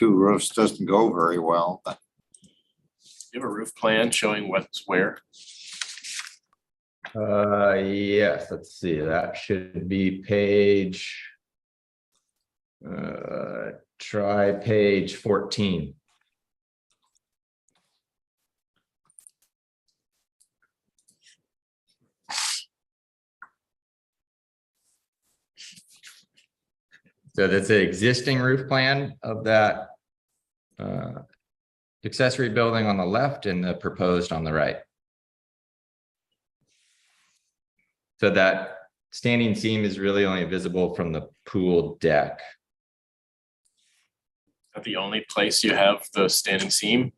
two roofs doesn't go very well, but You have a roof plan showing what's where? Yes, let's see, that should be page. Try page 14. So that's the existing roof plan of that accessory building on the left and the proposed on the right. So that standing seam is really only visible from the pool deck. Is that the only place you have the standing seam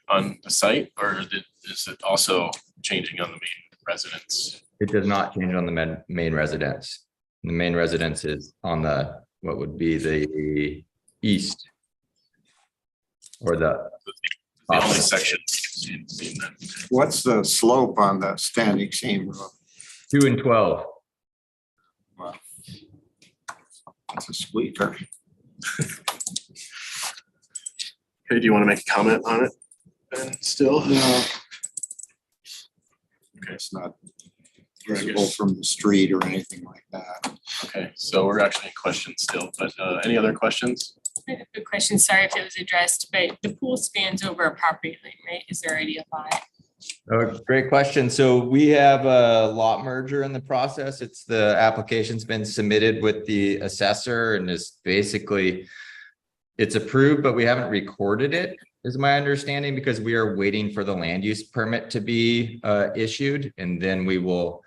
on the site, or is it also changing on the main residence? It does not change on the main residence. The main residence is on the, what would be the east. Or the only section. Seeing that. what's the slope on the standing seam roof? 2 and 12. Well, that's a squeaker. Okay, do you want to make a comment on it? Ben, still? No. Okay. It's not I visible guess- from the street or anything like that. Okay, so we're actually in questions still, but any other questions? I have a question, sorry if it was addressed, but the pool spans over a property line, right? Is there already a lot? Oh, great question. So we have a lot merger in the process. It's the application's been submitted with the assessor and is basically, it's approved, but we haven't recorded it, is my understanding, because we are waiting for the land use permit to be issued, and then we will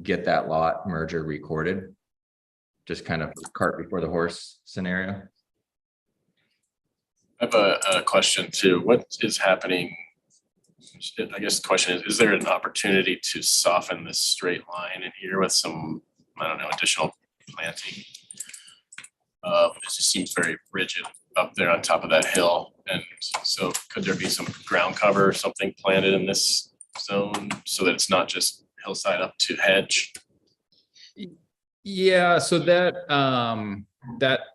get that lot merger recorded. Just kind of cart before the horse scenario. I have a question too. What is happening? I guess the question is there an opportunity to soften this straight line in here with some, I don't know, additional planting? It just seems very rigid up there on top of that hill. And so could there be some ground cover or something planted in this zone so that it's not just hillside up to hedge? Yeah, so that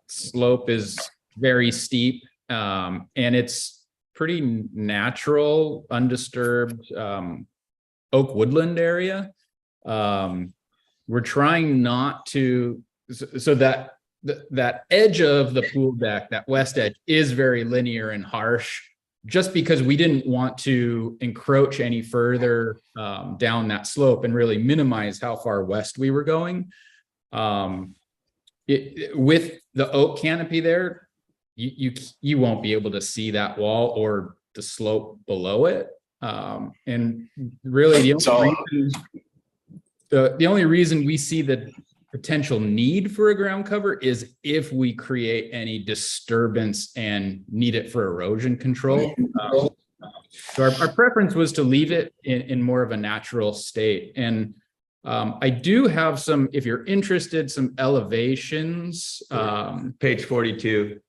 slope is very steep, and it's pretty natural, undisturbed oak woodland area. We're trying not to, so that that edge of the pool deck, that west edge, is very linear and harsh, just because we didn't want to encroach any further down that slope and really minimize how far west we were going. With the oak canopy there, you won't be able to see that wall or the slope below it. And really the only reason we see the potential need for a ground cover is if we create any disturbance and need it for erosion control. So our preference was to leave it in more of a natural state. And I do have some, if you're interested, some elevations. Page 42.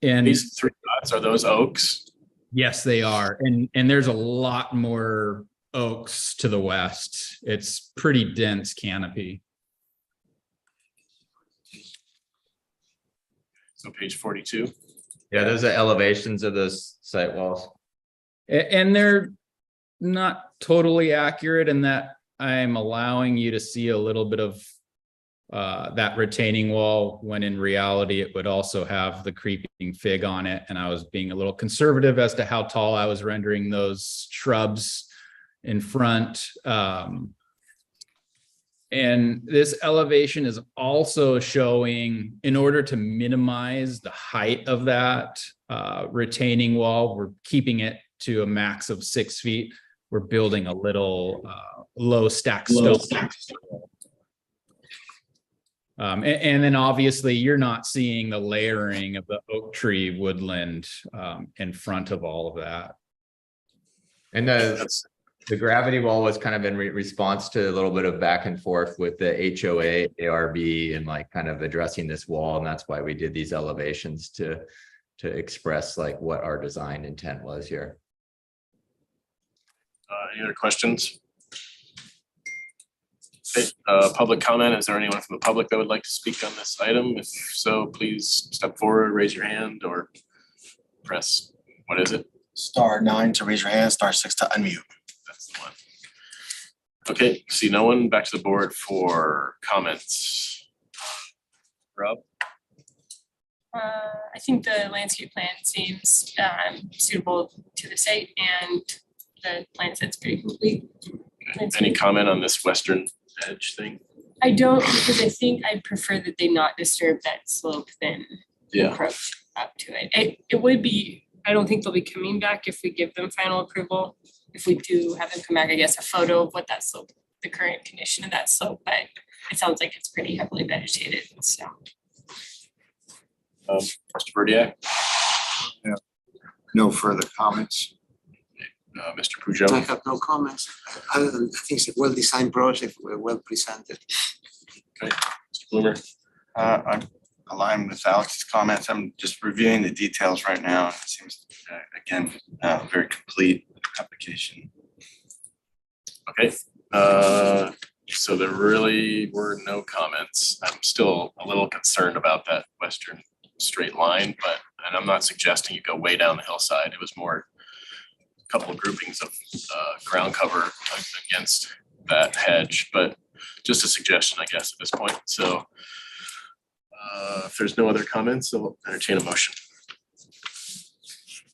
And These three dots, are those oaks? yes, they are. And there's a lot more oaks to the west. It's pretty dense canopy. So page 42. Yeah, those are elevations of those site walls. And they're not totally accurate in that I'm allowing you to see a little bit of that retaining wall, when in reality it would also have the creeping fig on it. And I was being a little conservative as to how tall I was rendering those shrubs in front. And this elevation is also showing, in order to minimize the height of that retaining wall, we're keeping it to a max of 6 feet. We're building a little low stack stone. And then obviously you're not seeing the layering of the oak tree woodland in front of all of that. And the gravity wall was kind of in response to a little bit of back and forth with the HOA, ARB, and like kind of addressing this wall. And that's why we did these elevations to express like what our design intent was here. Any other questions? Okay, public comment, is there anyone from the public that would like to speak on this item? If so, please step forward, raise your hand, or press, what is it? *9 to raise your hand, *6 to unmute. That's the one. Okay, see no one, back to the board for comments. Rob? I think the landscape plan seems suitable to the site and the plan set's pretty complete. Any comment on this western edge thing? I don't, because I think I'd prefer that they not disturb that slope than Yeah, encroach up to it. It would be, I don't think they'll be coming back if we give them final approval. If we do have them come back, I guess, a photo of what that slope, the current condition of that slope, but it sounds like it's pretty heavily vegetated, so. Mr. Verdiak, No further comments. Mr. I Pujo, have no comments, other than I think it's a well-designed project, well presented. Mr. Bloomer, I'm aligned with Alex's comments. I'm just reviewing the details right now. It seems, again, very complete application. okay. So there really were no comments. I'm still a little concerned about that western straight line, and I'm not suggesting you go way down the hillside. It was more a couple of groupings of ground cover against that hedge, but just a suggestion, I guess, at this point. So if there's no other comments, I'll entertain a motion.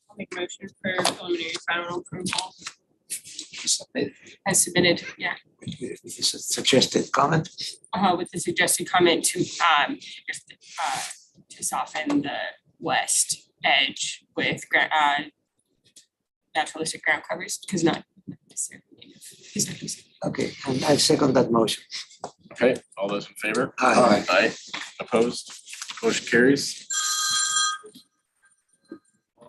I'll make a motion for preliminary final approval as submitted, yeah. With this suggested comment, With the suggested comment to to soften the west edge with naturalistic ground covers, because not necessarily native. okay, and I second that motion. Okay, all those in favor? Aye. Aye, opposed, motion carries.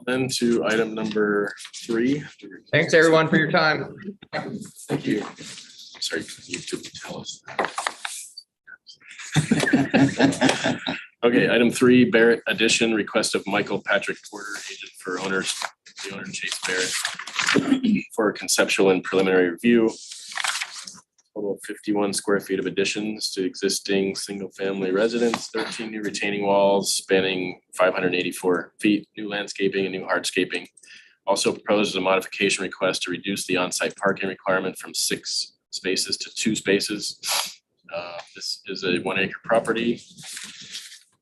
Then to item number 3. Thanks, everyone, for your time. Thank you. Sorry, you didn't tell us that. Okay, item 3, Barrett addition, request of Michael Patrick Porter, agent for the owner Chase Barrett, for conceptual and preliminary review. Total of 51 square feet of additions to existing single-family residence, 13 new retaining walls spanning 584 feet, new landscaping and new hardscaping. Also proposes a modification request to reduce the on-site parking requirement from 6 spaces to 2 spaces. This is a 1-acre property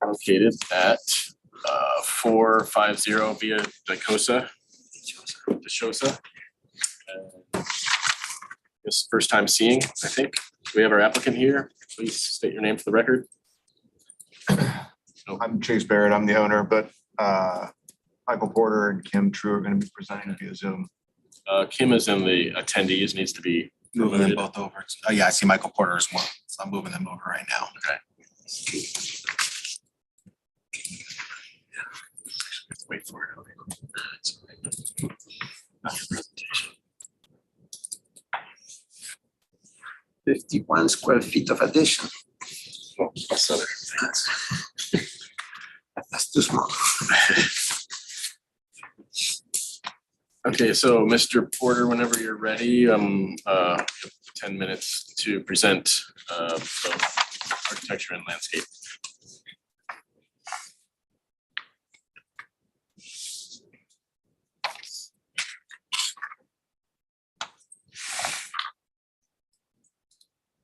located at 450 Via Dicosa. This first time seeing, I think. We have our applicant here. Please state your name for the record. I'm Chase Barrett, I'm the owner, but Michael Porter and Kim True are going to be presenting via Zoom. Kim is in the attendees, needs to be Moving them promoted. both over. Oh, yeah, I see Michael Porter as well. So I'm moving them over right now. Wait for it. Okay. Not your presentation. 51 square feet of addition, Oh, that's other things. that's too small. Okay, so Mr. Porter, whenever you're ready, 10 minutes to present both architecture and landscape.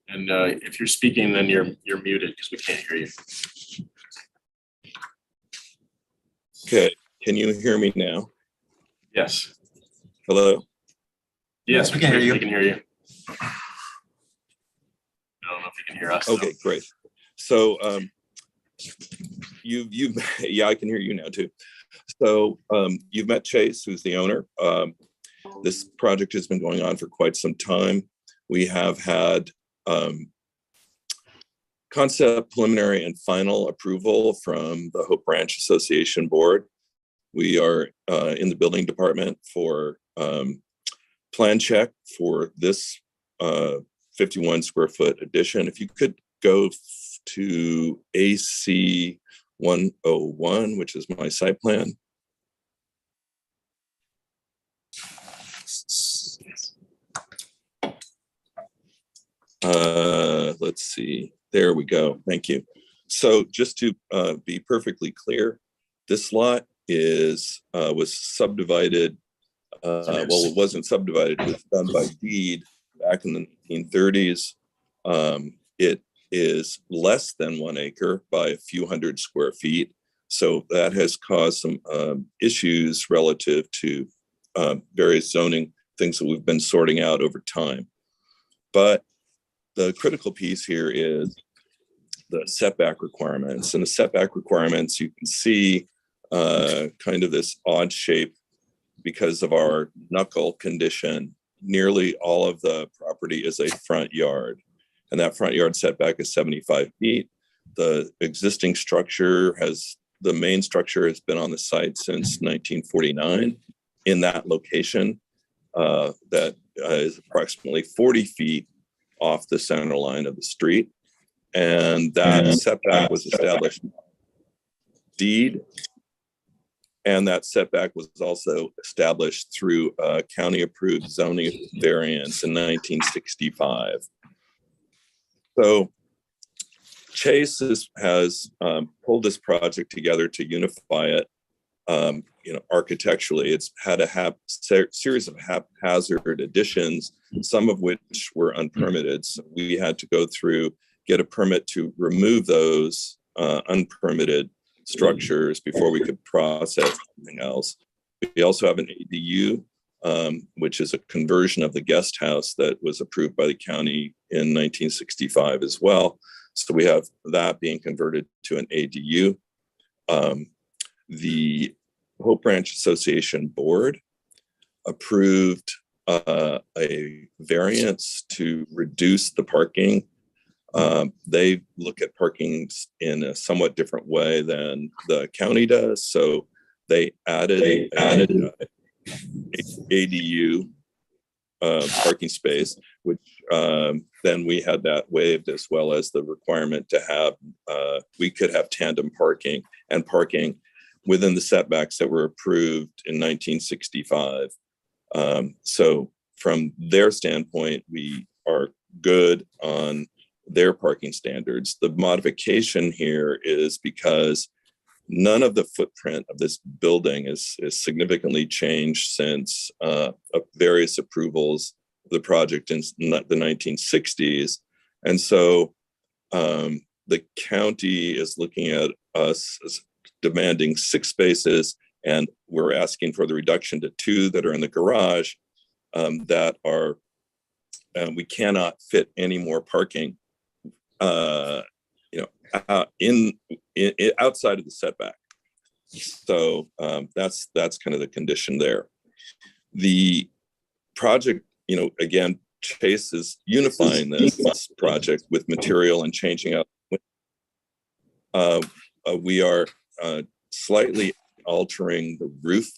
And if you're speaking, then you're muted because we can't hear you. Okay, can you hear me now? Yes. Hello? Yes, we can hear you. We can hear you. I don't know if you can hear us. though. Okay, great. So you yeah, I can hear you now too. So you've met Chase, who's the owner. This project has been going on for quite some time. We have had concept, preliminary, and final approval from the Hope Branch Association Board. We are in the building department for plan check for this 51 square foot addition. If you could go to AC 101, which is my site plan. Let's see, there we go, thank you. So just to be perfectly clear, this lot was subdivided, well, it wasn't subdivided, it was done by deed back in the 1930s. It is less than 1 acre by a few hundred square feet. So that has caused some issues relative to various zoning things that we've been sorting out over time. But the critical piece here is the setback requirements. And the setback requirements, you can see kind of this odd shape because of our knuckle condition. Nearly all of the property is a front yard, and that front yard setback is 75 feet. The existing structure the main structure has been on the site since 1949 in that location that is approximately 40 feet off the center line of the street. And that setback was established deed. And that setback was also established through a county approved zoning variance in 1965. So Chase has pulled this project together to unify it. Architecturally, it's had a series of haphazard additions, some of which were unpermitted. So we had to go through, get a permit to remove those unpermitted structures before we could process anything else. We also have an ADU, which is a conversion of the guest house that was approved by the county in 1965 as well. So we have that being converted to an ADU. The Hope Branch Association Board approved a variance to reduce the parking. They look at parking in a somewhat different way than the county does. So they added ADU parking space, which then we had that waived, as well as the requirement to have, we could have tandem parking and parking within the setbacks that were approved in 1965. So from their standpoint, we are good on their parking standards. The modification here is because none of the footprint of this building is significantly changed since various approvals of the project in the 1960s. And so the county is looking at us as demanding 6 spaces, and we're asking for the reduction to 2 that are in the garage that are, we cannot fit any more parking outside of the setback. So that's kind of the condition there. The project, again, Chase is unifying this project with material and changing out. We are slightly altering the roof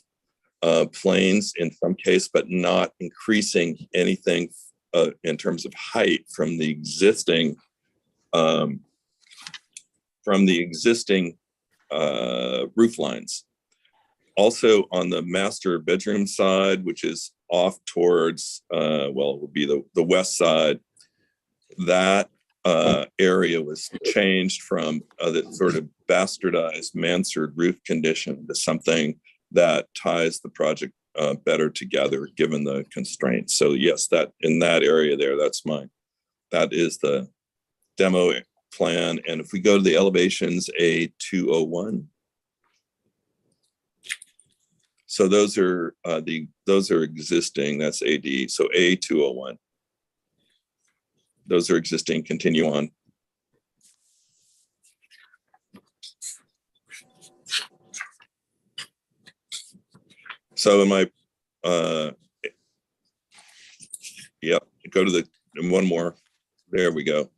planes in some case, but not increasing anything in terms of height from the existing roof lines. Also on the master bedroom side, which is off towards, it would be the west side, that area was changed from the sort of bastardized mansard roof condition to something that ties the project better together given the constraints. So yes, that in that area there, that is the demo plan. And if we go to the elevations A201, so those are existing, that's AD. So A201, those are existing, continue on. So in my, go to the, and one more, there we go.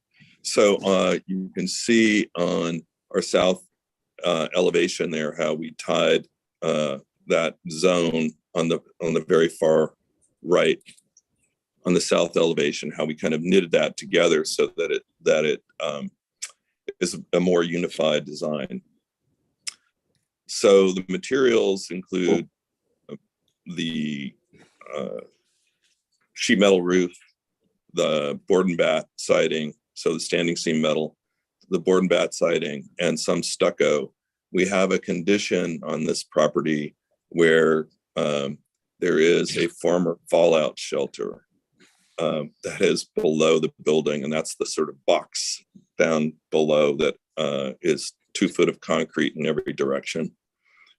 So you can see on our south elevation there, how we tied that zone on the very far right on the south elevation, how we kind of knitted that together so that it is a more unified design. So the materials include the sheet metal roof, the board and bat siding, so the standing seam metal, the board and bat siding, and some stucco. We have a condition on this property where there is a former fallout shelter that is below the building, and that's the sort of box down below that is 2 foot of concrete in every direction.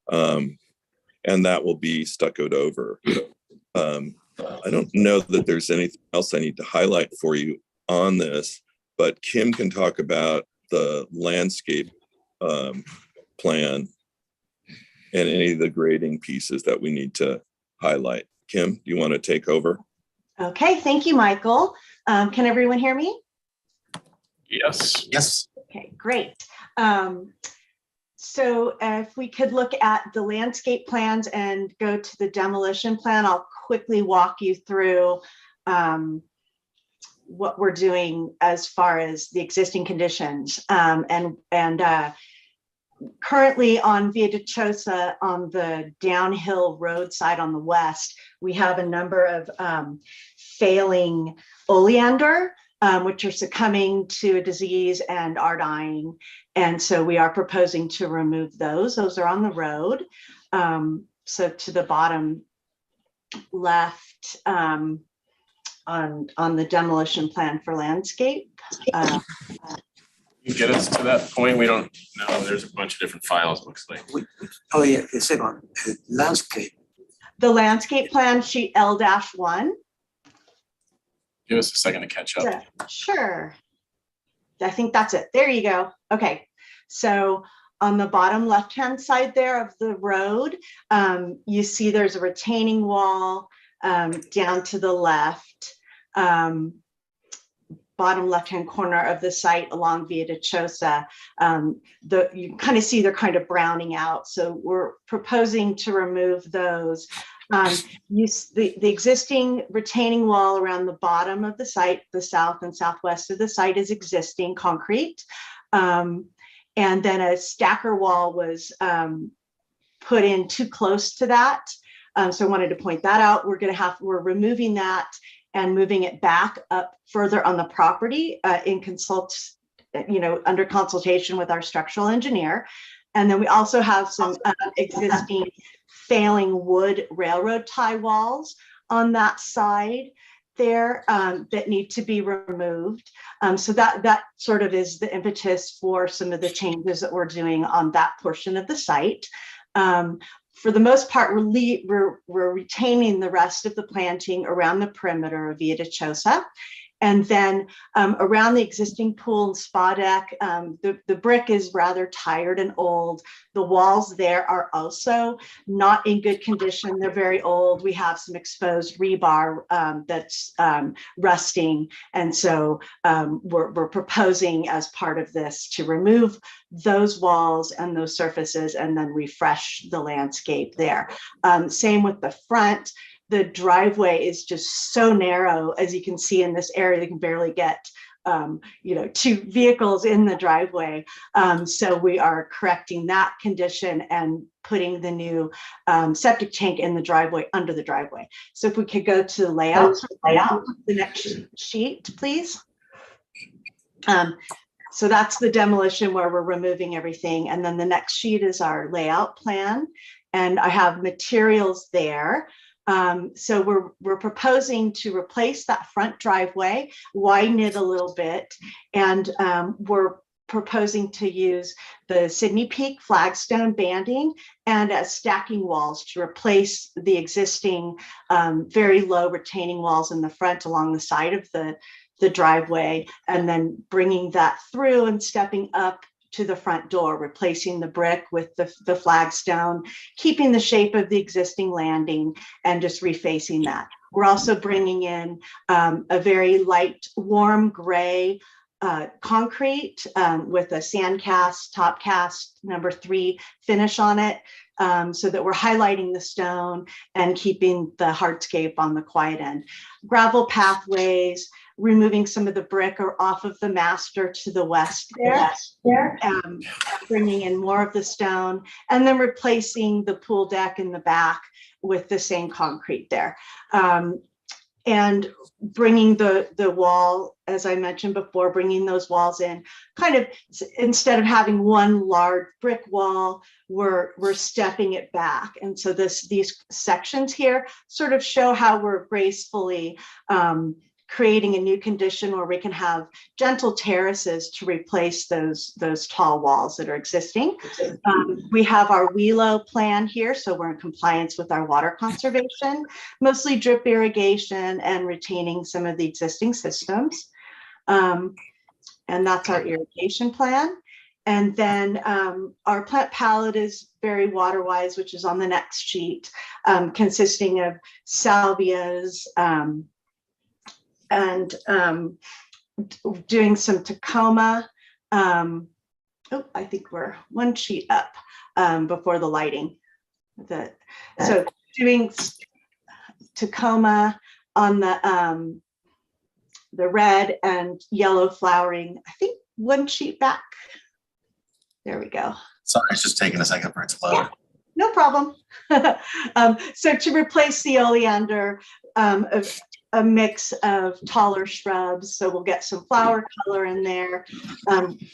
And that will be stuccoed over. I don't know that there's anything else I need to highlight for you on this, but Kim can talk about the landscape plan and any of the grading pieces that we need to highlight. Kim, do you want to take over? Okay, thank you, Michael. Can everyone hear me? Yes. Yes. Okay, great. So if we could look at the landscape plans and go to the demolition plan, I'll quickly walk you through what we're doing as far as the existing conditions. Currently on Via Dichosa, on the downhill roadside on the west, we have a number of failing oleander, which are succumbing to a disease and are dying. And so we are proposing to remove those. Those are on the road. So to the bottom left on the demolition plan for landscape. You get us to that point? We don't know. There's a bunch of different files, looks like. Oh, yeah, the second, landscape. The landscape plan sheet L-1. Give us a second to catch up. Yeah, sure. I think that's it. There you go. Okay. So on the bottom left-hand side there of the road, you see there's a retaining wall down to the left, bottom left-hand corner of the site along Via Dichosa. You kind of see they're kind of browning out. So we're proposing to remove those. The existing retaining wall around the bottom of the site, the south and southwest of the site, is existing concrete. And then a stacker wall was put in too close to that. So I wanted to point that out. We're removing that and moving it back up further on the property under consultation with our structural engineer. And then we also have some existing failing wood railroad tie walls on that side there that need to be removed. So that sort of is the impetus for some of the changes that we're doing on that portion of the site. For the most part, we're retaining the rest of the planting around the perimeter of Via Dichosa. And then around the existing pool and spa deck, the brick is rather tired and old. The walls there are also not in good condition. They're very old. We have some exposed rebar that's rusting. And so we're proposing as part of this to remove those walls and those surfaces and then refresh the landscape there. Same with the front. The driveway is just so narrow, as you can see in this area, you can barely get, 2 vehicles in the driveway. So we are correcting that condition and putting the new septic tank in the driveway, under the driveway. So if we could go to the layout, the next sheet, please. So that's the demolition where we're removing everything. And then the next sheet is our layout plan. And I have materials there. So we're proposing to replace that front driveway, widen it a little bit, and we're proposing to use the Sydney Peak flagstone banding and stacking walls to replace the existing very low retaining walls in the front along the side of the driveway, and then bringing that through and stepping up to the front door, replacing the brick with the flagstone, keeping the shape of the existing landing and just refacing that. We're also bringing in a very light, warm gray concrete with a sand cast, top cast, number 3 finish on it, so that we're highlighting the stone and keeping the hardscape on the quiet end. Gravel pathways, removing some of the brick or off of the master to the west there, bringing in more of the stone, and then replacing the pool deck in the back with the same concrete there. and bringing the wall, as I mentioned before, bringing those walls in, kind of instead of having one large brick wall, we're stepping it back. And so these sections here sort of show how we're gracefully creating a new condition where we can have gentle terraces to replace those tall walls that are existing. We have our WELO plan here, so we're in compliance with our water conservation, mostly drip irrigation and retaining some of the existing systems. And that's our irrigation plan. And then our plant palette is very water wise, which is on the next sheet, consisting of salvias, and doing some Tacoma. I think we're one sheet up before the lighting. So doing Tacoma on the red and yellow flowering, I think one sheet back. There we go. Sorry, it's just taking a second for it to load. No problem. So to replace the oleander, a mix of taller shrubs. So we'll get some flower color in there,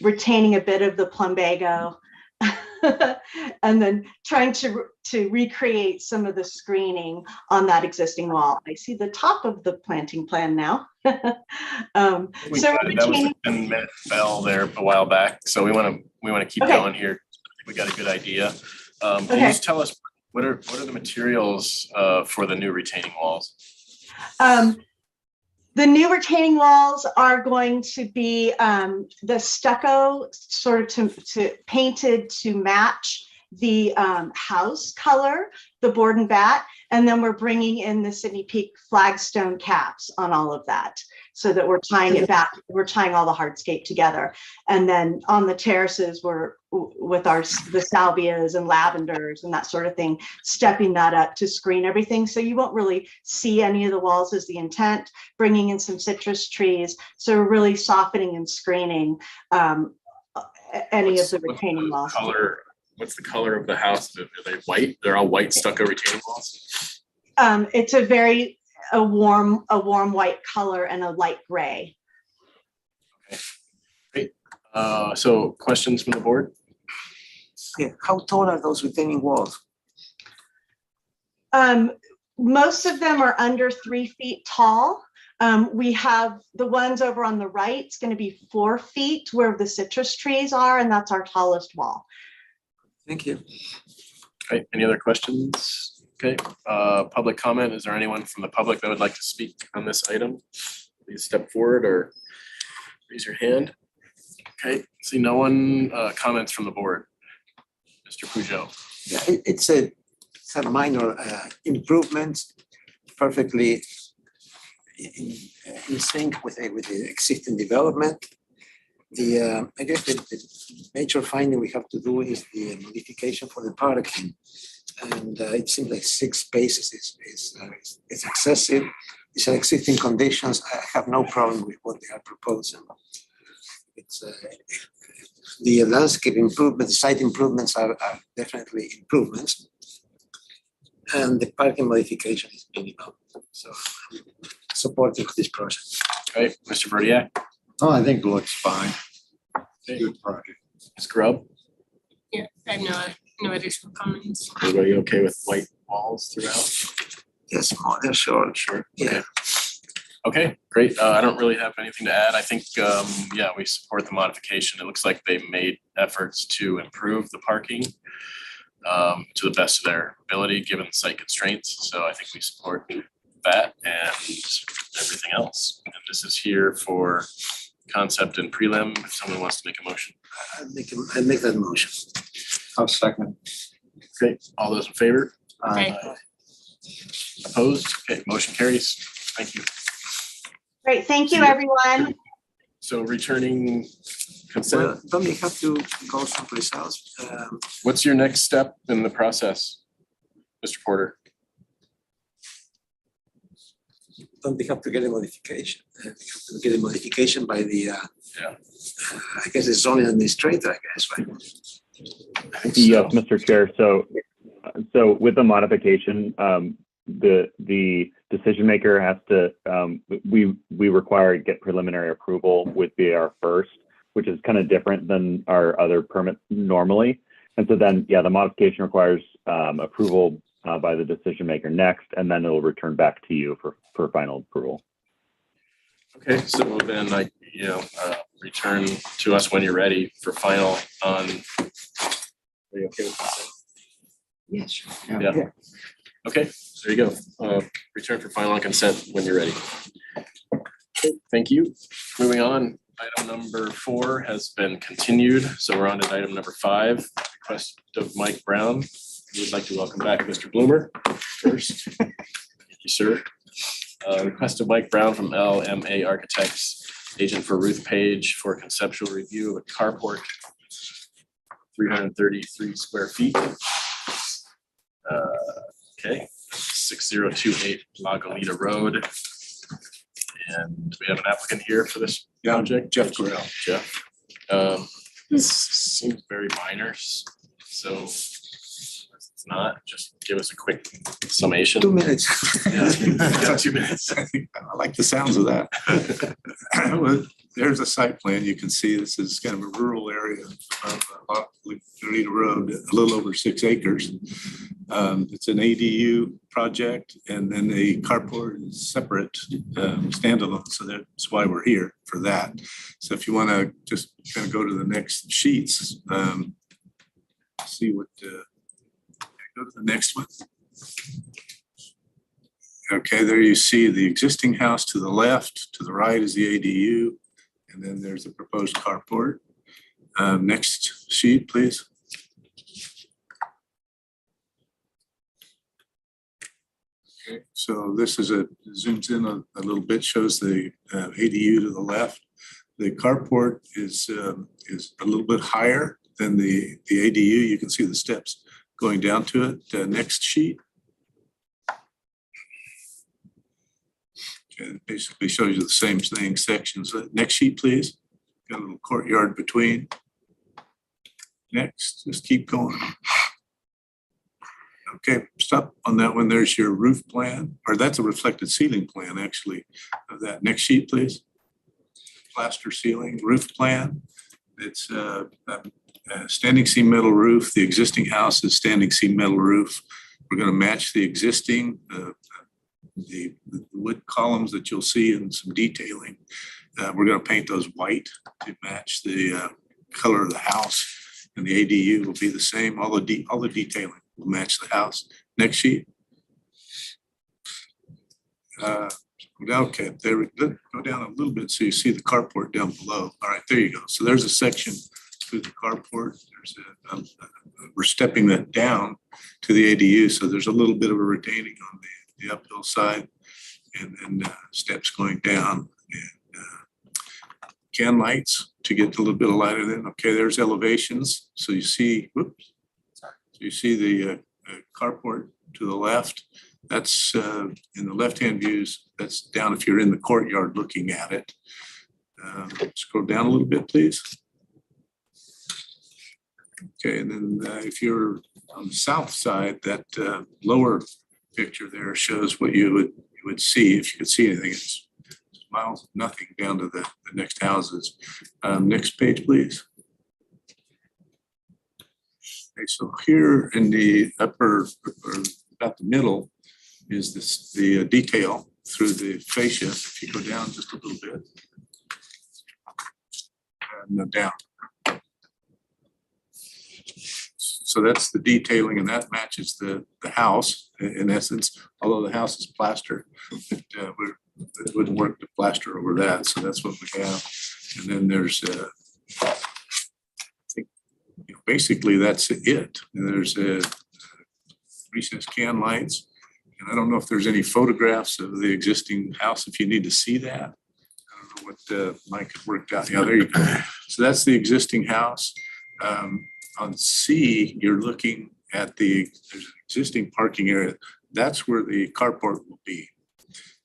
retaining a bit of the plumbago, and then trying to recreate some of the screening on that existing wall. I see the top of the planting plan now. That was a 10-minute bell there a while back, so we want to keep going here. I think we got a good idea. Can you just tell us what are the materials for the new retaining walls? The new retaining walls are going to be the stucco sort of to painted to match the house color, the board and bat, and then we're bringing in the Sydney Peak flagstone caps on all of that, so that we're tying it back. We're tying all the hardscape together, and then on the terraces, we're with the salvias and lavenders and that sort of thing, stepping that up to screen everything, so you won't really see any of the walls is the intent. Bringing in some citrus trees, so we're really softening and screening any of the retaining walls. What's the color of the house? Are they white? They're all white stucco retaining walls? It's a warm white color and a light gray. Okay, great. So questions from the board? Yeah, how tall are those retaining walls? Most of them are under 3 feet tall. We have the ones over on the right, it's going to be 4 feet where the citrus trees are, and that's our tallest wall. Thank you. Okay, any other questions? Okay, public comment. Is there anyone from the public that would like to speak on this item? Please step forward or raise your hand. Okay, see no one. Comments from the board. Mr. Pujol. Yeah, it's a minor improvement, perfectly in sync with the existing development. I guess the major finding we have to do is the modification for the parking, and it seems like 6 spaces is excessive. These are existing conditions. I have no problem with what they are proposing. It's the landscape improvement, the site improvements are definitely improvements, and the parking modification is minimal. So I'm supportive of this project. Okay, Mr. Verdiak. Oh, I think it looks fine. Okay. Good project. Ms. Grubb. Yeah, I have no additional comments. Everybody okay with white walls throughout? Yes, modern, sure. Sure. Yeah. Okay, great. I don't really have anything to add. I think, yeah, we support the modification. It looks like they made efforts to improve the parking to the best of their ability, given site constraints. So I think we support that and everything else. And this is here for concept and prelim. If someone wants to make a motion. I make that motion. I'll second. Great. All those in favor? Okay. Opposed? Okay, motion carries. Thank you. Great, thank you, everyone. So returning consent, Well, don't we have to go someplace else? what's your next step in the process, Mr. Porter? Don't we have to get a modification? We have to get a modification by the, I guess the zoning administrator, I guess, right? I think so. Yes, Mr. Chair. So with the modification, the decision maker has to, we require to get preliminary approval with BAR first, which is kind of different than our other permits normally. And so then, yeah, the modification requires approval by the decision maker next, and then it'll return back to you for final approval. Okay, so then return to us when you're ready for final on. Are you okay with that? Yes, sure. Yeah. Okay, there you go. Return for final on consent when you're ready. Okay, thank you. Moving on, item number 4 has been continued. So we're on to item number 5, request of Mike Brown. We would like to welcome back Mr. Bloomer first. Thank you, sir. Request of Mike Brown from LMA Architects, agent for Ruth Page for conceptual review of a carport, 333 square feet. Okay, 6028 La Goleta Road. And we have an applicant here for this project. Jeff Corral. Jeff. This seems very minor, so it's not, just give us a quick summation. 2 minutes. Yeah, 2 minutes. I like the sounds of that. Well, there's a site plan. You can see this is kind of a rural area of La Goleta Road, a little over 6 acres. It's an ADU project, and then the carport is separate, standalone. So that's why we're here for that. So if you want to just kind of go to the next sheets, see what, go to the next one. Okay, there you see the existing house to the left, to the right is the ADU, and then there's the proposed carport. Next sheet, please. Okay, so this is zooms in a little bit, shows the ADU to the left. The carport is a little bit higher than the ADU. You can see the steps going down to it. Next sheet. Okay, it basically shows you the same thing, sections. Next sheet, please. Got a little courtyard between. Next, just keep going. Okay, stop on that one. There's your roof plan, or that's a reflected ceiling plan, actually, of that. Next sheet, please. Plaster ceiling, roof plan. It's a standing seam metal roof. The existing house is standing seam metal roof. We're going to match the existing, the wood columns that you'll see in some detailing. We're going to paint those white to match the color of the house, and the ADU will be the same. All the detailing will match the house. Next sheet. Okay, there we go. Go down a little bit so you see the carport down below. All right, there you go. So there's a section through the carport. There's we're stepping that down to the ADU, so there's a little bit of a retaining on the uphill side, and then steps going down, and can lights to get a little bit of light in it. Okay, there's elevations. So you see, whoops. So you see the carport to the left. That's in the left-hand views. That's down if you're in the courtyard looking at it. Scroll down a little bit, please. Okay, and then if you're on the south side, that lower picture there shows what you would see if you could see anything. It's miles, nothing down to the next houses. Next page, please. Okay, so here in the upper, or about the middle, is the detail through the fascia. If you go down just a little bit, and down. So that's the detailing, and that matches the house in essence. Although the house is plaster, it wouldn't work to plaster over that. So that's what we have. And then there's, I think, basically that's it. And there's recessed can lights. And I don't know if there's any photographs of the existing house. If you need to see that, I don't know what Mike had worked out. Yeah, there you go. So that's the existing house. On C, you're looking at there's an existing parking area. That's where the carport will be.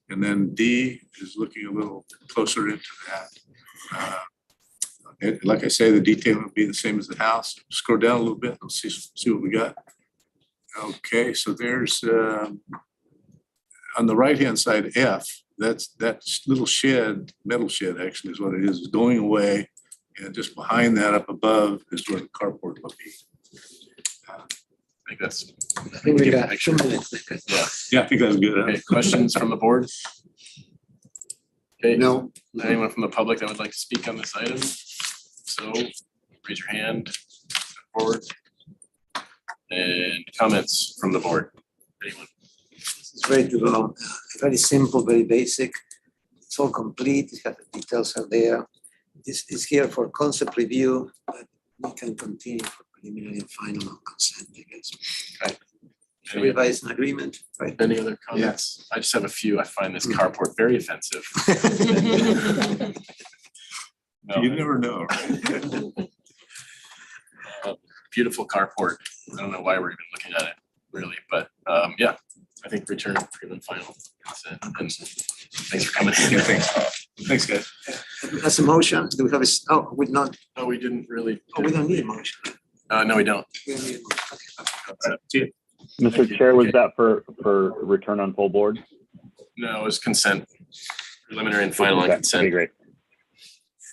And then D is looking a little closer into that. Like I say, the detail will be the same as the house. Scroll down a little bit, let's see what we got. Okay, so there's on the right-hand side, F, that's, that little shed, metal shed actually is what it is going away. And just behind that up above is where the carport will be. I think that's. I think we give a got picture. 2 minutes. Yeah. Yeah, I think that's good. Okay, questions from the board? Okay, No, anyone from the public that would like to speak on this item? So raise your hand, step forward. And comments from the board? Anyone? It's ready to go. Very simple, very basic. It's all complete. The details are there. This is here for concept review, but we can continue for preliminary and final on consent, I guess. Any, Everybody's in agreement, right? any other comments? I just have a few. I find this carport very offensive. No. You never know, right? Beautiful carport. I don't know why we're even looking at it really, but yeah, I think return for the final consent. And thanks for coming in. Yeah, thanks, guys. That's a motion. Do we have oh, we not, No, we didn't really. oh, we don't need a motion. No, we don't. We don't need a motion. Okay. Mr. Thank you. Chair, was Okay. that for return on full board? No, it was consent. Preliminary and final on Okay, consent. Okay, great.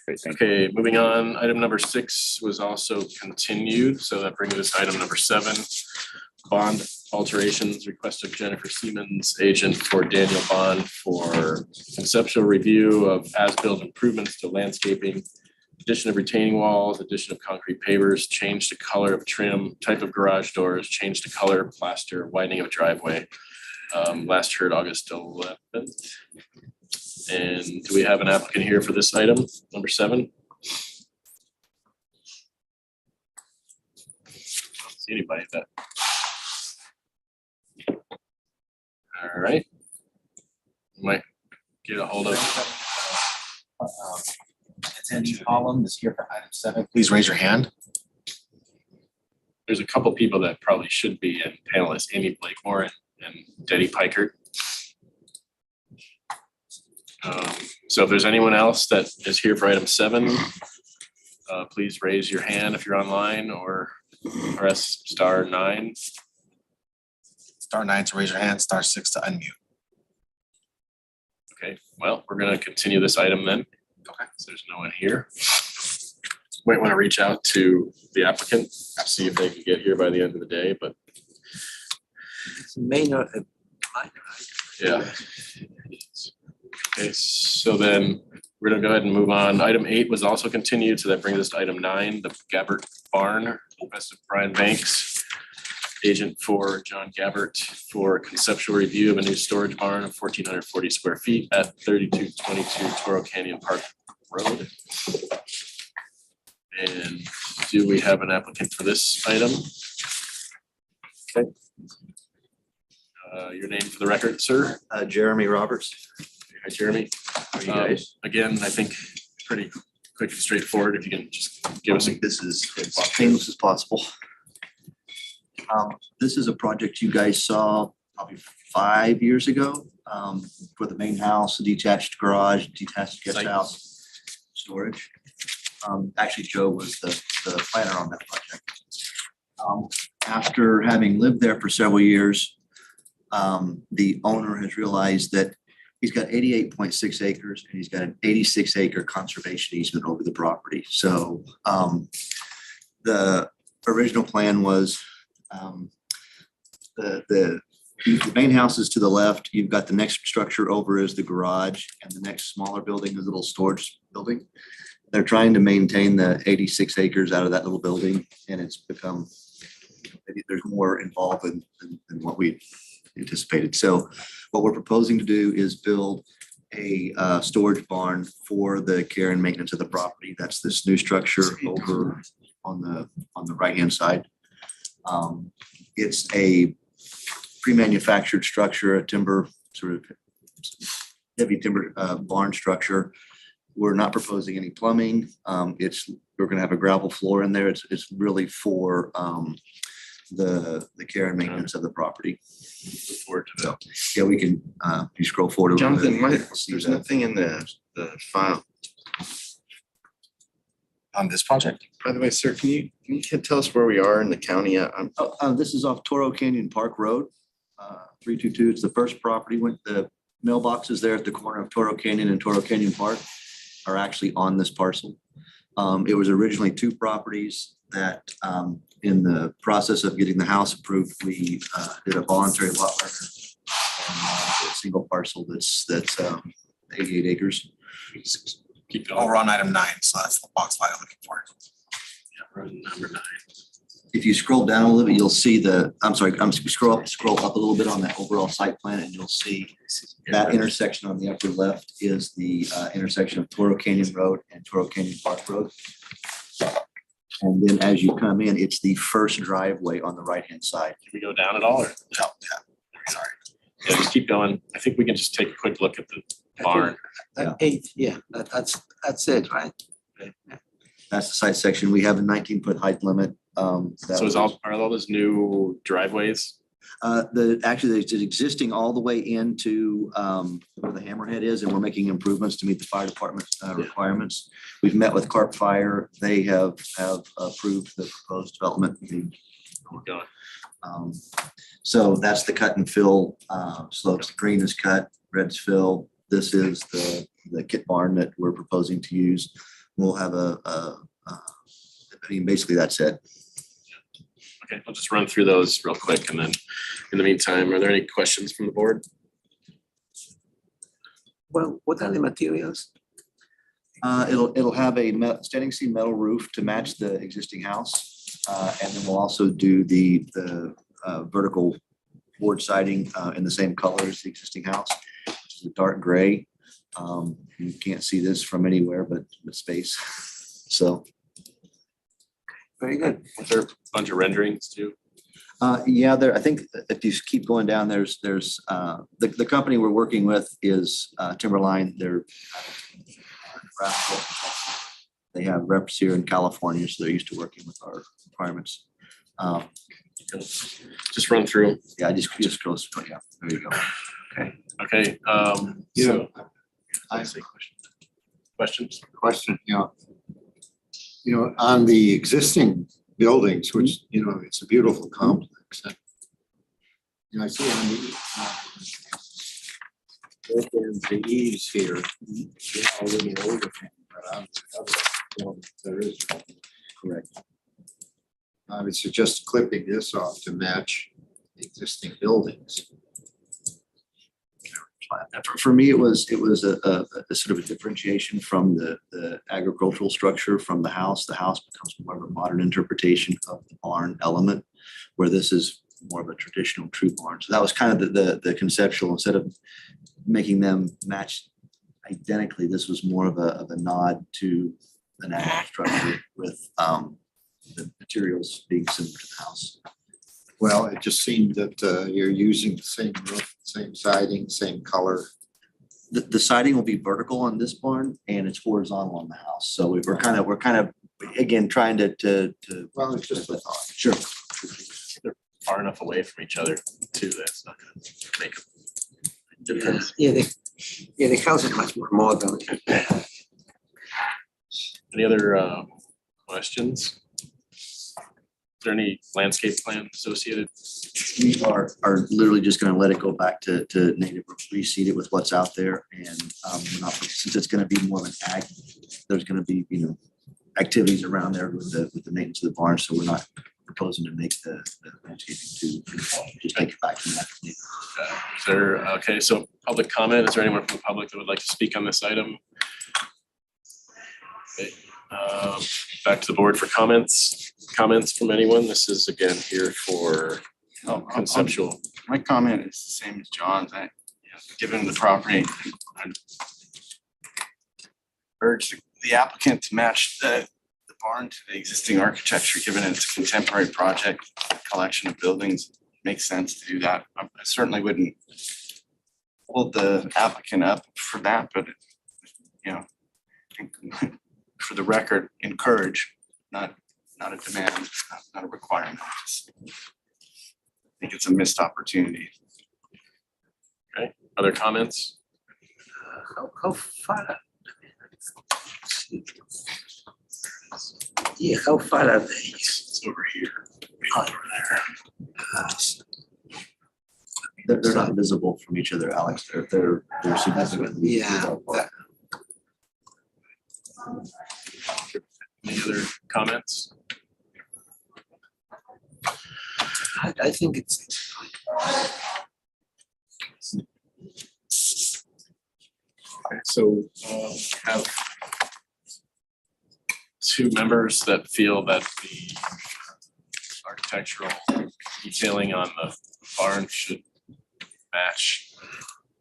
Great, thank you. Okay, moving on, item number 6 was also continued, so that brings us to item number 7. Bond alterations, request of Jennifer Siemens, agent for Daniel Bond for conceptual review of as-built improvements to landscaping, addition of retaining walls, addition of concrete pavers, change to color of trim, type of garage doors, change to color, plaster, widening of driveway. Last heard August 11th. And do we have an applicant here for this item, number 7? I don't see anybody that. All right. Might get a hold of. attention column is here for item 7. Please raise your hand. There's a couple people that probably should be in panelists, Amy Blakemore and Denny Pikert. So if there's anyone else that is here for item 7, please raise your hand if you're online or press *9. *9 to raise your hand, *6 to unmute. Okay, well, we're gonna continue this item then. Okay. So there's no one here. Might want to reach out to the applicant, see if they can get here by the end of the day, but It's minor, minor. yeah. Okay, so then we're gonna go ahead and move on. Item 8 was also continued, so that brings us to item 9, the Gabbert Barn, request of Brian Banks, agent for John Gabbert for conceptual review of a new storage barn of 1,440 square feet at 3222 Toro Canyon Park Road. And do we have an applicant for this item? Okay. Your name for the record, sir? Jeremy Roberts. Hi, Jeremy. How are you guys? Again, I think pretty quick and straightforward. If you can just give us a. This is as painless as possible. This is a project you guys saw probably 5 years ago for the main house, a detached garage, detached guest Site. house, storage. Actually, Joe was the planner on that project. After having lived there for several years, the owner has realized that he's got 88.6 acres and he's got an 86-acre conservation easement over the property. So the original plan was the main house is to the left. You've got the next structure over is the garage, and the next smaller building is a little storage building. They're trying to maintain the 86 acres out of that little building, and it's become, there's more involved than what we anticipated. So what we're proposing to do is build a storage barn for the care and maintenance of the property. That's this new structure over on the right-hand side. It's a pre-manufactured structure, a timber, sort of heavy timber barn structure. We're not proposing any plumbing. We're gonna have a gravel floor in there. It's really for the care and maintenance of the property. Look forward to that. Yeah, we can, you scroll forward. a little Jonathan, bit. there's nothing in the file. On this project? By the way, sir, can you tell us where we are in the county? This is off Toro Canyon Park Road. 322. It's the first property. When the mailboxes there at the corner of Toro Canyon and Toro Canyon Park are actually on this parcel. It was originally two properties that in the process of getting the house approved, we did a voluntary lot record. A single parcel that's 88 acres. Keep going. We're on item 9, so that's the box file I'm looking for. Yeah, we're on number 9. If you scroll down a little bit, you'll see scroll up a little bit on that overall site plan and you'll see that intersection on the upper left is the intersection of Toro Canyon Road and Toro Canyon Park Road. And then as you come in, it's the first driveway on the right-hand side. Can we go down at all or? No, yeah, sorry. Yeah, just keep going. I think we can just take a quick look at the barn. That 8, yeah, that's it, right? That's the site section. We have a 19-foot height limit. So are all those new driveways? Actually, it's existing all the way into where the hammerhead is, and we're making improvements to meet the fire department requirements. We've met with Carp Fire. They have approved the proposed development. Keep going. So that's the cut and fill slopes. Green is cut, red's fill. This is the kit barn that we're proposing to use. We'll have basically that's it. Okay, I'll just run through those real quick and then in the meantime, are there any questions from the board? Well, what are the materials? It'll have a standing seam metal roof to match the existing house. And then we'll also do the vertical board siding in the same color as the existing house, which is a dark gray. You can't see this from anywhere but space. So. Very good. Was there a bunch of renderings too? Yeah, I think if you keep going down, there's the company we're working with is Timberline. They have reps here in California, so they're used to working with our requirements. Just run through. Yeah, just close. Yeah, there you go. Okay. So I say questions. Question, on the existing buildings, which, it's a beautiful complex. And I see on the eaves here, a little older, but on the other buildings, there is correct. I would suggest clipping this off to match the existing buildings. For me, it was a sort of a differentiation from the agricultural structure from the house. The house becomes more of a modern interpretation of the barn element, where this is more of a traditional true barn. So that was kind of the conceptual. Instead of making them match identically, this was more of a nod to an ag structure with the materials being similar to the house. Well, it just seemed that you're using the same roof, same siding, same color. The siding will be vertical on this barn and it's horizontal on the house. So we're kind of again trying to. Well, it's just a thought. Sure. They're far enough away from each other too. That's not gonna make a difference. Yeah, the house is much more modern. Any other questions? Is there any landscape plan associated? We are literally just going to let it go back to native, reseed it with what's out there. And we're not, since it's going to be more of an ag, there's going to be, activities around there with the maintenance of the barn. So we're not proposing to make the landscaping to just take it back to that. Is there, okay, so public comment, is there anyone from the public that would like to speak on this item? Okay, back to the board for comments from anyone. This is again here for conceptual. My comment is the same as John's. Given the property, I urge the applicant to match the barn to the existing architecture, given it's a contemporary project, collection of buildings. It makes sense to do that. I certainly wouldn't hold the applicant up for that, but for the record, encourage, not a demand, not a requirement. I think it's a missed opportunity. Okay, other comments? How far? Yeah, how far are they? It's over here, over there. They're not visible from each other, Alex. They're significantly. Yeah, apart. Any other comments? I think it's Okay, so have two members that feel that the architectural detailing on the barn should match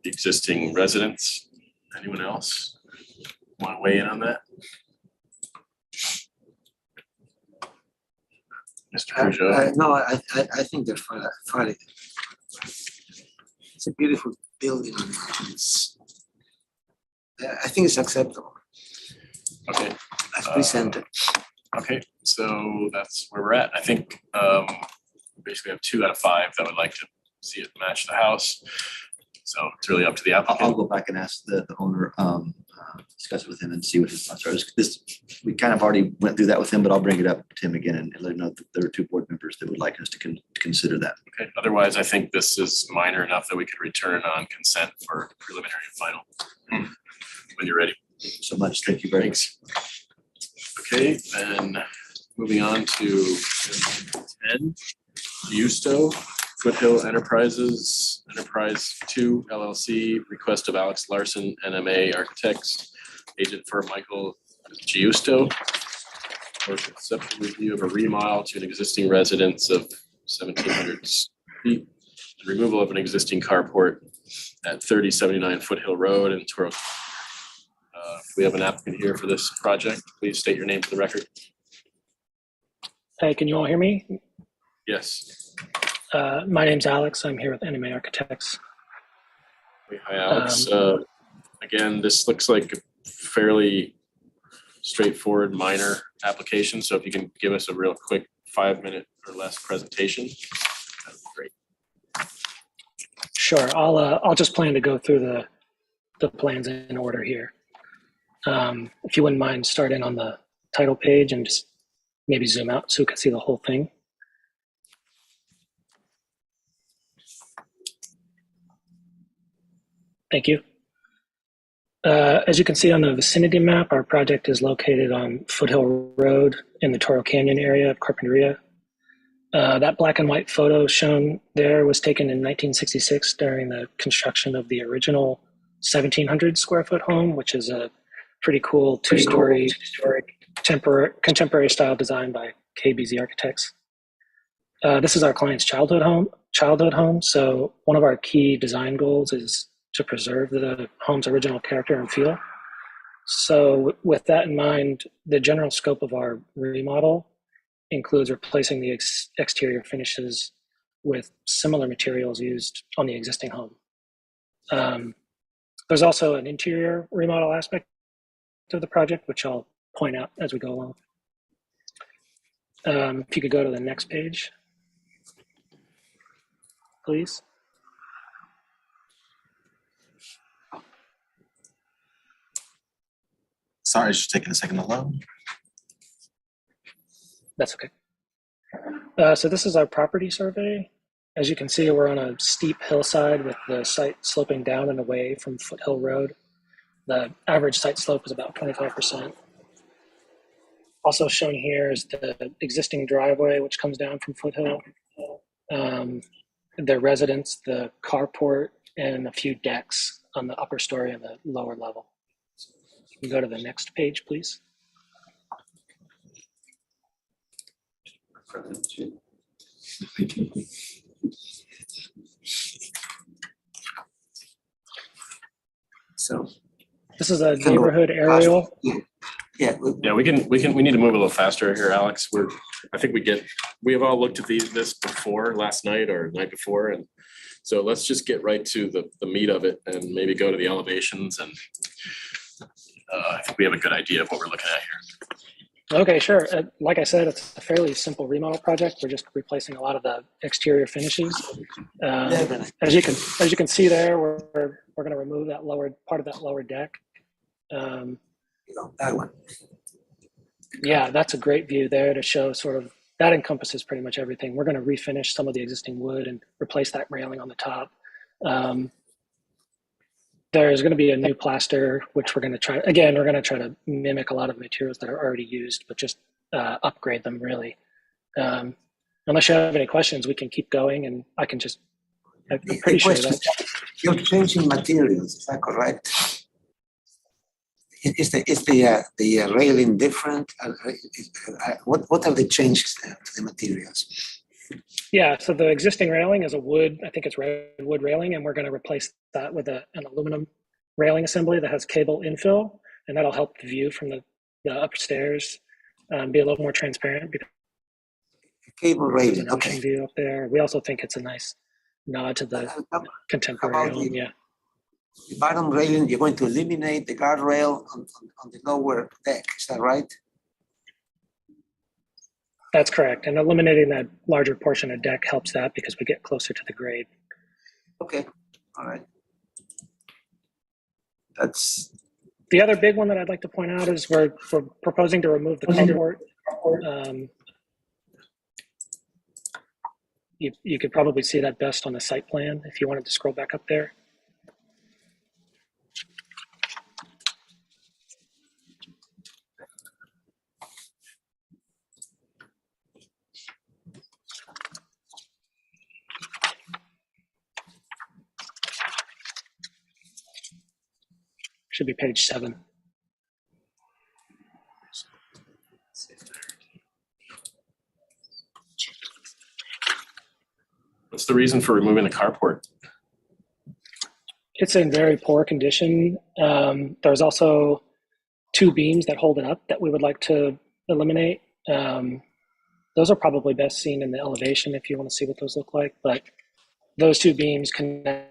the existing residence. Anyone else want to weigh in on that? Mr. Peugeot? no, I think they're fine. It's a beautiful building. It's, I think it's acceptable Okay. as presented. Okay, so that's where we're at. I think we basically have 2 out of 5 that would like to see it match the house. So it's really up to the I'll applicant. go back and ask the owner, discuss it with him and see what his thoughts are. We kind of already went through that with him, but I'll bring it up to him again and let him know that there are 2 board members that would like us to consider that. Okay, otherwise, I think this is minor enough that we could return on consent for preliminary and final. When you're ready. So much. Thank you very much. Okay, then moving on to 10, Justo, Foothill Enterprises, Enterprise 2 LLC, request of Alex Larson, NMA Architects, agent for Michael Giusto, for conceptual review of a remodel to an existing residence of 1,700 feet, removal of an existing carport at 3079 Foothill Road in Toro. We have an applicant here for this project. Please state your name for the record. Hey, can you all hear me? Yes. My name's Alex. I'm here with NMA Architects. Hi, Alex. Again, this looks like a fairly straightforward minor application. So if you can give us a real quick 5-minute or less presentation, that'd be great. Sure. I'll just plan to go through the plans in order here. If you wouldn't mind starting on the title page and just maybe zoom out so we can see the whole thing. Thank you. As you can see on the vicinity map, our project is located on Foothill Road in the Toro Canyon area of Carpinteria. That black and white photo shown there was taken in 1966 during the construction of the original 1,700 square foot home, which is a pretty cool two-story contemporary style design by KBZ Architects. This is our client's childhood home. So one of our key design goals is to preserve the home's original character and feel. So with that in mind, the general scope of our remodel includes replacing the exterior finishes with similar materials used on the existing home. There's also an interior remodel aspect of the project, which I'll point out as we go along. If you could go to the next page, please. Sorry, it's just taking a second to load. That's okay. So this is our property survey. As you can see, we're on a steep hillside with the site sloping down and away from Foothill Road. The average site slope is about 25%. Also shown here is the existing driveway, which comes down from Foothill. The residence, the carport, and a few decks on the upper story and the lower level. You can go to the next page, please. So this is a neighborhood aerial. Yeah, we need to move a little faster here, Alex. I think we have all looked at this before last night or night before. And so let's just get right to the meat of it and maybe go to the elevations. And I think we have a good idea of what we're looking at here. Okay, sure. Like I said, it's a fairly simple remodel project. We're just replacing a lot of the exterior finishes. As you can see there, we're going to remove that part of that lower deck. That one. Yeah, that's a great view there to show sort of that encompasses pretty much everything. We're going to refinish some of the existing wood and replace that railing on the top. There's going to be a new plaster, which we're going to try. Again, we're going to try to mimic a lot of materials that are already used, but just upgrade them really. Unless you have any questions, we can keep going, and I can just. I'm pretty sure that you're changing materials. Is that correct? Is the railing different? What are the changes there to the materials? Yeah, so the existing railing is a wood, I think it's redwood railing, and we're going to replace that with an aluminum railing assembly that has cable infill, and that'll help the view from the upstairs be a little more transparent. Because cable railing, okay. View up there. We also think it's a nice nod to the contemporary home, yeah. The bottom railing, you're going to eliminate the guardrail on the lower deck, is that right? That's correct. And eliminating that larger portion of deck helps that because we get closer to the grade. Okay, all right. That's the other big one that I'd like to point out is we're proposing to remove the carport. You could probably see that best on the site plan if you wanted to scroll back up there. Should be page 7. What's the reason for removing the carport? It's in very poor condition. There's also 2 beams that hold it up that we would like to eliminate. Those are probably best seen in the elevation if you want to see what those look like. But those 2 beams connect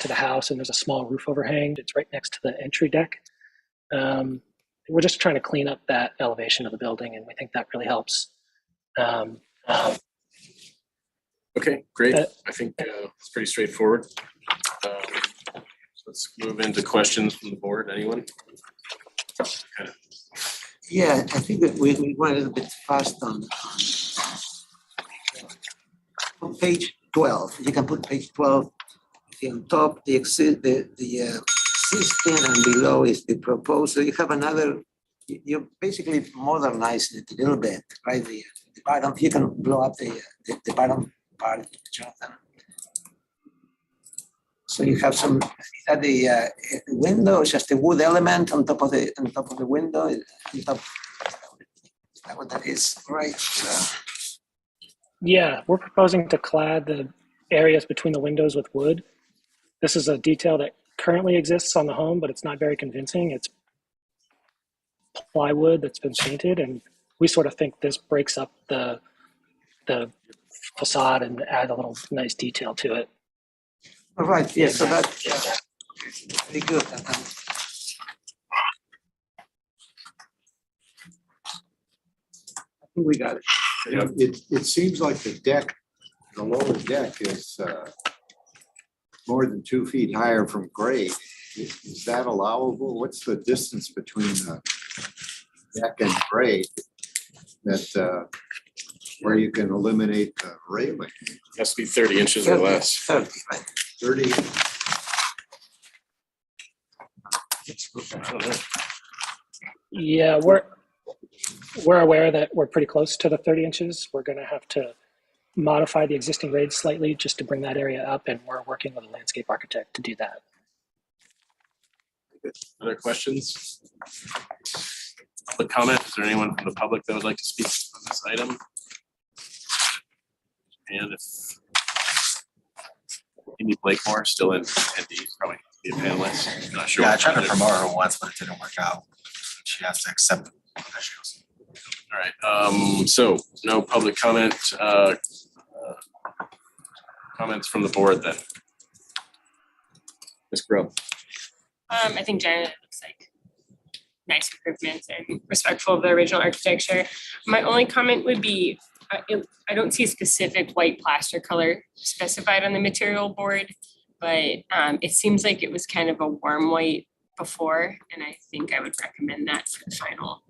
to the house, and there's a small roof overhang. It's right next to the entry deck. We're just trying to clean up that elevation of the building, and we think that really helps. Okay, great. I think it's pretty straightforward. Let's move into questions from the board. Anyone? Okay. Yeah, I think that we went a little bit fast on page 12. You can put page 12. On top, the existing and below is the proposed. So you have another. You basically modernized it a little bit, right? The bottom. You can blow up the bottom part, Jonathan. So you have some. Is that the window? Is just a wood element on top of the window. On top. Is that what that is? Right. Yeah, we're proposing to clad the areas between the windows with wood. This is a detail that currently exists on the home, but it's not very convincing. It's plywood that's been painted, and we sort of think this breaks up the facade and add a little nice detail to it. All right. Yeah. So that's pretty good. I think we got it. It seems like the deck, the lower deck is more than 2 feet higher from grade. Is that allowable? What's the distance between the deck and grade that where you can eliminate the railing? It has to be 30 inches or less. 30, right? 30. Yeah, we're aware that we're pretty close to the 30 inches. We're going to have to modify the existing grade slightly just to bring that area up, and we're working with a landscape architect to do that. Other questions? Public comment? Is there anyone from the public that would like to speak on this item? And if Amy Blakemore still in attendees, probably be a panelist. Not sure. Yeah, I tried to promote her once, but it didn't work out. She has to accept it. All right, so no public comment. Comments from the board then. Ms. Grubb. I think Janet looks like nice improvements and respectful of the original architecture. My only comment would be, I don't see a specific white plaster color specified on the material board, but it seems like it was kind of a warm white before, and I think I would recommend that for the final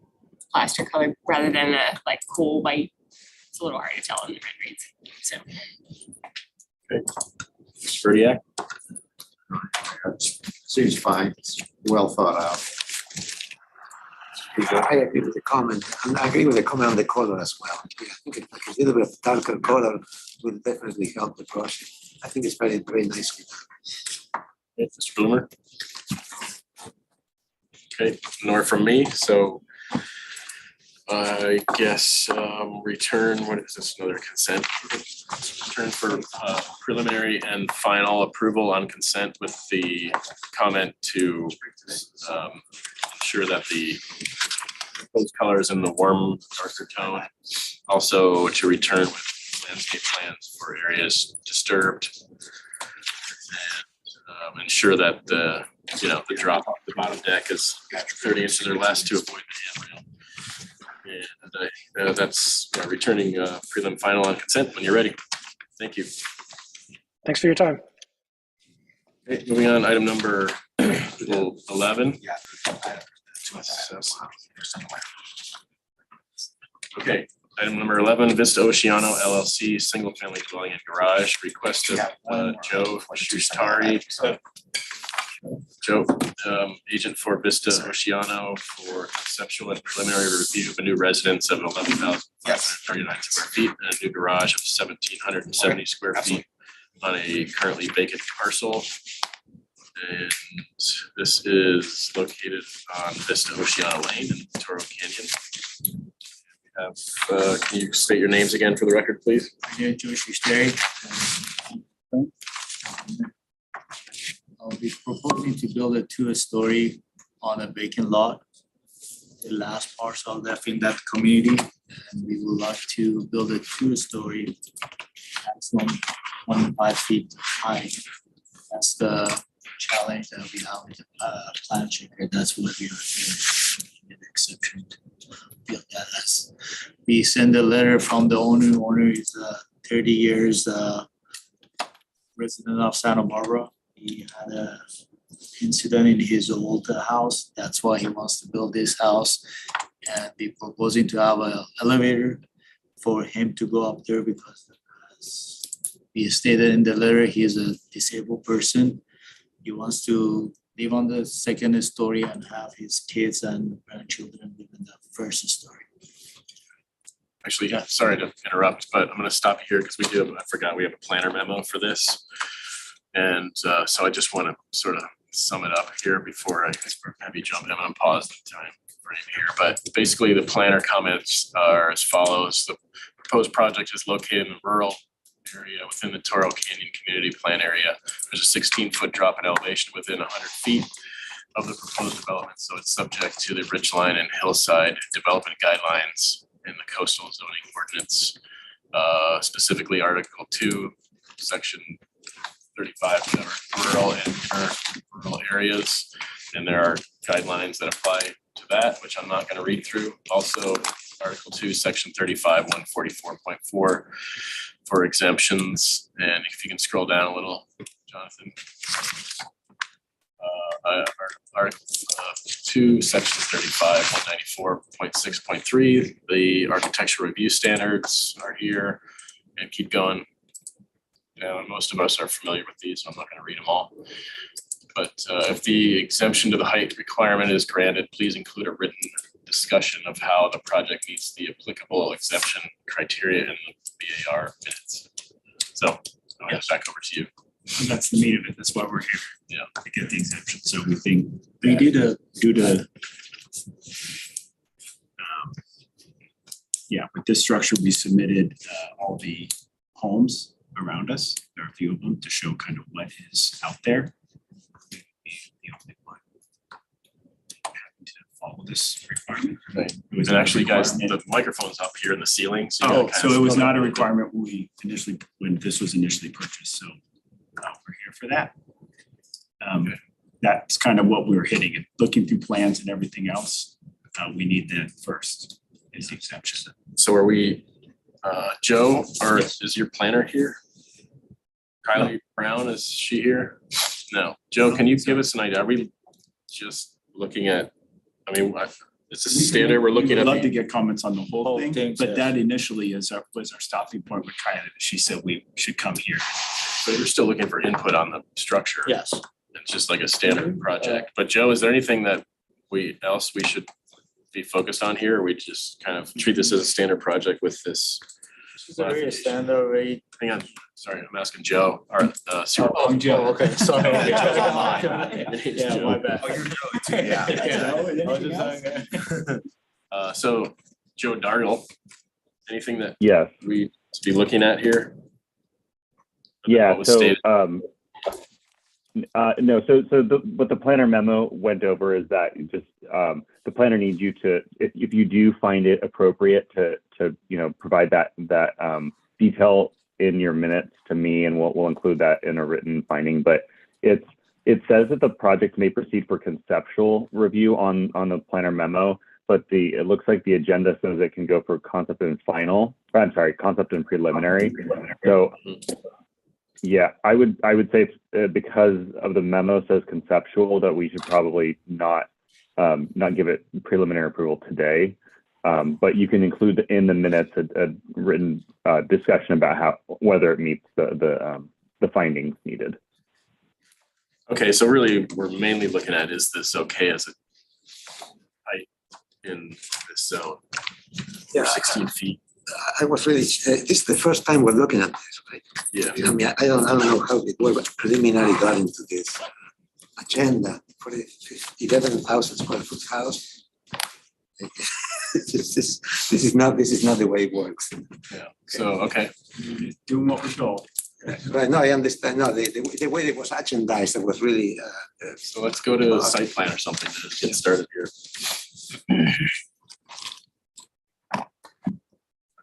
plaster color rather than a like cool white. It's a little hard to tell in the renderings. So Birdiak? Seems fine, it's well thought out. I agree with the comment, and I agree with the comment on the color as well. Yeah, I think like a little bit of darker color will definitely help the project. I think it's very, very nicely done. Okay, Mr. Bloomer? Okay, nor from me, so I guess return, what is this, another consent? Return for preliminary and final approval on consent with the comment to ensure that the proposed colors in the warm darker tone. Also to return with landscape plans for areas disturbed. And ensure that the drop off the bottom deck is 30 inches or less to avoid the handrail. And that's returning prelim final on consent when you're ready. Thank you. Thanks for your time. Okay, moving on, item number 11. Okay, item number 11, Vista Oceano LLC, single family dwelling and garage, request of Joe Shustari. Joe, agent for Vista Oceano for conceptual and preliminary review of a new residence of 11,539 square feet and a new garage of 1,770 square feet on a currently vacant parcel. And this is located on Vista Oceano Lane in Toro Canyon. We have, can you state your names again for the record, please? Yeah, Joe Shustari. I'll be proposing to build a two-story on a vacant lot, the last parcel left in that community. And we would like to build a two-story maximum 25 feet high. That's the challenge that we have with the plan checker. That's what we are doing, an exception to build that. As we send a letter from the owner. Owner is 30 years resident of Santa Barbara. He had a incident in his old house. That's why he wants to build this house. And be proposing to have an elevator for him to go up there because as we stated in the letter, he is a disabled person. He wants to live on the second story and have his kids and grandchildren live in the first story. Actually, yeah, sorry to interrupt, but I'm gonna stop you here because I forgot we have a planner memo for this. And so I just want to sort of sum it up here before I have you jump in. I'm gonna pause the time frame here, but basically the planner comments are as follows. The proposed project is located in a rural area within the Toro Canyon Community Plan area. There's a 16-foot drop in elevation within 100 feet of the proposed development, so it's subject to the ridgeline and hillside development guidelines in the coastal zoning ordinance, specifically Article 2, Section 35, whatever, rural and current rural areas. And there are guidelines that apply to that, which I'm not going to read through. Also, Article 2, Section 35, 144.4 for exemptions. And if you can scroll down a little, Jonathan. Article 2, Section 35, 194.6.3. The architectural review standards are here, and keep going. Most of us are familiar with these, so I'm not going to read them all. But if the exemption to the height requirement is granted, please include a written discussion of how the project meets the applicable exemption criteria in the BAR minutes. So I'll hand it back over to you. And that's the meat of it. That's why we're here. Yeah. To get the exemption. So we think they did with this structure, we submitted all the homes around us. There are a few of them to show kind of what is out there. The only one having to follow this requirement. Right. And actually, guys, the microphone's up here in the ceiling. So it was not a requirement when this was initially purchased. So we're here for that. That's kind of what we were hitting and looking through plans and everything else. We need that first is the exemption. So are we, Joe, or is your planner here? Kylie Brown, is she here? No. Joe, can you give us an idea? Are we just looking at, is this standard? We're looking at. We'd love to get comments on the whole thing, but that initially was our stopping point with Kylie. She said we should come here. So we're still looking for input on the structure. Yes. It's just like a standard project. But Joe, is there anything that we should be focused on here? Or we just kind of treat this as a standard project with this? This is a very standard rate. Hang on, sorry, I'm asking Joe, our sewer. Oh, Joe, okay, sorry. Yeah, Yeah, my bad. Oh, you're Joe too, yeah. So Joe Dargle, anything that Yes. we to be looking at here? Yeah, What was so, stated? no, what the planner memo went over is that just, the planner needs you to, if you do find it appropriate to, provide that detail in your minutes to me, and we'll include that in a written finding, but it says that the project may proceed for conceptual review on the planner memo, but it looks like the agenda says it can go for concept and concept and preliminary. So, yeah, I would say because of the memo says conceptual, that we should probably not give it preliminary approval today. But you can include in the minutes a written discussion about whether it meets the findings needed. Okay, so really, we're mainly looking at, is this okay as a height in this zone? Yeah. 16 feet. I was really, this is the first time we're looking at this, right? Yeah. I mean, I don't know how it works, but preliminary got into this agenda for the 11,000 square foot house. This is not the way it works. Yeah, so, okay. Doing what we're told. Right, no, I understand, no, the way it was agendized, it was really. So let's go to a site plan or something to get started here.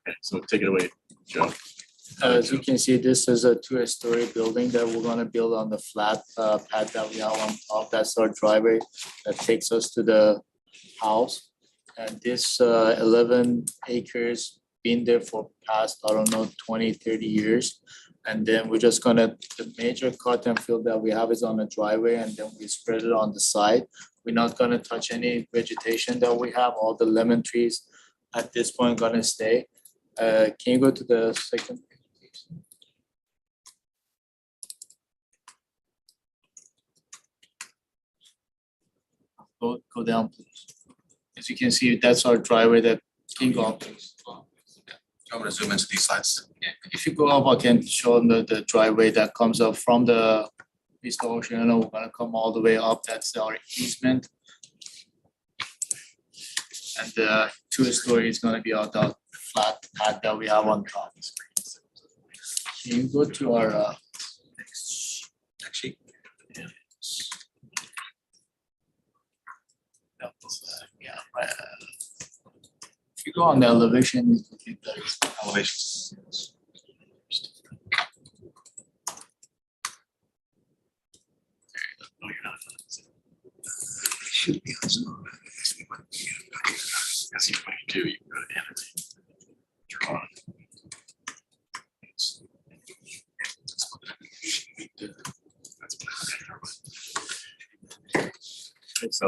Okay, so take it away, Joe. As you can see, this is a two-story building that we're gonna build on the flat pad that we have on top. That's our driveway that takes us to the house. And this 11 acres been there for past, I don't know, 20, 30 years. And then we're just gonna, the major cut and fill that we have is on the driveway, and then we spread it on the side. We're not gonna touch any vegetation that we have. All the lemon trees at this point gonna stay. Can you go to the second? Go down, please. As you can see, that's our driveway that can go up, please. I'm gonna zoom into these slides. If you go up, I can show them the driveway that comes up from the Vista Oceana. We're gonna come all the way up. That's our easement. And the two-story is gonna be on the flat pad that we have on top. Can you go to our next sheet? Yeah, right. If you go on the elevation, you can keep that elevation. No, you're not. Should be on some. Because what you do, you go to animate. Draw. Okay, so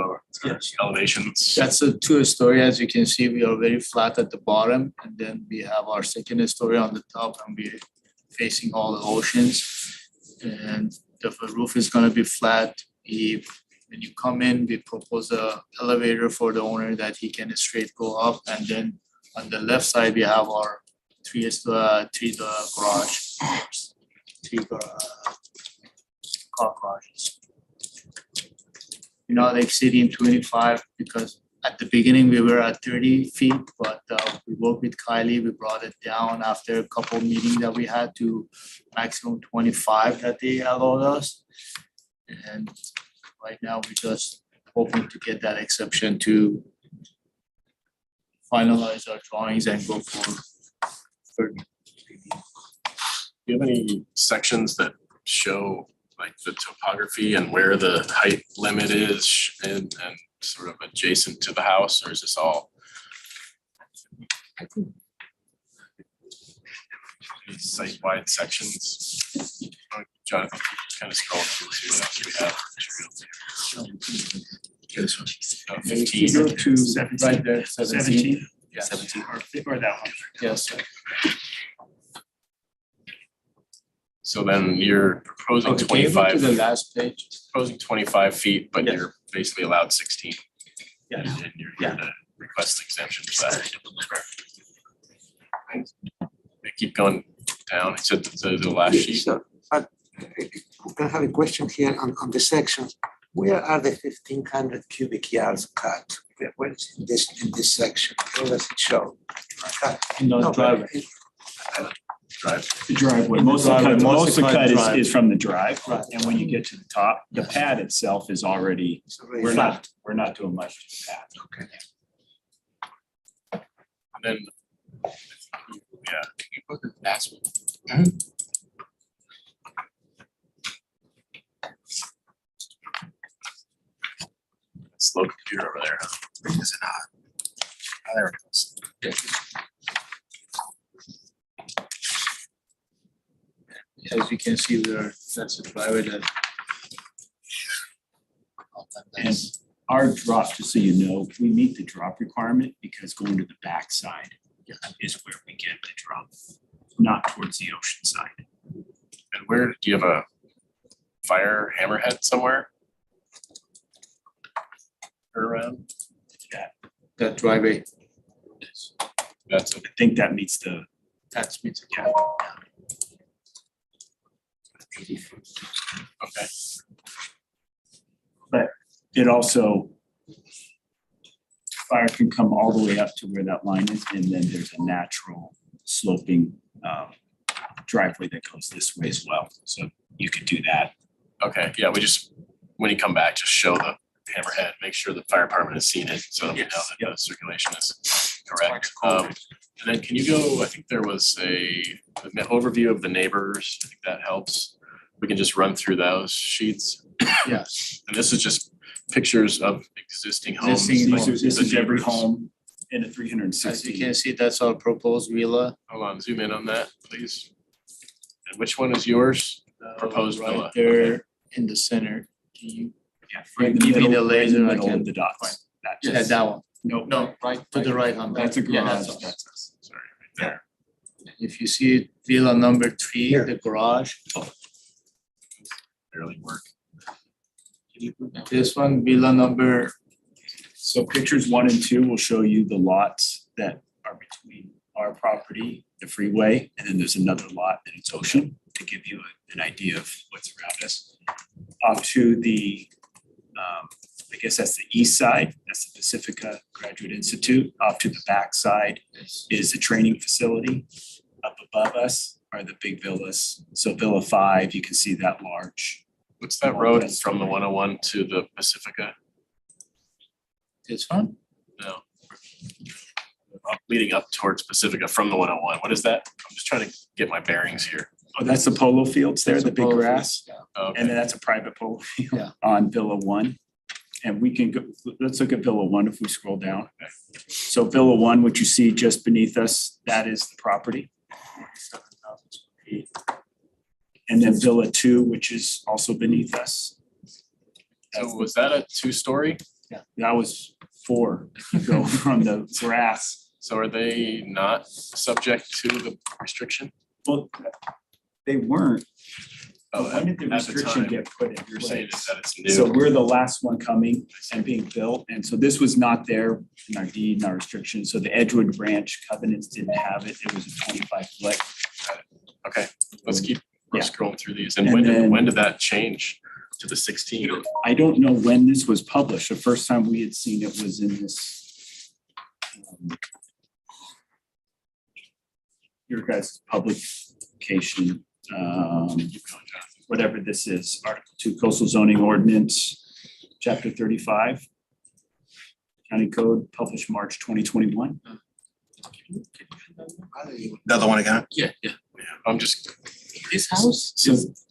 elevations. That's a two-story. As you can see, we are very flat at the bottom, and then we have our second story on the top, and we're facing all the oceans. And the roof is gonna be flat. When you come in, we propose a elevator for the owner that he can straight go up, and then on the left side, we have our three garage. Car garages. We're not exceeding 25 because at the beginning we were at 30 feet, but we worked with Kylie, we brought it down after a couple meetings that we had to maximum 25 that they allowed us. And right now we're just hoping to get that exception to finalize our drawings and go for. Do you have any sections that show like the topography and where the height limit is and sort of adjacent to the house, or is this all? Site-wide sections? Jonathan, kind of scroll through what else we have. This one. 15. Go to right there, 17. Yeah. 17 or that one. Yes. So then you're proposing Okay, can you go to 25, the last page? proposing 25 feet, but Yes. you're basically allowed 16. Yeah. And you're here to request exemption for that. They keep going down, it's at the last sheet. So, we can have a question here on the sections. Where are the 1,500 cubic yards cut? Where is in this section? Where does it show? Cut. No, No, drive. Drive. The driveway, most of the cut is from the drive, and when you get to the top, the pad itself is already, we're not doing much to the pad. Okay. And then, yeah, Can you put the last one? slow computer over there. Where is it at? Oh, there it goes. As you can see, that's a private. And our drop, just so you know, we meet the drop requirement because going to the backside is where we get the drop, not towards the ocean side. And where, do you have a fire hammerhead somewhere? Or around? That driveway. That's I think that meets the, That's means. yeah. okay. But it also, fire can come all the way up to where that line is, and then there's a natural sloping driveway that goes this way as well. So you could do that. Okay, yeah, we just, when you come back, just show the hammerhead, make sure the fire department has seen it, so that we know that the circulation is correct. And then can you go, I think there was an overview of the neighbors, I think that helps. We can just run through those sheets. Yes. And this is just pictures of existing homes. Existing like homes. This the is every neighbors. home in a As 360. you can see, that's our proposed villa. Hold on, zoom in on that, please. And which one is yours? Proposed villa. Right there in the center. Can you? Yeah, right in the Give me middle, the right in the laser, I middle can of the dots. That Yeah, just- that one. No, No, right to the right on that. That's a Yeah, garage. that's us. That's us, sorry, right there. If you see villa number 3, the garage. Barely work. This one, villa number, So pictures 1 and 2 will show you the lots that are between our property, the freeway, and then there's another lot that it's ocean to give you an idea of what's around us. Off to the, I guess that's the east side, that's the Pacifica Graduate Institute. Off to the back side is the training facility. Up above us are the big villas. So Villa 5, you can see that large. What's that road from the 101 to the Pacifica? this one, No. Leading up towards Pacifica from the 101. What is that? I'm just trying to get my bearings here. Oh, that's the polo fields there, That's the a big polo grass. field, Okay. And then that's a private polo field Yeah. on Villa 1. And we can go, let's look at Villa 1 if we scroll down. So Villa 1, what you see just beneath us, that is the property. And then Villa 2, which is also beneath us. So was that a 2-story? That was 4, if you go from the grass. So are they not subject to the restriction? Well, they weren't. Oh, But when did the at the restriction time, get put in You're saying place? that it's new. So we're the last one coming and being built, and so this was not there in our deed and our restriction, so the Edgewood Branch covenants didn't have it, it was a 25-foot. Okay, let's keep Yeah. scrolling through these. And And then- when did that change to the 16? I don't know when this was published, the first time we had seen it was in this your guys' publication, whatever this is, Article 2 Coastal Zoning Ordinance, Chapter 35. County Code published March 2021. Another one again? yeah. I'm just, This house?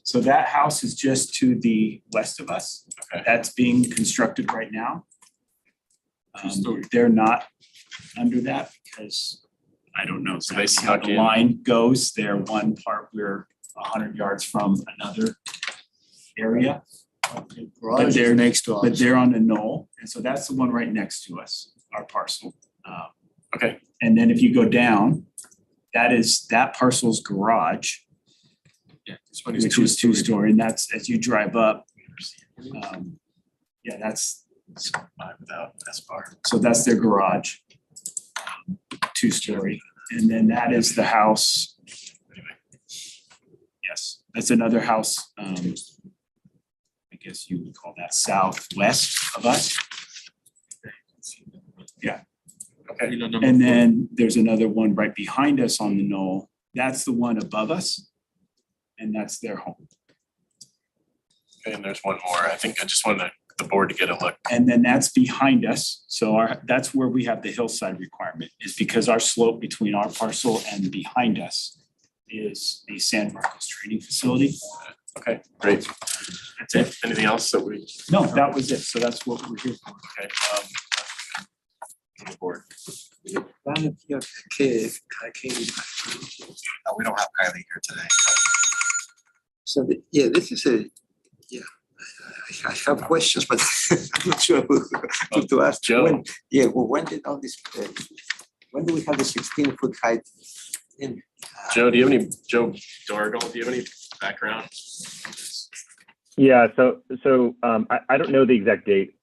So that house is just to the west of us. Okay. That's being constructed right now. They're not under that because I don't know So they exactly how snuck the in. line goes. They're one part, we're 100 yards from another area. Garage is next to us. But they're on a knoll, and so that's the one right next to us, our parcel. okay, And then if you go down, that parcel's garage. Yeah. which is two-story, and that's as you drive up. Yeah, that's without this bar. so that's their garage, two-story, and then that is the house. Yes, that's another house. I guess you would call that southwest of us. Yeah. Okay. And then there's another one right behind us on the knoll. That's the one above us. And that's their home. Okay, and there's one more. I think I just wanted the board to get a look. And then that's behind us. So that's where we have the hillside requirement, is because our slope between our parcel and behind us is the San Marcos training facility. Okay, great. That's it. Anything else that we? No, that was it. So that's what we're here for. Okay. On the board. No, we don't have Kylie here today. So, this is I have questions, but I'm not sure who to ask. Joe. When did all this, when do we have the 16-foot height in? Joe, do you have any, Joe Dorgal, do you have any background? Yeah, so I don't know the exact date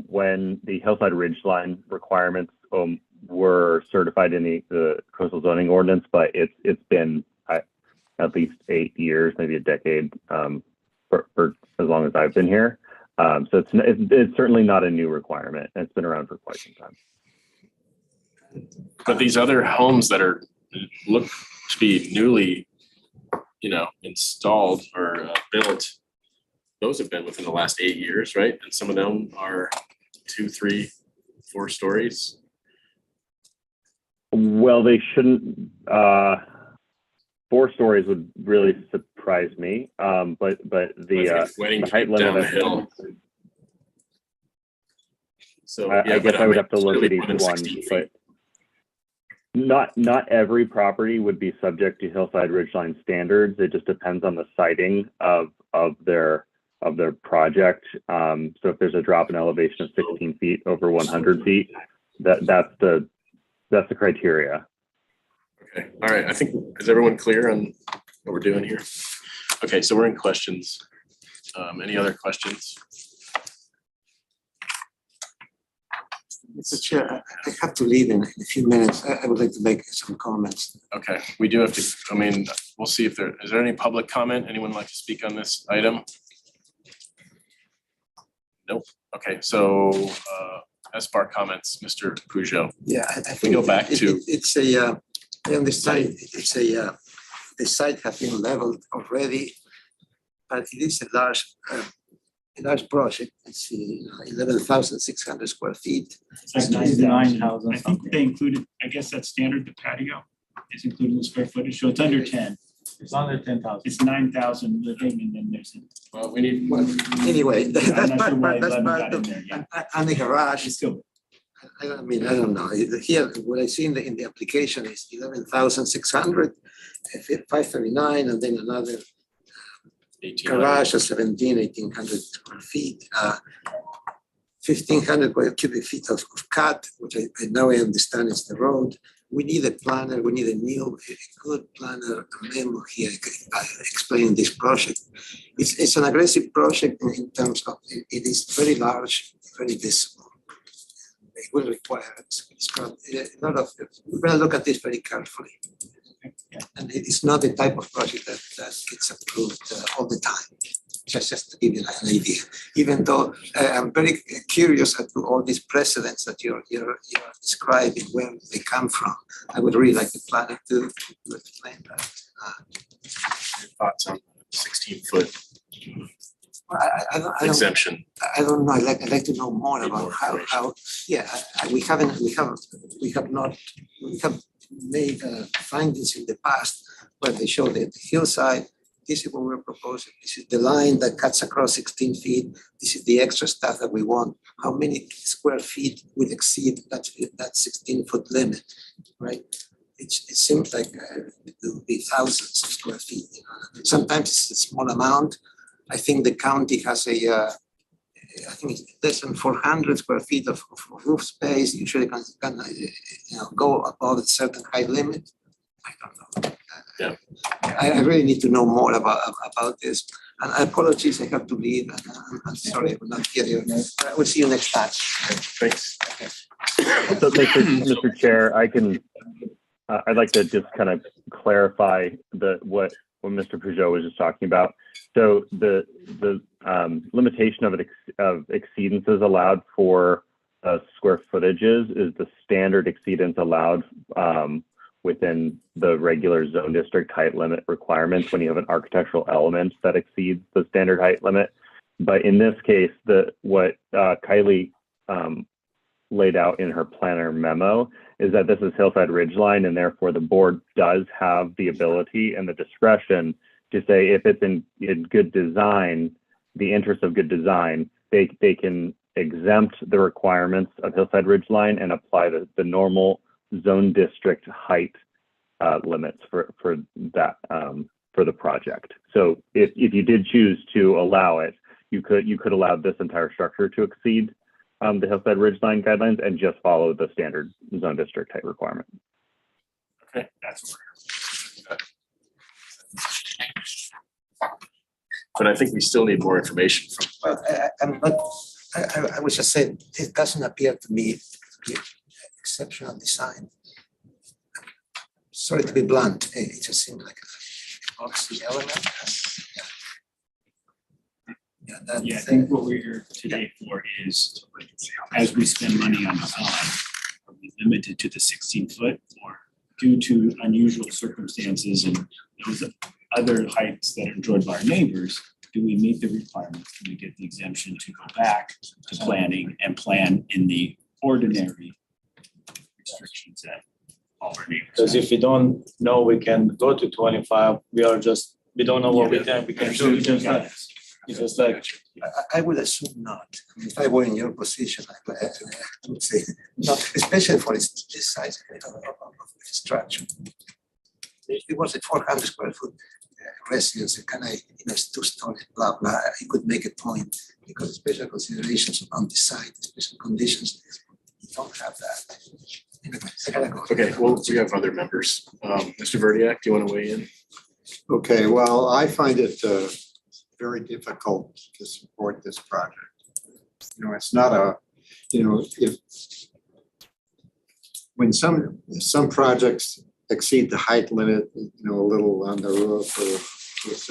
when the hillside ridgeline requirements were certified in the coastal zoning ordinance, but it's been at least 8 years, maybe a decade, for as long as I've been here. So it's certainly not a new requirement. It's been around for quite some time. But these other homes that are look to be newly, installed or built, those have been within the last 8 years, right? And some of them are 2, 3, 4 stories. Well, they shouldn't. 4 stories would really surprise me. But the height limit down the of hill. So I guess I would have to look at each one, but not every property would be subject to hillside ridgeline standards. It just depends on the siting of their project. So if there's a drop in elevation of 16 feet over 100 feet, that's the criteria. Okay, all right. I think, is everyone clear on what we're doing here? Okay, so we're in questions. Any other questions? Mr. Chair, I have to leave in a few minutes. I would like to make some comments. Okay, we do have to, we'll see if is there any public comment? Anyone like to speak on this item? Nope. Okay, so SBAR comments, Mr. Peugeot. Yeah, I We think go back to. it's a, I understand it's the site has been leveled already, but it is a large project. It's 11,600 square feet. It's 9,000. I think they included, I guess that's standard, the patio is included in the square footage, so it's under 10. It's under 10,000. It's 9,000 living, and then there's. Well, we need. Well, anyway, I'm that's not sure why part 11 got in of, there, yeah. and the garage. It's still. I don't know. Here, what I see in the application is 11,600, 539, and then another garage of 1,800 square feet, 1,500 cubic feet of cut, which I now I understand is the road. We need a planner. We need a good planner, a memo here explaining this project. It's an aggressive project in terms of it is very large, very visible. It will require a lot of. We're going to look at this very carefully. And it is not the type of project that gets approved all the time. Just to give you an idea. Even though I'm very curious as to all these precedents that you're describing, where they come from. I would really like the planner to explain that. Your thoughts on 16-foot I don't, exemption? I don't know. I'd like to know more about how. Yeah, we have made findings in the past, but they show that the hillside. This is what we're proposing. This is the line that cuts across 16 feet. This is the extra stuff that we want. How many square feet will exceed that 16-foot limit, right? It seems like it will be thousands of square feet. Sometimes it's a small amount. I think the county has I think it's less than 400 square feet of roof space. Usually can go above a certain height limit. I don't know. Yeah. I really need to know more about this. And I apologize, I have to leave. And I'm sorry, I will not hear you. I will see you next time. Thanks. So, Mr. Chair, I'd like to just kind of clarify what Mr. Peugeot was just talking about. So the limitation of exceedances allowed for square footages is the standard exceedance allowed within the regular zone district height limit requirements when you have an architectural element that exceeds the standard height limit. But in this case, what Kylie laid out in her planner memo is that this is hillside ridgeline, and therefore the board does have the ability and the discretion to say if it's in good design, the interest of good design, they can exempt the requirements of hillside ridgeline and apply the normal zone district height limits for that for the project. So if you did choose to allow it, you could allow this entire structure to exceed the hillside ridgeline guidelines and just follow the standard zone district height requirement. Okay, that's but I think we still need more information from. I was just saying, it doesn't appear to me to be exceptional design. Sorry to be blunt, it just seems like a boxy element. Yeah, I think what we're here today for is, as we spend money on design, are we limited to the 16-foot, or due to unusual circumstances and those other heights that are enjoyed by our neighbors, do we meet the requirements? Can we get the exemption to go back to planning and plan in the ordinary restrictions that all our neighbors Because have? if we don't know we can go to 25, we don't know what we can do. It's just like I would assume not. If I were in your position, I would say not, especially for this size of structure. If it was a 400 square foot residence, it's 2-story, blah, blah, I could make a point because special considerations on the site, special conditions, you don't have that. Anyway, I gotta go. Okay, well, we have other members. Mr. Verdiak, do you want to weigh in? Okay, well, I find it very difficult to support this project. It's not when some projects exceed the height limit, a little on the roof or it's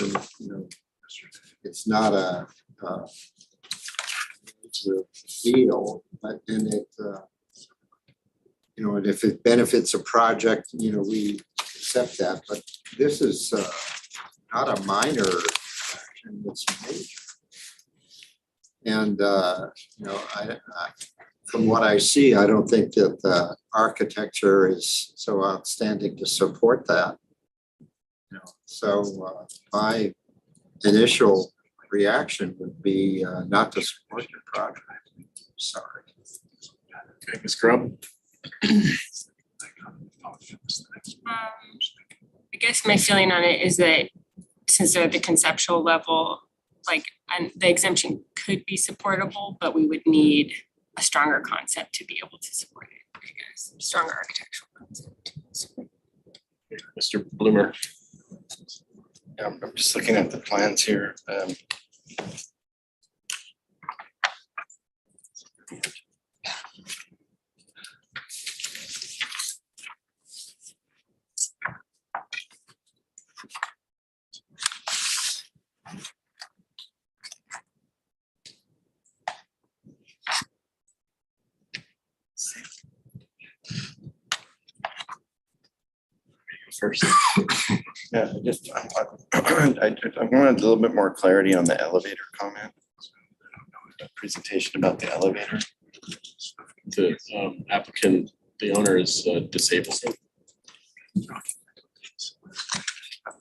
not it's a deal, but then and if it benefits a project, we accept that, but this is not a minor action, it's major. And, from what I see, I don't think that the architecture is so outstanding to support that. So my initial reaction would be not to support your project. Sorry. Okay, Ms. Grubb. I guess my feeling on it is that since they're at the conceptual level, and the exemption could be supportable, but we would need a stronger concept to be able to support it, I guess, stronger architectural concept. Mr. Bloomer. Yeah, I'm just looking at the plans here. First. Yeah, I wanted a little bit more clarity on the elevator comment. Presentation about the elevator. The applicant, the owner is disabled.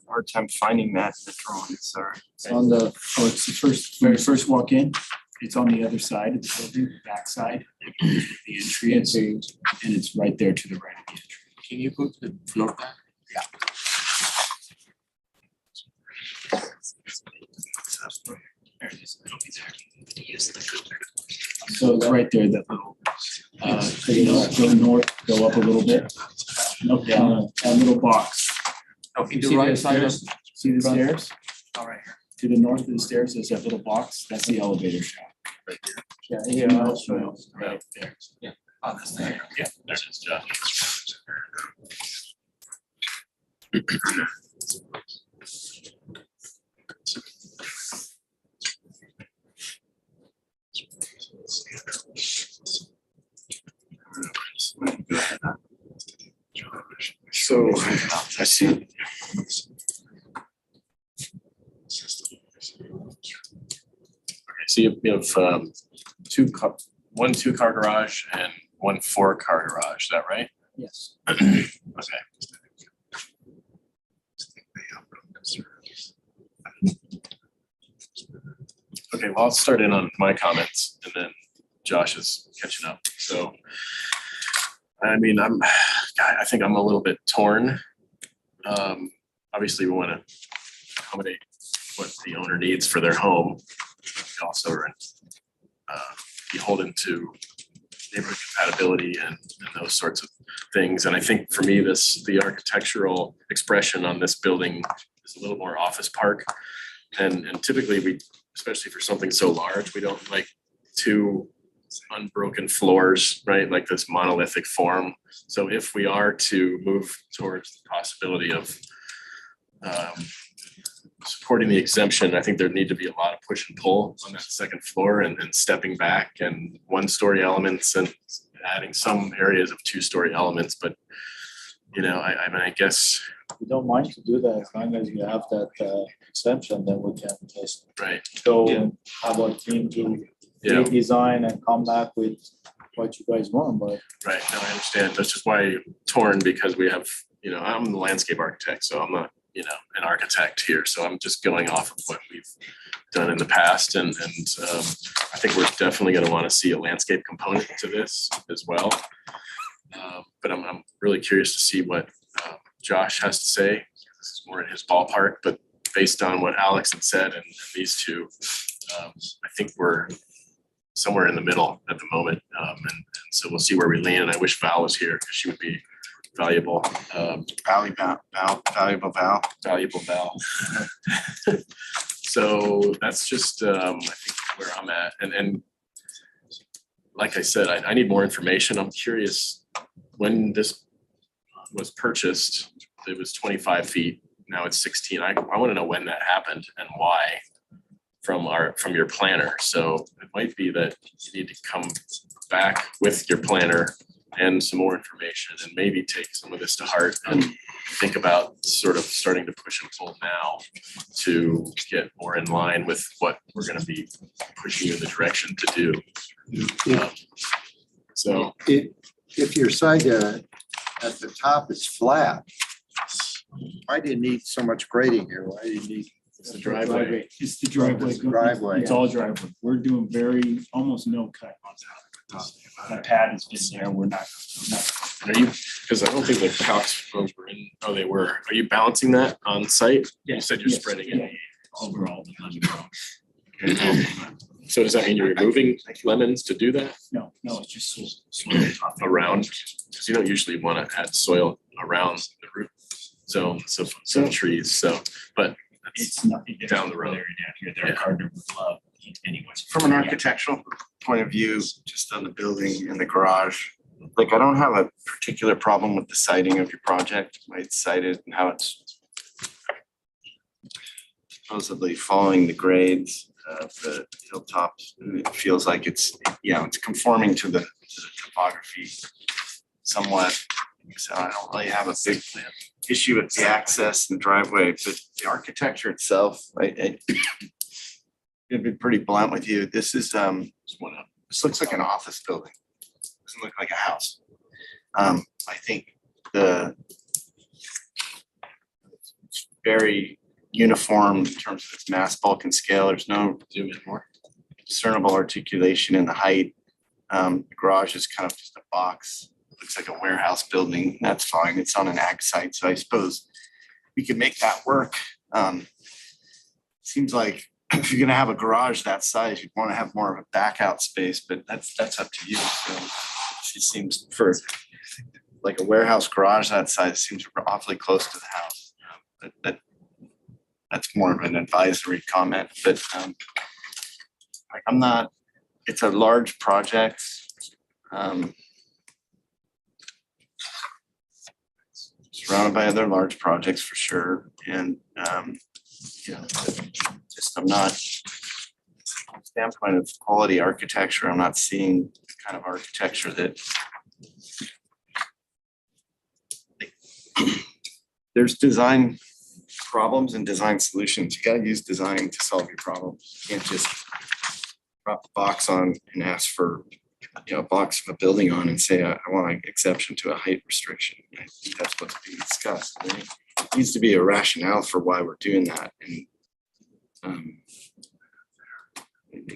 Hard time finding that in the drawing, sorry. It's on it's the very first walk in. It's on the other side of the building, back side, the entry is, and it's right there to the right of the entry. Can you go to the floor plan? Yeah. There it is. It'll be there. So it's right there, that little, go north, go up a little bit, up down, that little box. Oh, you See do right the side of. stairs? See the stairs? All right here. To the north of the stairs, there's that little box. That's the elevator shaft. Right here. Yeah, No, no, right there. On this thing. Yeah, there it is, Josh. So I see. So you have one 2-car garage and one 4-car garage, is that right? yes. Okay. Okay, well, I'll start in on my comments and then Josh is catching up. So, I mean, I think I'm a little bit torn. Obviously we want to accommodate what the owner needs for their home. We also are beholden to neighborhood compatibility and those sorts of things. And I think for me, the architectural expression on this building is a little more office park. And typically we, especially for something so large, we don't like two unbroken floors, right? Like this monolithic form. So if we are to move towards the possibility of supporting the exemption, I think there need to be a lot of push and pull on that second floor and stepping back and 1-story elements and adding some areas of 2-story elements. But, you know, I mean, I guess. We don't mind to do that as long as you have that exemption, then we can just right. go and have our team to redesign and come back with what you guys want, but. Right, no, I understand. That's just why I'm torn, because we have, you know, I'm the landscape architect, so I'm not, you know, an architect here. So I'm just going off of what we've done in the past. And I think we're definitely going to want to see a landscape component to this as well. But I'm really curious to see what Josh has to say. This is more in his ballpark, but based on what Alex had said and these two, I think we're somewhere in the middle at the moment. And so we'll see where we land. I wish Val was here because she would be valuable. Valuable Val. So that's just, I think where I'm at. And like I said, I need more information. I'm curious, when this was purchased, it was 25 feet. Now it's 16. I want to know when that happened and why from your planner. So it might be that you need to come back with your planner and some more information and maybe take some of this to heart and think about sort of starting to push and pull now to get more in line with what we're going to be pushing you in the direction to do. So if your side at the top is flat, why do you need so much grading here? Why do you need? It's the driveway. It's the driveway. It's the driveway. It's all driveway. We're doing almost no cut on top. That pad has been there. We're not. Are you, because I don't think the calcs were in, oh, they were. Are you balancing that on site? You said you're spreading it. Overall. So does that mean you're removing lemons to do that? No, it's just soil around, because you don't usually want to add soil around the root. So some trees, so, but it's not down the road. Down here, they're hard to love anyways. From an architectural point of view, just on the building and the garage, like I don't have a particular problem with the siting of your project, the way it's sited and how it's supposedly following the grades of the hilltops. It feels like it's, it's conforming to the topography somewhat. So I don't really have a big issue with the access and driveway, but the architecture itself, I'm gonna be pretty blunt with you. This is this looks like an office building. Doesn't look like a house. I think it's very uniform in terms of its mass, bulk, and scale. There's no discernible articulation in the height. The garage is kind of just a box. It looks like a warehouse building. That's fine. It's on an ag site, so I suppose we could make that work. Seems like if you're gonna have a garage that size, you'd want to have more of a back out space, but that's up to you. So it seems for like a warehouse garage that size seems awfully close to the house. but that's more of an advisory comment, but like I'm not, it's a large project. Surrounded by other large projects for sure, and you know, just I'm not, from the standpoint of quality architecture, I'm not seeing the kind of architecture that there's design problems and design solutions. You gotta use design to solve your problems. You can't just drop the box on and ask for, you know, a box of a building on and say, I want an exception to a height restriction. I think that's what's being discussed. There needs to be a rationale for why we're doing that. And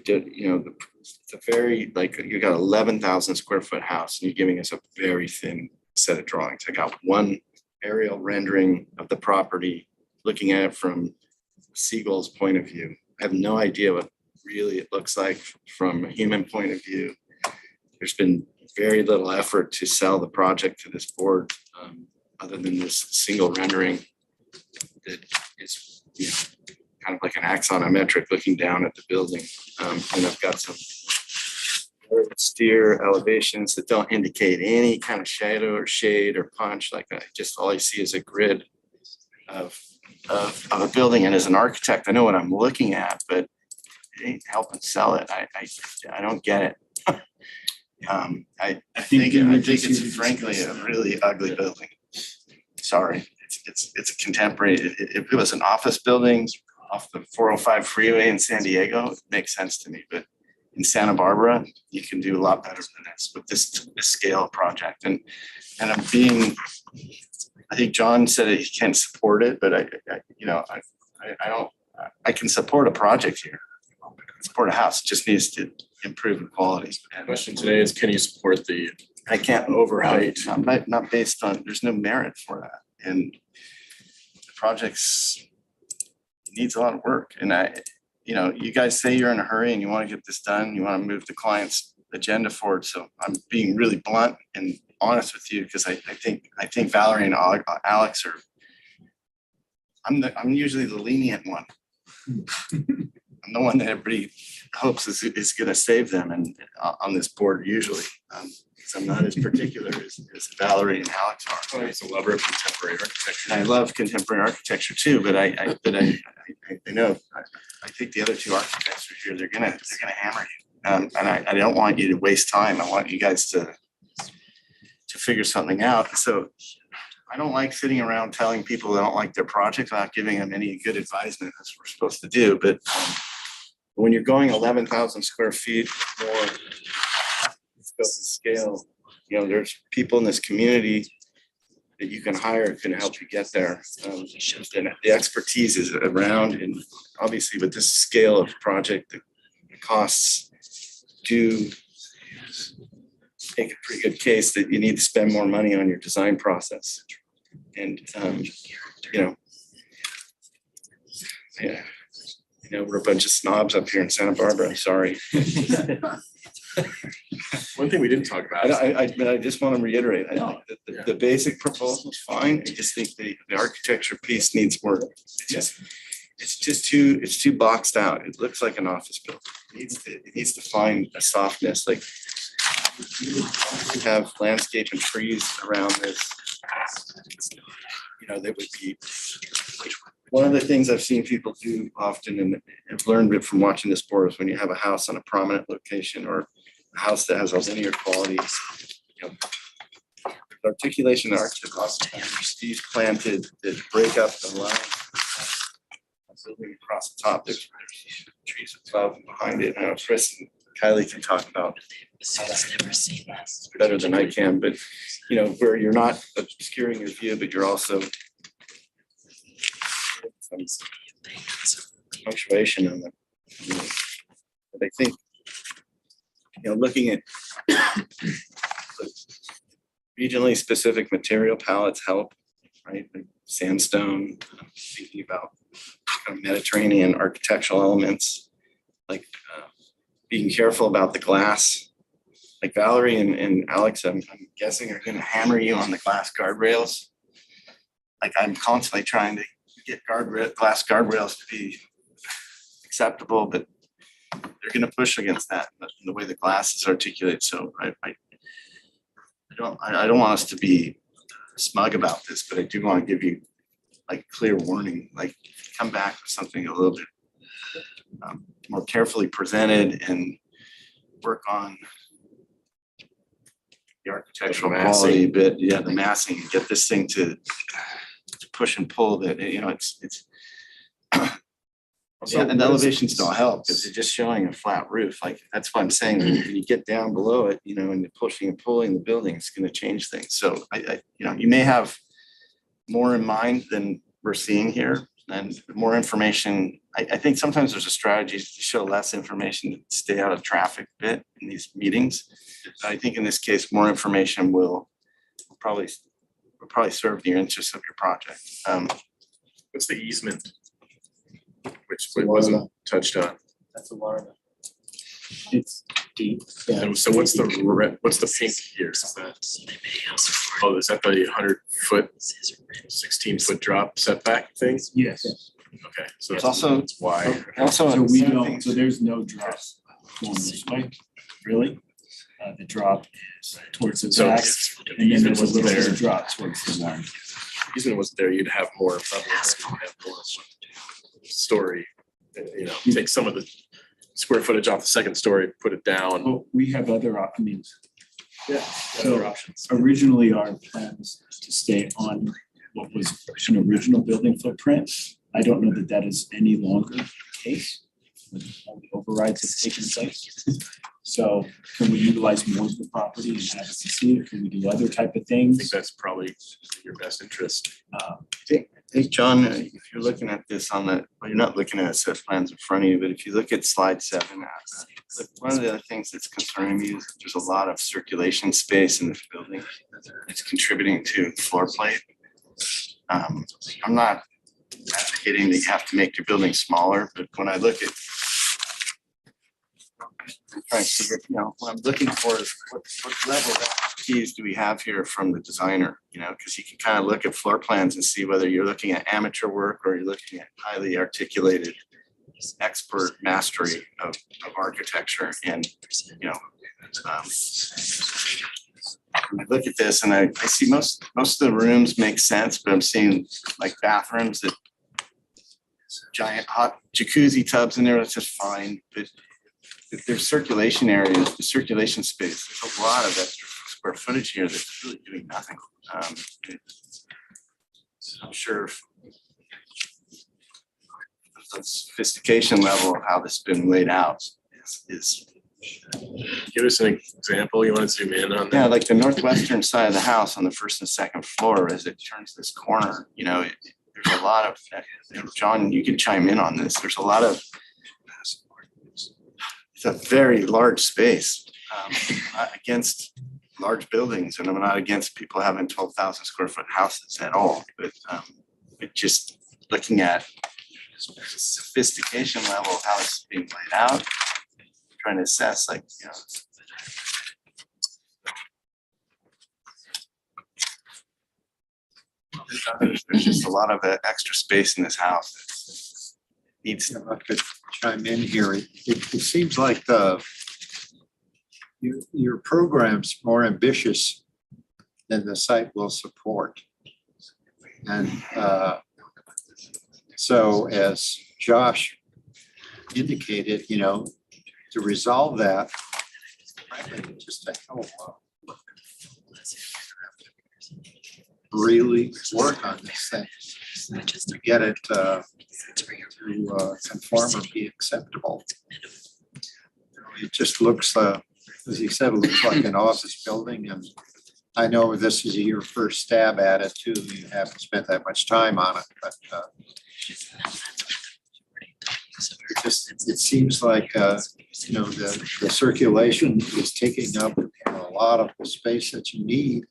you know, it's a very, like, you got 11,000 square foot house and you're giving us a very thin set of drawings. I got one aerial rendering of the property, looking at it from Seagull's point of view. I have no idea what really it looks like from a human point of view. There's been very little effort to sell the project to this board, other than this single rendering that is, you know, kind of like an axonometric looking down at the building. And I've got some austere elevations that don't indicate any kind of shadow or shade or punch like that. Just all I see is a grid of a building. And as an architect, I know what I'm looking at, but it ain't helping sell it. I don't get it. I think it's frankly a really ugly building. Sorry, it's a contemporary. If it was an office building off the 405 freeway in San Diego, it makes sense to me. But in Santa Barbara, you can do a lot better than this with this scale of project. And I'm being, I think John said that he can't support it, but I can support a project here. I can support a house. It just needs to improve the quality. The question today is, can you support the? I can't overwrite. I'm not based on, there's no merit for that. And the project's needs a lot of work. And you guys say you're in a hurry and you want to get this done. You want to move the client's agenda forward. So I'm being really blunt and honest with you because I think Valerie and Alex are, I'm usually the lenient one. I'm the one that everybody hopes is going to save them and on this board usually. Because I'm not as particular as Valerie and Alex are. I'm a lover of contemporary architecture. And I love contemporary architecture too, but I know I think the other two architects are here. They're gonna hammer you, and I don't want you to waste time. I want you guys to figure something out. So I don't like sitting around telling people they don't like their project without giving them any good advisement. That's what we're supposed to do. But when you're going 11,000 square feet more scope and scale, you know, there's people in this community that you can hire can help you get there. The expertise is around, and obviously with this scale of project, the costs do make a pretty good case that you need to spend more money on your design process. And we're a bunch of snobs up here in Santa Barbara. I'm sorry. One thing we didn't talk about. I just want to reiterate, I think that the basic proposal is fine. I just think the architecture piece needs work. It's too boxed out. It looks like an office building. It needs to find a softness. Like you have landscape and trees around this. That would be one of the things I've seen people do often, and I've learned it from watching this board, is when you have a house on a prominent location or a house that has a linear quality, articulation and trees planted that break up the line. Building across the top, there's trees above and behind it. I know Chris and Kylie can talk about better than I can, but where you're not obscuring your view, but you're also some punctuation on the. But I think looking at regionally specific material palettes help, right? Like sandstone, thinking about kind of Mediterranean architectural elements, like being careful about the glass. Like Valerie and Alex, I'm guessing are going to hammer you on the glass guardrails. Like I'm constantly trying to get glass guardrails to be acceptable, but they're gonna push against that, in the way the glass is articulated, so I don't want us to be smug about this, but I do wanna give you like clear warning, like come back with something a little bit more carefully presented and work on the architectural quality a bit, yeah, the massing, get this thing to push and pull that, you know, it's yeah, and the elevations don't help because they're just showing a flat roof. Like, that's what I'm saying. When you get down below it, you know, and you're pushing and pulling the building, it's gonna change things. So I, you know, you may have more in mind than we're seeing here, and more information. I think sometimes there's a strategy to show less information to stay out of traffic a bit in these meetings. But I think in this case, more information will probably serve the interests of your project. What's the easement? Which wasn't touched on. That's a water. It's deep. And so what's the pink here? Is that, is that the 100-foot, 16-foot drop setback thing? Yes. Okay, so There's also, that's why. also. So we don't, so there's no drop going this way, really? The drop is towards the So back, if the and then easement there's a was little bit there, of drop towards the line. easement was there, you'd have more, probably, you'd have more story. You know, take some of the square footage off the second story, put it down. Well, we have other options. Yeah. So Other options. originally our plan was to stay on what was an original building footprint. I don't know that that is any longer the case. With all the overrides have taken place. So can we utilize more of the property and have it see it? Can we do other type of I think things? that's probably your best interest. Hey, John, if you're looking at this on the, well, you're not looking at set plans in front of you, but if you look at slide 7, look, one of the other things that's concerning me is that there's a lot of circulation space in this building. It's contributing to floor plate. I'm not advocating that you have to make your building smaller, but when I look at, I'm trying to figure, you know, what I'm looking for is what level of expertise do we have here from the designer, you know, because you can kind of look at floor plans and see whether you're looking at amateur work or you're looking at highly articulated expert mastery of architecture. And, you know, when I look at this and I see most of the rooms make sense, but I'm seeing like bathrooms that giant hot jacuzzi tubs in there, that's just fine. But if there's circulation areas, the circulation space, there's a lot of extra square footage here that's really doing nothing. I'm sure the sophistication level of how this has been laid out is. Give us an example. You want to zoom in on that? Yeah, like the northwestern side of the house on the first and second floor, as it turns this corner, you know, there's a lot of, John, you can chime in on this. There's a lot of, it's a very large space against large buildings, and I'm not against people having 12,000 square foot houses at all, but it just looking at the sophistication level of how it's being laid out, trying to assess, like, you know, there's just a lot of extra space in this house that needs. If I could chime in here, it seems like your program's more ambitious than the site will support. And so as Josh indicated, you know, to resolve that, just a hell of a lot. Really work on this thing to get it to conform or be acceptable. It just looks, as you said, it looks like an office building, and I know this is your first stab at it too. You haven't spent that much time on it, but it seems like you know, the circulation is taking up a lot of the space that you need,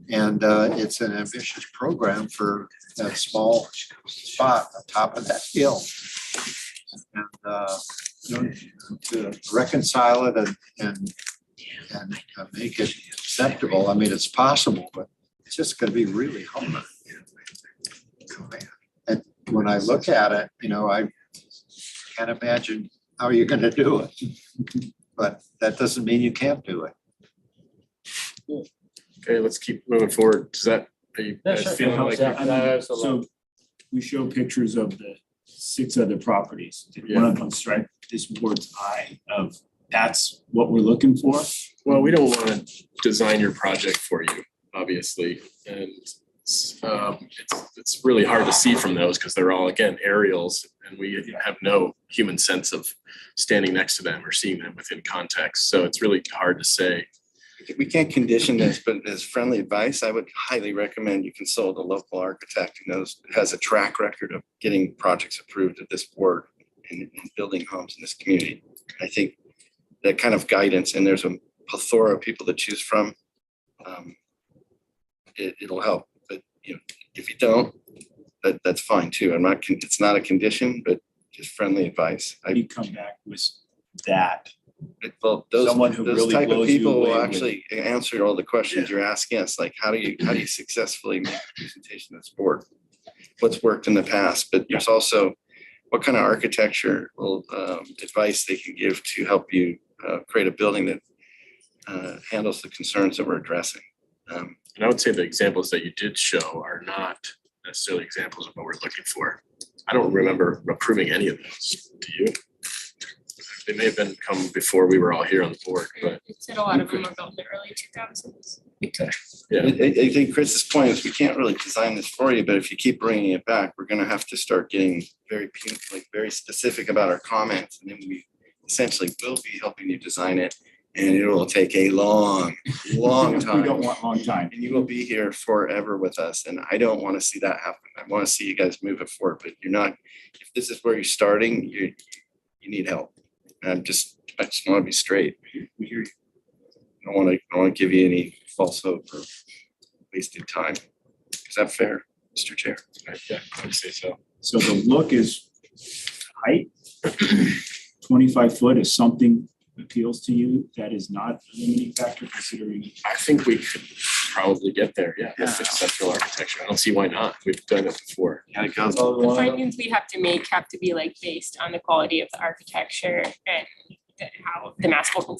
and it's an ambitious program for that small spot on top of that hill. And you know, to reconcile it and make it acceptable. I mean, it's possible, but it's just going to be really hard. And when I look at it, I can't imagine how you're gonna do it. But that doesn't mean you can't do it. Okay, let's keep moving forward. Does that, are you Yeah, guys sure. feeling like? So we show pictures of the 6 other properties. Did one of them strike this board's eye of that's what we're looking for? Well, we don't want to design your project for you, obviously, and it's really hard to see from those because they're all, again, aerials, and we have no human sense of standing next to them or seeing them within context. So it's really hard to say. We can't condition this, but as friendly advice, I would highly recommend you consult a local architect who has a track record of getting projects approved at this board and building homes in this community. I think that kind of guidance, and there's a plethora of people to choose from, it'll help. But if you don't, that's fine too. It's not a condition, but just friendly advice. You come back with that. Well, Someone who those really type of blows you people will away with- actually answer all the questions you're asking us, like how do you successfully make a presentation to this board? What's worked in the past, but there's also what kind of architectural advice they can give to help you create a building that handles the concerns that we're addressing. And I would say the examples that you did show are not necessarily examples of what we're looking for. I don't remember approving any of those. Do you? They may have been come before we were all here on the board, but It said a lot of them were built in the early 2000s. yeah. I think Chris's point is we can't really design this for you, but if you keep bringing it back, we're going to have to start getting very specific about our comments, and then we essentially will be helping you design it, and it will take a long time. We don't want long time. And you will be here forever with us, and I don't want to see that happen. I want to see you guys move it forward, but you're not. If this is where you're starting, you need help. And I just want to be straight. We hear you. I don't want to give you any false hope or wasted time. Is that fair, Mr. Chair? Yeah, I would say so. So the look is height, 25 foot is something appeals to you that is not a limiting factor considering. I think we could probably get there, yeah, with conceptual architecture. I don't see why not. We've done it before. Yeah, it goes. The findings we have to make have to be like based on the quality of the architecture and how the massable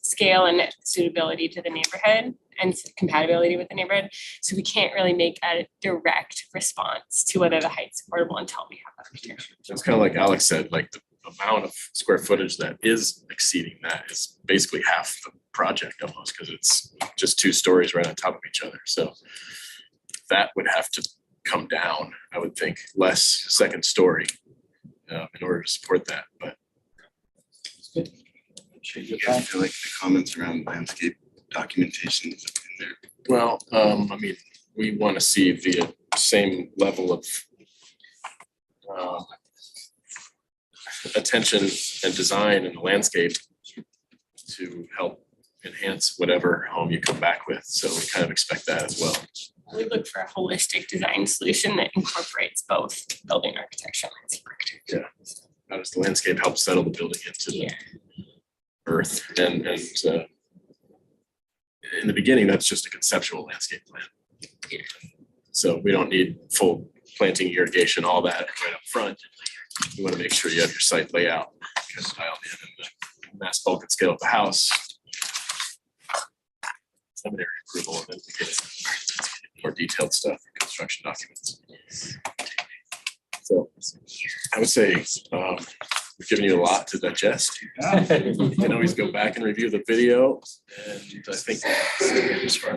scale and suitability to the neighborhood and compatibility with the neighborhood. So we can't really make a direct response to whether the height's supportable until we have architecture. It's kind of like Alex said, like the amount of square footage that is exceeding that is basically half the project almost, because it's just 2 stories right on top of each other. So that would have to come down, I would think, less second story in order to support that, but. You guys feel like the comments around landscape documentation is in there? Well, I mean, we want to see the same level of attention and design in the landscape to help enhance whatever home you come back with. So we kind of expect that as well. We look for a holistic design solution that incorporates both building architecture and landscape architecture. Yeah. How does the landscape help settle the building into the earth? And in the beginning, that's just a conceptual landscape plan. So we don't need full planting, irrigation, all that right up front. You want to make sure you have your site layout kind of dialed in and the mass bulk and scale of the house. Seminary approval, and then we get more detailed stuff for construction documents. So I would say we've given you a lot to digest. You can always go back and review the video. And I think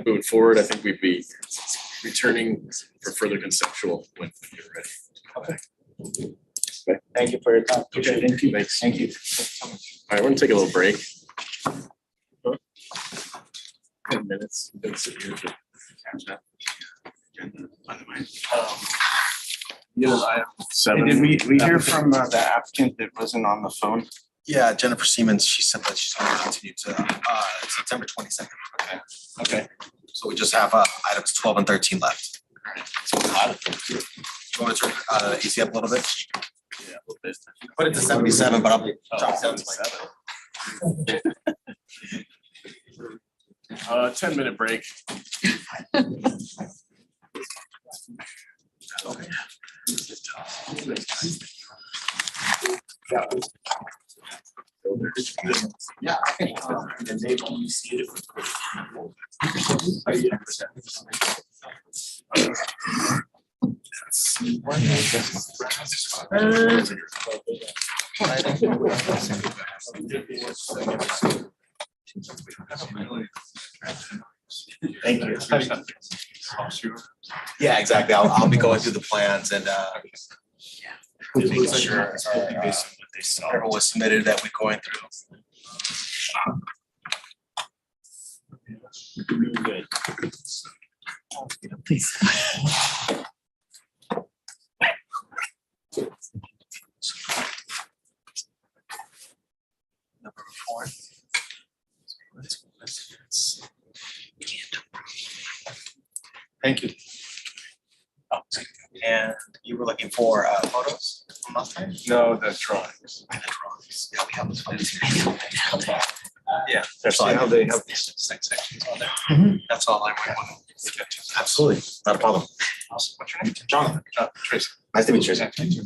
moving forward, I think we'd be returning for further conceptual when you're ready. Okay. Thank you for your time. Okay, thank you. Thanks. Thank you. All right, we're gonna take a little break. 10 minutes. Then sit here to catch up. By the way. Item 7. Did we hear from the applicant that wasn't on the phone? Yeah, Jennifer Siemens, she said that she's going to continue to September 22nd. Okay. So we just have items 12 and 13 left. So a lot of things here. You want to turn AC up a little bit? Yeah, a little bit. Put it to 77, but I'll drop down to like 10-minute break. Okay. Yeah. And they only see it. Thank you. Yeah, exactly. I'll be going through the plans and making sure whatever was submitted that we're going through. Good. Please. Number 4. Thank you. Oh, and you were looking for photos from last time? No, the drawings. The drawings. Yeah, we have those plans here. Yeah. There's how they have six sections on there. That's all I want to get to. Absolutely, not a problem. Awesome. What's your name? Jonathan. Tracy. Nice to meet you. Thank you.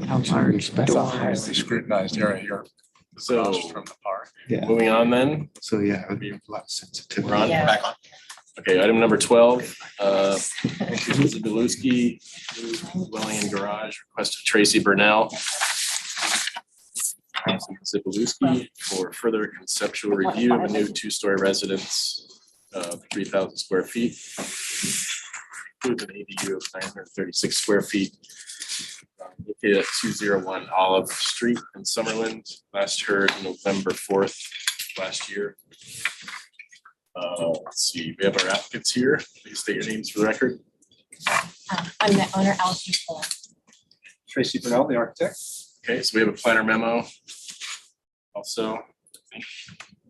How large? That's a highly scrutinized area here. So Across from the park. Yeah. moving on then, So yeah, it would be a lot of sensitivity. we're on. Yeah. Back on. Okay, item number 12, Zabeluski, dwelling and garage, request of Tracy Burnell. Zabeluski for further conceptual review of a new two-story residence of 3,000 square feet. Includes an ADU of 936 square feet. Located at 201 Olive Street in Summerlin, last heard November 4th last year. Let's see, we have our applicants here. Please state your names for the record. I'm the owner, Allison Fuller. Tracy Burnell, the architect. Okay, so we have a planner memo. Also,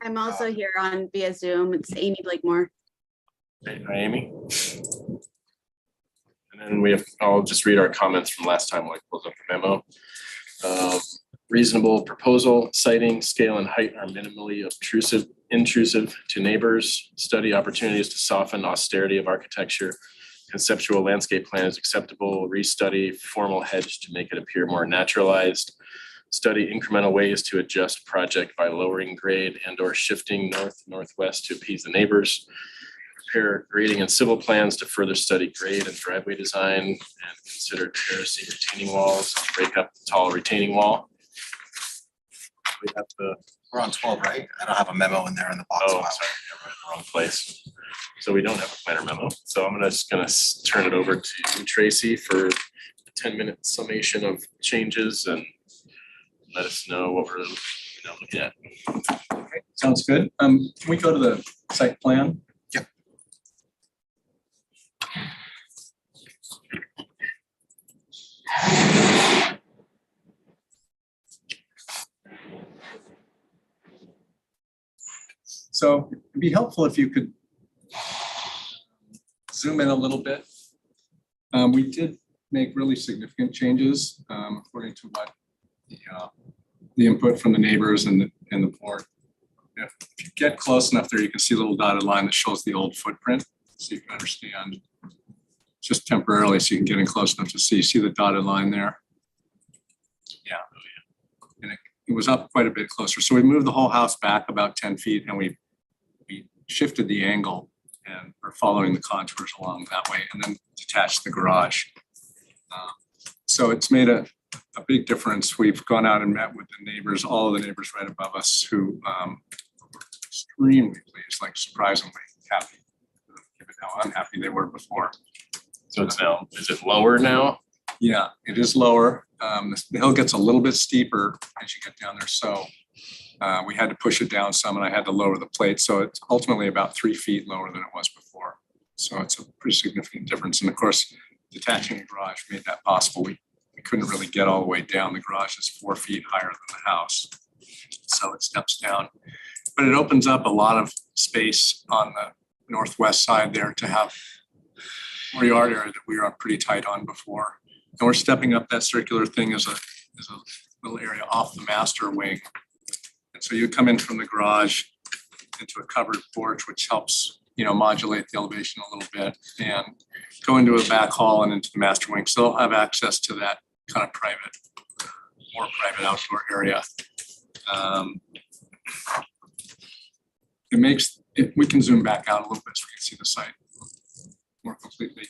I'm also here on via Zoom. It's Amy Blakemore. okay, hi, Amy. And then we have, I'll just read our comments from last time while I close up the memo. Reasonable proposal, sighting, scale and height are minimally intrusive to neighbors. Study opportunities to soften austerity of architecture. Conceptual landscape plan is acceptable. Restudy formal hedge to make it appear more naturalized. Study incremental ways to adjust project by lowering grade and or shifting north-northwest to appease the neighbors. Prepare grading and civil plans to further study grade and driveway design and consider terracing retaining walls, break up the tall retaining wall. We have the, We're on 12, right? I don't have a memo in there in the box. oh, sorry, I'm in the wrong place. So we don't have a planner memo. So I'm just gonna turn it over to Tracy for a 10-minute summation of changes and let us know what we're looking at. Okay, sounds good. Can we go to the site plan? Yep. So it'd be helpful if you could zoom in a little bit. We did make really significant changes according to what the input from the neighbors and the board. If you get close enough there, you can see a little dotted line that shows the old footprint, so you can understand just temporarily, so you can get in close enough to see the dotted line there. Yeah. And it was up quite a bit closer. So we moved the whole house back about 10 feet and we shifted the angle and we're following the contours along that way and then detached the garage. So it's made a big difference. We've gone out and met with the neighbors, all of the neighbors right above us who were extremely pleased, like surprisingly happy, given how unhappy they were before. So it's now, is it lower now? Yeah, it is lower. The hill gets a little bit steeper as you get down there. So we had to push it down some and I had to lower the plate. So it's ultimately about 3 feet lower than it was before. So it's a pretty significant difference. And of course, detaching the garage made that possible. We couldn't really get all the way down. The garage is 4 feet higher than the house. So it steps down. But it opens up a lot of space on the northwest side there to have more yard area that we were pretty tight on before. And we're stepping up that circular thing as a little area off the master wing. And so you come in from the garage into a covered porch, which helps, modulate the elevation a little bit and go into a back hall and into the master wing. So they'll have access to that kind of private, more private outdoor area. We can zoom back out a little bit so we can see the site more completely.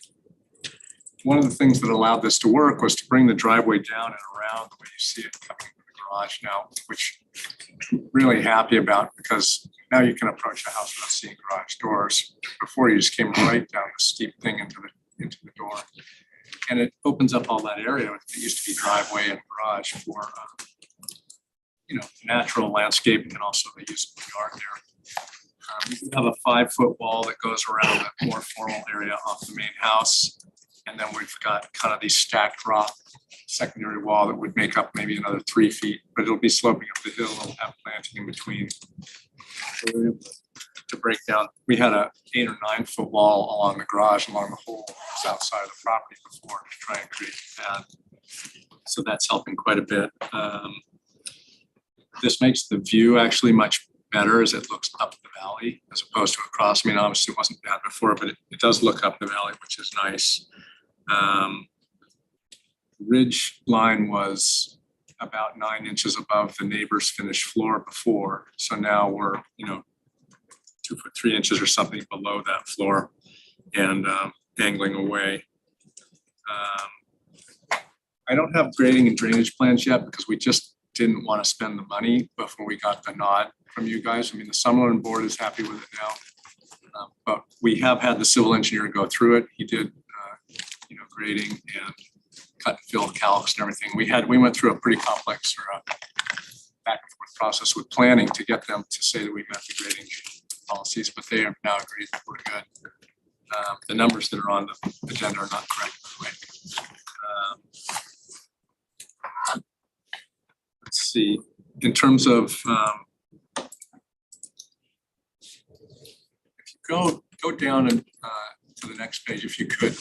One of the things that allowed this to work was to bring the driveway down and around the way you see it coming from the garage now, which I'm really happy about because now you can approach the house without seeing garage doors. Before you just came right down the steep thing into the door. And it opens up all that area that used to be driveway and garage for natural landscaping and also the use of the yard there. We have a 5-foot wall that goes around the more formal area off the main house. And then we've got kind of these stacked rock secondary wall that would make up maybe another 3 feet, but it'll be sloping up the hill. It'll have planting in between. To break down, we had a 8 or 9 foot wall along the garage, along the whole south side of the property before to try and create that. So that's helping quite a bit. This makes the view actually much better as it looks up the valley as opposed to across. I mean, obviously it wasn't bad before, but it does look up the valley, which is nice. ridge line was about 9 inches above the neighbor's finished floor before. So now we're, 2 foot 3 inches or something below that floor and angling away. I don't have grading and drainage plans yet because we just didn't want to spend the money before we got the nod from you guys. I mean, the Summerlin board is happy with it now. But we have had the civil engineer go through it. He did, grading and cut and fill calcs and everything. We went through a pretty complex back and forth process with planning to get them to say that we met the grading policies, but they have now agreed that we're good. The numbers that are on the agenda are not correct, by the way. Let's see, in terms of, if you go down and to the next page, if you could.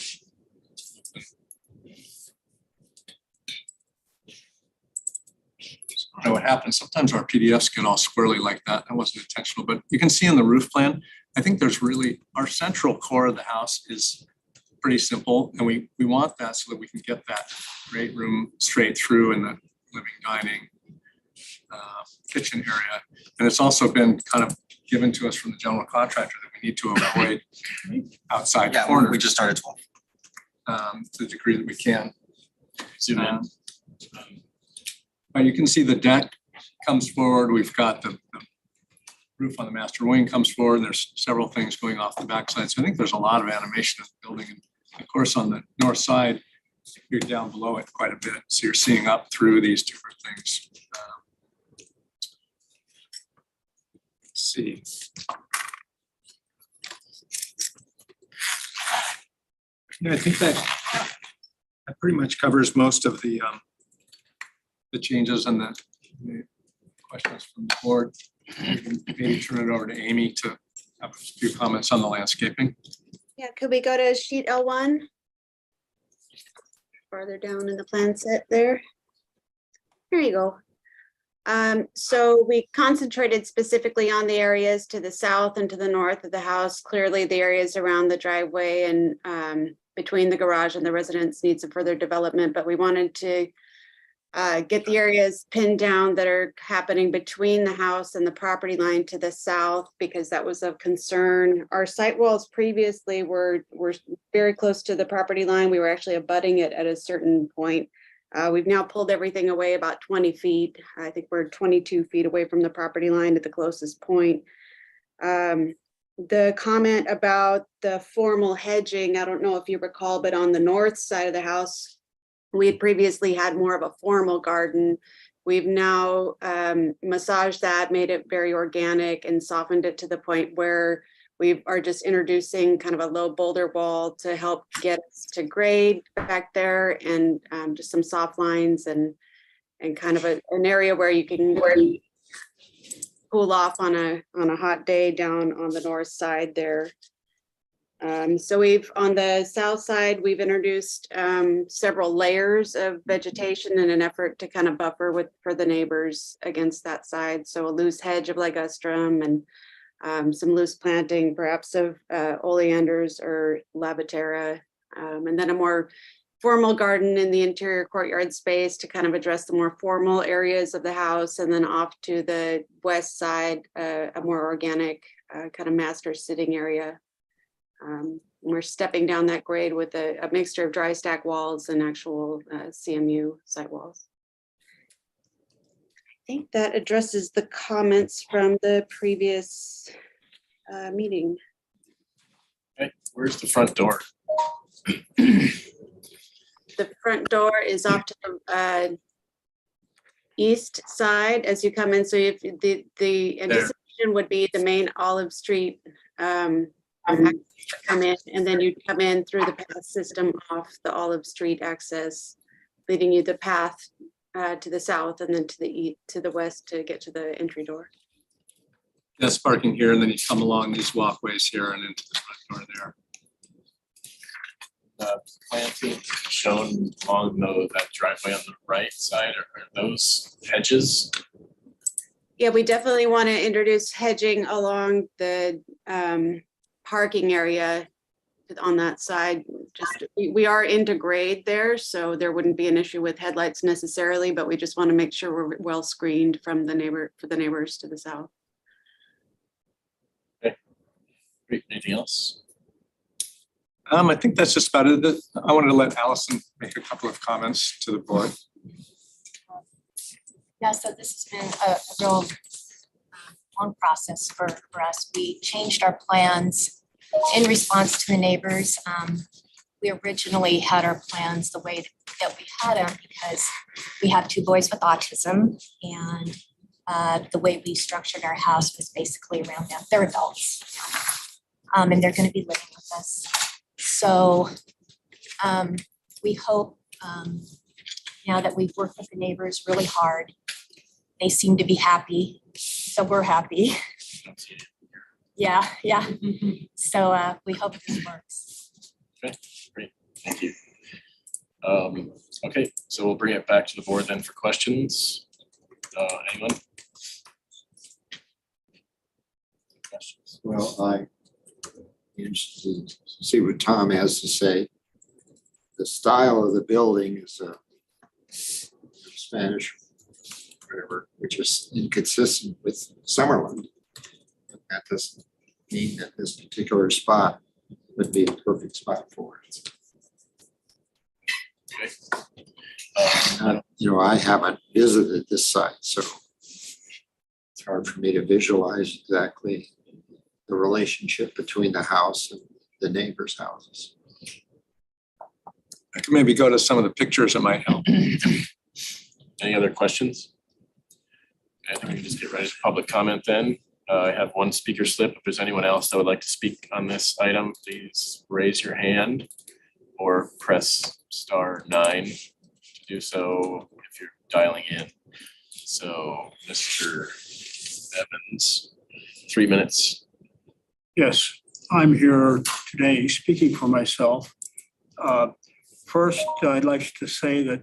I don't know what happens. Sometimes our PDFs get all squirrely like that. That wasn't intentional, but you can see in the roof plan, I think there's really, our central core of the house is pretty simple. And we want that so that we can get that great room straight through in the living, dining, kitchen area. And it's also been kind of given to us from the general contractor that we need to avoid outside corners. We just started 12. To the degree that we can. Zoom in. But you can see the deck comes forward. We've got the roof on the master wing comes forward. And there's several things going off the backside. So I think there's a lot of animation of the building. And of course, on the north side, you're down below it quite a bit. So you're seeing up through these different things. Let's see. Yeah, I think that pretty much covers most of the changes and the questions from the board. We can maybe turn it over to Amy to have a few comments on the landscaping. Yeah, could we go to sheet L1? Farther down in the plan set there. There you go. So we concentrated specifically on the areas to the south and to the north of the house. Clearly the areas around the driveway and between the garage and the residence need some further development, but we wanted to get the areas pinned down that are happening between the house and the property line to the south, because that was of concern. Our site walls previously were very close to the property line. We were actually abutting it at a certain point. We've now pulled everything away about 20 feet. I think we're 22 feet away from the property line at the closest point. The comment about the formal hedging, I don't know if you recall, but on the north side of the house, we had previously had more of a formal garden. We've now massaged that, made it very organic and softened it to the point where we are just introducing kind of a low boulder wall to help get us to grade back there, and just some soft lines and kind of an area where you can cool off on a hot day down on the north side there. So on the south side, we've introduced several layers of vegetation in an effort to kind of buffer for the neighbors against that side. So a loose hedge of ligustrum and some loose planting, perhaps of oleanders or lavatera, and then a more formal garden in the interior courtyard space to kind of address the more formal areas of the house, and then off to the west side, a more organic kind of master sitting area. We're stepping down that grade with a mixture of dry stack walls and actual CMU site walls. I think that addresses the comments from the previous meeting. Okay, where's the front door? The front door is off to the east side as you come in. So if the anticipation would be the main Olive Street come in, and then you come in through the path system off the Olive Street access, leading you the path to the south and then to the east, to the west to get to the entry door. Yes, parking here, and then you come along these walkways here and into the front door there. Planting shown along that driveway on the right side, are those hedges? Yeah, we definitely want to introduce hedging along the parking area on that side. Just, we are into grade there, so there wouldn't be an issue with headlights necessarily, but we just want to make sure we're well screened from the neighbors to the south. Great. Anything else? I think that's just about it. I wanted to let Allison make a couple of comments to the board. Yeah, so this has been a real long process for us. We changed our plans in response to the neighbors. We originally had our plans the way that we had them because we have 2 boys with autism, and the way we structured our house was basically around them. They're adults, and they're going to be living with us. So we hope now that we've worked with the neighbors really hard, they seem to be happy, so we're happy. Yeah. So we hope this works. Okay, great, thank you. Okay, so we'll bring it back to the board then for questions. Anyone? Questions? Well, I'm interested to see what Tom has to say. The style of the building is Spanish, whatever, which is inconsistent with Summerlin. But that doesn't mean that this particular spot would be a perfect spot for it. Okay. I haven't visited this site, so it's hard for me to visualize exactly the relationship between the house and the neighbors' houses. I can maybe go to some of the pictures that might help. Any other questions? I think we can just get ready to public comment then. I have one speaker slip. If there's anyone else that would like to speak on this item, please raise your hand or press *9 to do so if you're dialing in. So Mr. Evans, 3 minutes. Yes, I'm here today speaking for myself. First, I'd like to say that,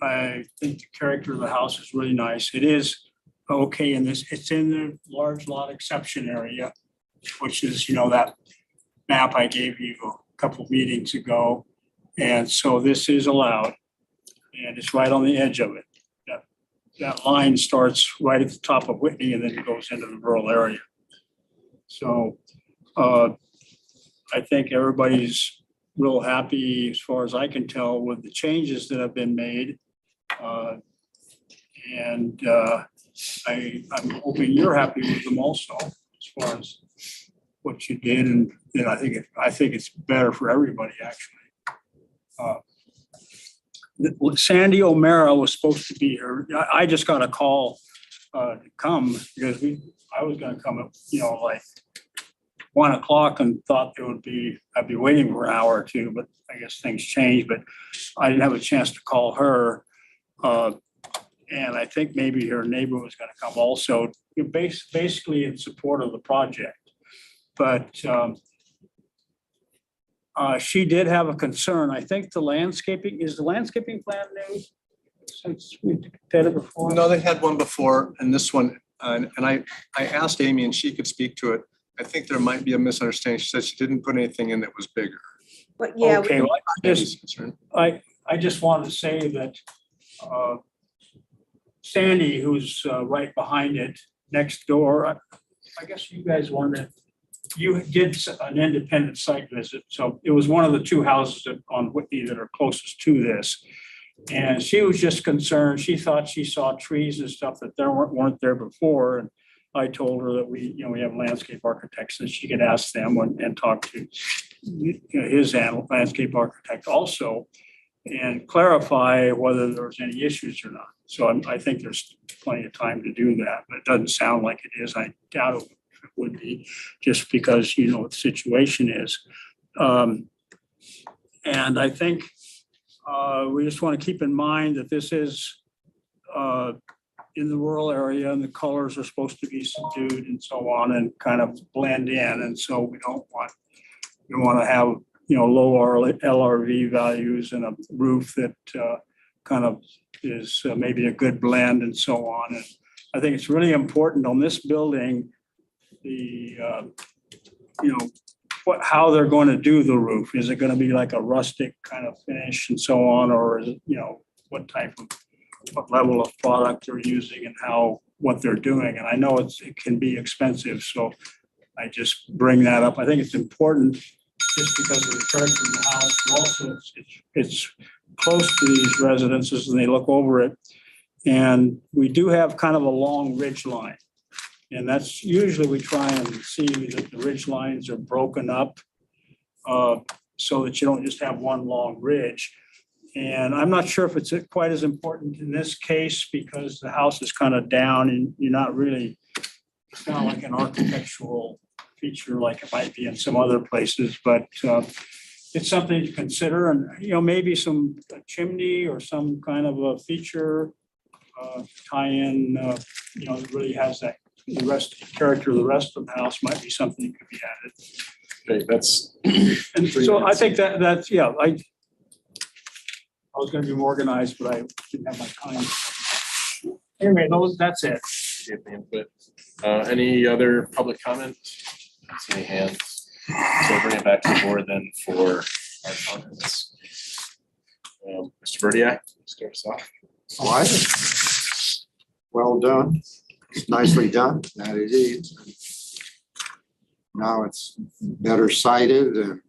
I think the character of the house is really nice. It is okay in this, it's in the large lot exception area, which is, that map I gave you a couple meetings ago. And so this is allowed, and it's right on the edge of it. That line starts right at the top of Whitney and then it goes into the rural area. So I think everybody's real happy, as far as I can tell, with the changes that have been made. I'm hoping you're happy with them also, as far as what you did, and I think it's better for everybody, actually. Sandy O'Mara was supposed to be here. I just got a call to come because I was going to come at like 1 o'clock and thought I'd be waiting for an hour or two, but I guess things changed. But I didn't have a chance to call her, and I think maybe her neighbor was going to come also, basically in support of the project. But she did have a concern. I think is the landscaping plan new since we did it before? No, they had one before, and this one, and I asked Amy and she could speak to it. I think there might be a misunderstanding. She said she didn't put anything in that was bigger. But yeah, okay, well, I just wanted to say that Sandy, who's right behind it, next door, I guess you guys you did an independent site visit. So it was one of the 2 houses on Whitney that are closest to this. And she was just concerned. She thought she saw trees and stuff that weren't there before. And I told her that we have landscape architects and she could ask them and talk to his landscape architect also and clarify whether there was any issues or not. So I think there's plenty of time to do that, but it doesn't sound like it is. I doubt it would be, just because what the situation is. And I think we just want to keep in mind that this is in the rural area and the colors are supposed to be subdued and so on and kind of blend in. And so we want to have, low LRV values and a roof that kind of is maybe a good blend and so on. And I think it's really important on this building, the, how they're going to do the roof. Is it going to be like a rustic kind of finish and so on, or is it, what type of, what level of product they're using and what they're doing? And I know it can be expensive, so I just bring that up. I think it's important just because of the character of the house. Also, it's close to these residences and they look over it. And we do have kind of a long ridge line. And that's usually we try and see that the ridge lines are broken up so that you don't just have one long ridge. And I'm not sure if it's quite as important in this case because the house is kind of down and you're not really, it's not like an architectural feature like it might be in some other places, but it's something to consider. And, maybe some chimney or some kind of a feature tie-in, that really has that the rest character of the rest of the house might be something that could be added. Okay, that's. And so I think that's, I was gonna be more organized, but I didn't have my time. Anyway, that's it. Any other public comment? I don't see any hands. So bring it back to the board then for our comments. Mr. Verdiak, start us off. All right. Well done. Nicely done. That it is. Now it's better sighted and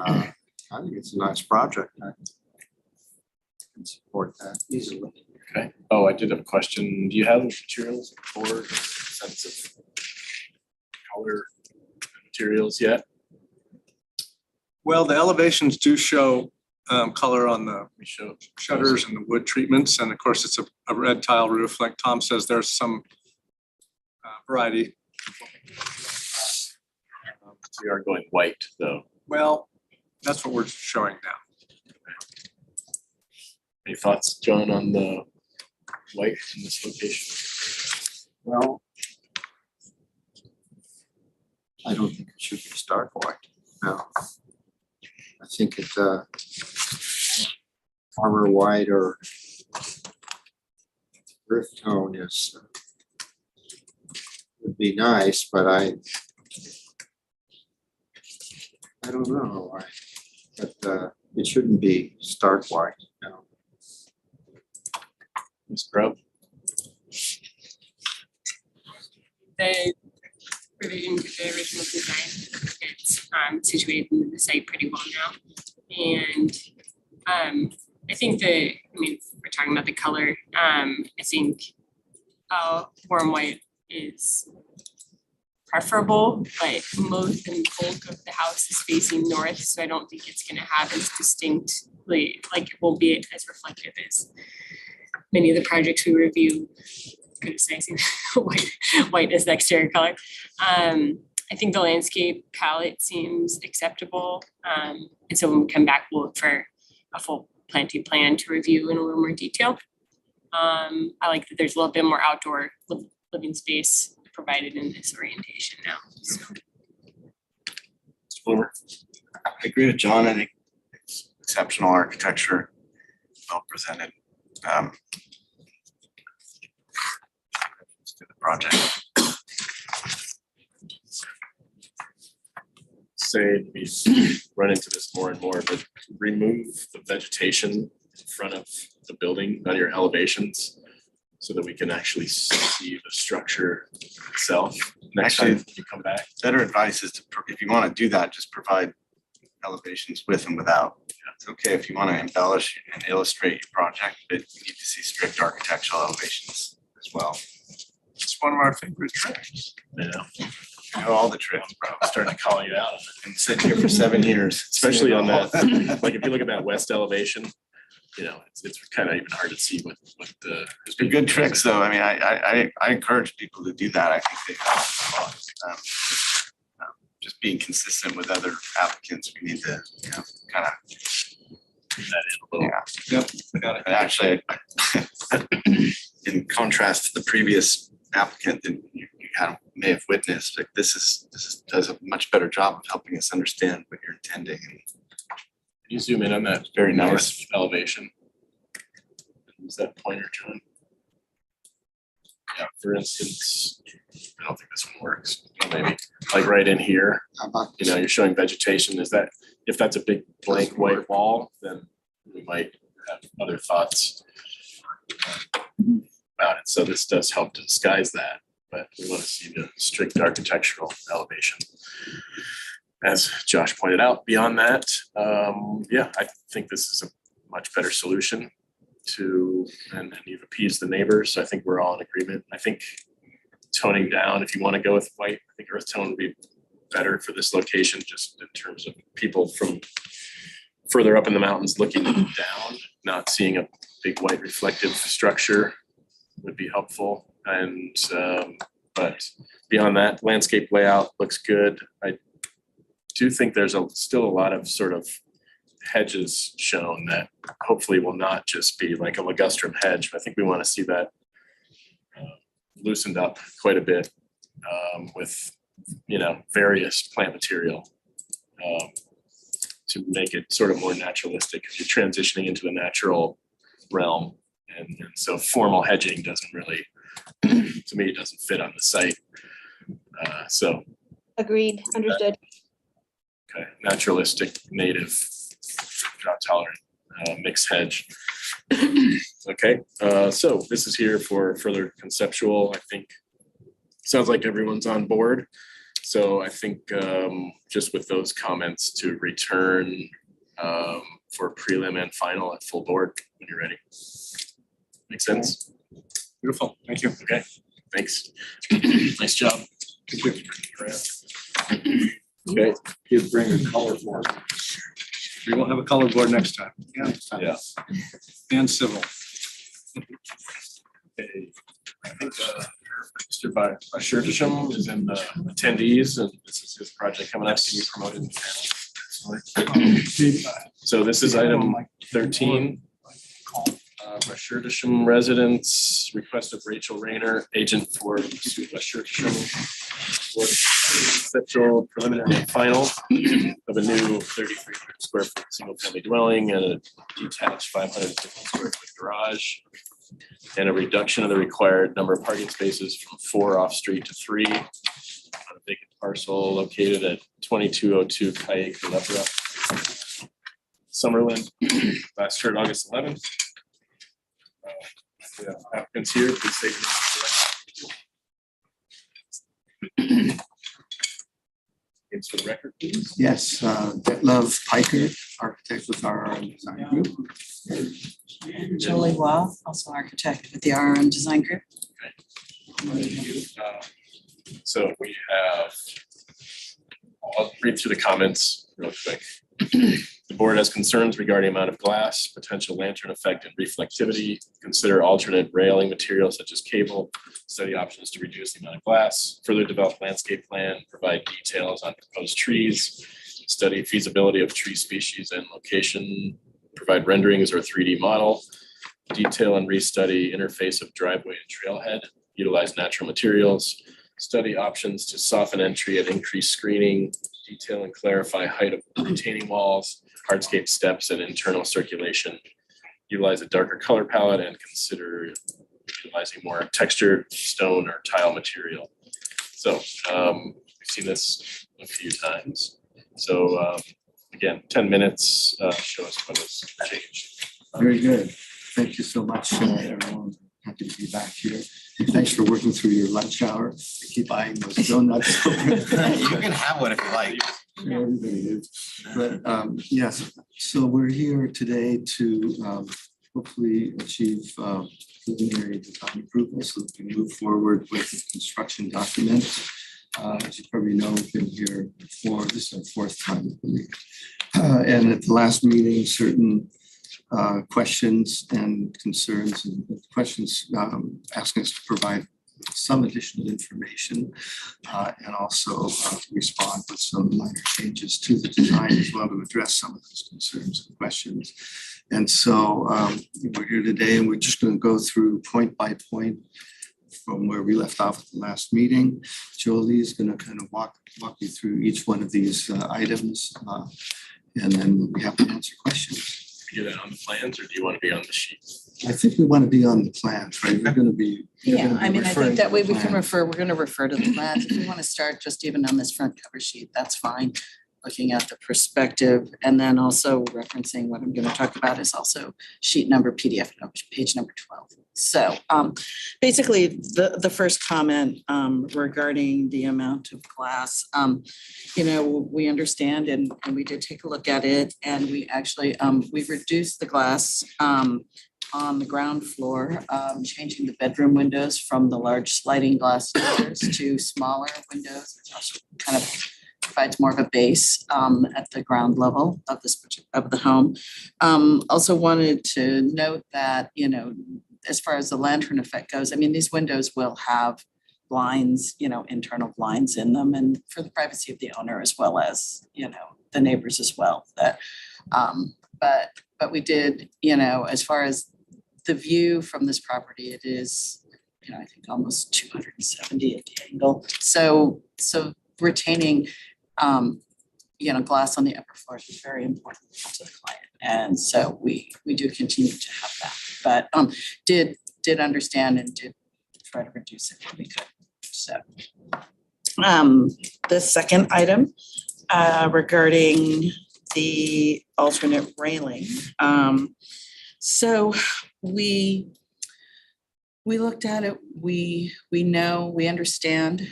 I think it's a nice project. I can support that easily. Okay. Oh, I did have a question. Do you have materials for sense of color materials yet? Well, the elevations do show color on the shutters and the wood treatments. And of course, it's a red tile roof. Like Tom says, there's some variety. We are going white though. Well, that's what we're showing now. Any thoughts, John, on the white in this location? Well, I don't think it should be stark white. No. I think it's farmer white or earth tone is would be nice, but I don't know why. But it shouldn't be stark white. No. Ms. Grubb? The revision to the original design, it's situated in the site pretty well now. And I think we're talking about the color. I think warm white is preferable, but most and bulk of the house is facing north, so I don't think it's gonna have as distinctly, like it won't be as reflective as many of the projects we review, criticizing white as the exterior color. I think the landscape palette seems acceptable. And so when we come back, we'll look for a full planting plan to review in a little more detail. I like that there's a little bit more outdoor living space provided in this orientation now. So. I agree with John. I think it's exceptional architecture, well presented. To the project. Say we run into this more and more, but remove the vegetation in front of the building on your elevations so that we can actually see the structure itself next time you come back. Better advice is to, if you want to do that, just provide elevations with and without. It's okay if you want to embellish and illustrate your project, but you need to see strict architectural elevations as well. It's one of our favorite tricks. Yeah. I know all the tricks, bro. I'm starting to call you out. And sitting here for 7 years. Especially on that, like if you look at that west elevation, it's kind of even hard to see what the. They're good tricks though. I mean, I encourage people to do that. I think they have just being consistent with other applicants. We need to, kind of bring that in a little. Yeah. Yep. Got it. And actually, in contrast to the previous applicant that you may have witnessed, like this does a much better job of helping us understand what you're intending. Can you zoom in on that very nice elevation? Is that pointer, John? Yeah, for instance, I don't think this one works. Maybe like right in here, you know, you're showing vegetation. Is that, if that's a big blank white wall, then we might have other thoughts about it. So this does help to disguise that, but we want to see the strict architectural elevation. As Josh pointed out, beyond that, yeah, I think this is a much better solution to, and you've appeased the neighbors. So I think we're all in agreement. I think toning down, if you want to go with white, I think earth tone would be better for this location, just in terms of people from further up in the mountains looking down, not seeing a big white reflective structure would be helpful. And but beyond that, landscape layout looks good. I do think there's still a lot of sort of hedges shown that hopefully will not just be like a ligustrum hedge. I think we want to see that loosened up quite a bit with, you know, various plant material to make it sort of more naturalistic. If you're transitioning into a natural realm, and so formal hedging doesn't really, to me, it doesn't fit on the site. So Agreed, understood. okay, naturalistic, native, drought tolerant, mixed hedge. Okay, so this is here for further conceptual. I think sounds like everyone's on board. So I think just with those comments to return for prelim and final at full board when you're ready. Make sense? Beautiful, thank you. Okay, thanks. Nice job. Thank you. Okay. Kids bring a color for us. We will have a color board next time. Yeah. And civil. Okay. I think Mr. Bashirtisham is in the attendees, and this is his project coming up. Can you promote it in the panel? So this is item 13. Bashirtisham residents, request of Rachel Rayner, agent for Bashirtisham, for conceptual preliminary and final of a new 3,300 square foot single family dwelling and a detached 550 square foot garage, and a reduction of the required number of parking spaces from 4 off street to 3 on a vacant parcel located at 2202 Kayak Lepra, Summerlin, last heard August 11th. Yeah, applicants here, please say your name. Names for the record, please. Yes, Detlef Piker, architect with RRM Design Group. Jolie Wall, also architect with the RRM Design Group. So we have, I'll read through the comments real quick. The board has concerns regarding amount of glass, potential lantern effect and reflectivity. Consider alternate railing materials such as cable, study options to reduce the amount of glass, further develop landscape plan, provide details on proposed trees, study feasibility of tree species and location, provide renderings or 3D model, detail and restudy interface of driveway and trailhead, utilize natural materials, study options to soften entry and increase screening, detail and clarify height of retaining walls, hardscape steps and internal circulation, utilize a darker color palette and consider utilizing more textured stone or tile material. So we've seen this a few times. So again, 10 minutes, show us what has changed. Very good. Thank you so much, everyone. Happy to be back here. And thanks for working through your lunch hour. I keep eyeing those donuts. You can have one if you like. Yeah, everybody is. But yes, so we're here today to hopefully achieve preliminary design approval so that we can move forward with the construction document. As you probably know, we've been here before. This is our 4th time, I believe. And at the last meeting, certain questions and concerns and questions asking us to provide some additional information and also respond with some minor changes to the design as well to address some of those concerns and questions. And so we're here today and we're just going to go through point by point from where we left off at the last meeting. Jolie is going to kind of walk you through each one of these items and then we'll be happy to answer questions. get that on the plans, or do you want to be on the sheet? I think we want to be on the plans, right? We're gonna be. you're Yeah, gonna be I mean, I referring think to that way the we can plan. we're gonna refer to the plans. If we want to start just even on this front cover sheet, that's fine. Looking at the perspective and then also referencing what I'm gonna talk about is also sheet number PDF, page number 12. So basically, the first comment regarding the amount of glass, we understand and we did take a look at it and we actually, we reduced the glass on the ground floor, changing the bedroom windows from the large sliding glass doors to smaller windows. It also kind of provides more of a base at the ground level of of the home. Also wanted to note that, as far as the lantern effect goes, I mean, these windows will have blinds, internal blinds in them and for the privacy of the owner as well as, the neighbors as well. That, but we did, as far as the view from this property, it is, I think almost 270 at the angle. So retaining, glass on the upper floors is very important to the client. And so we do continue to have that, but did understand and did try to reduce it when we could. So the second item regarding the alternate railing. So we looked at it, we know, we understand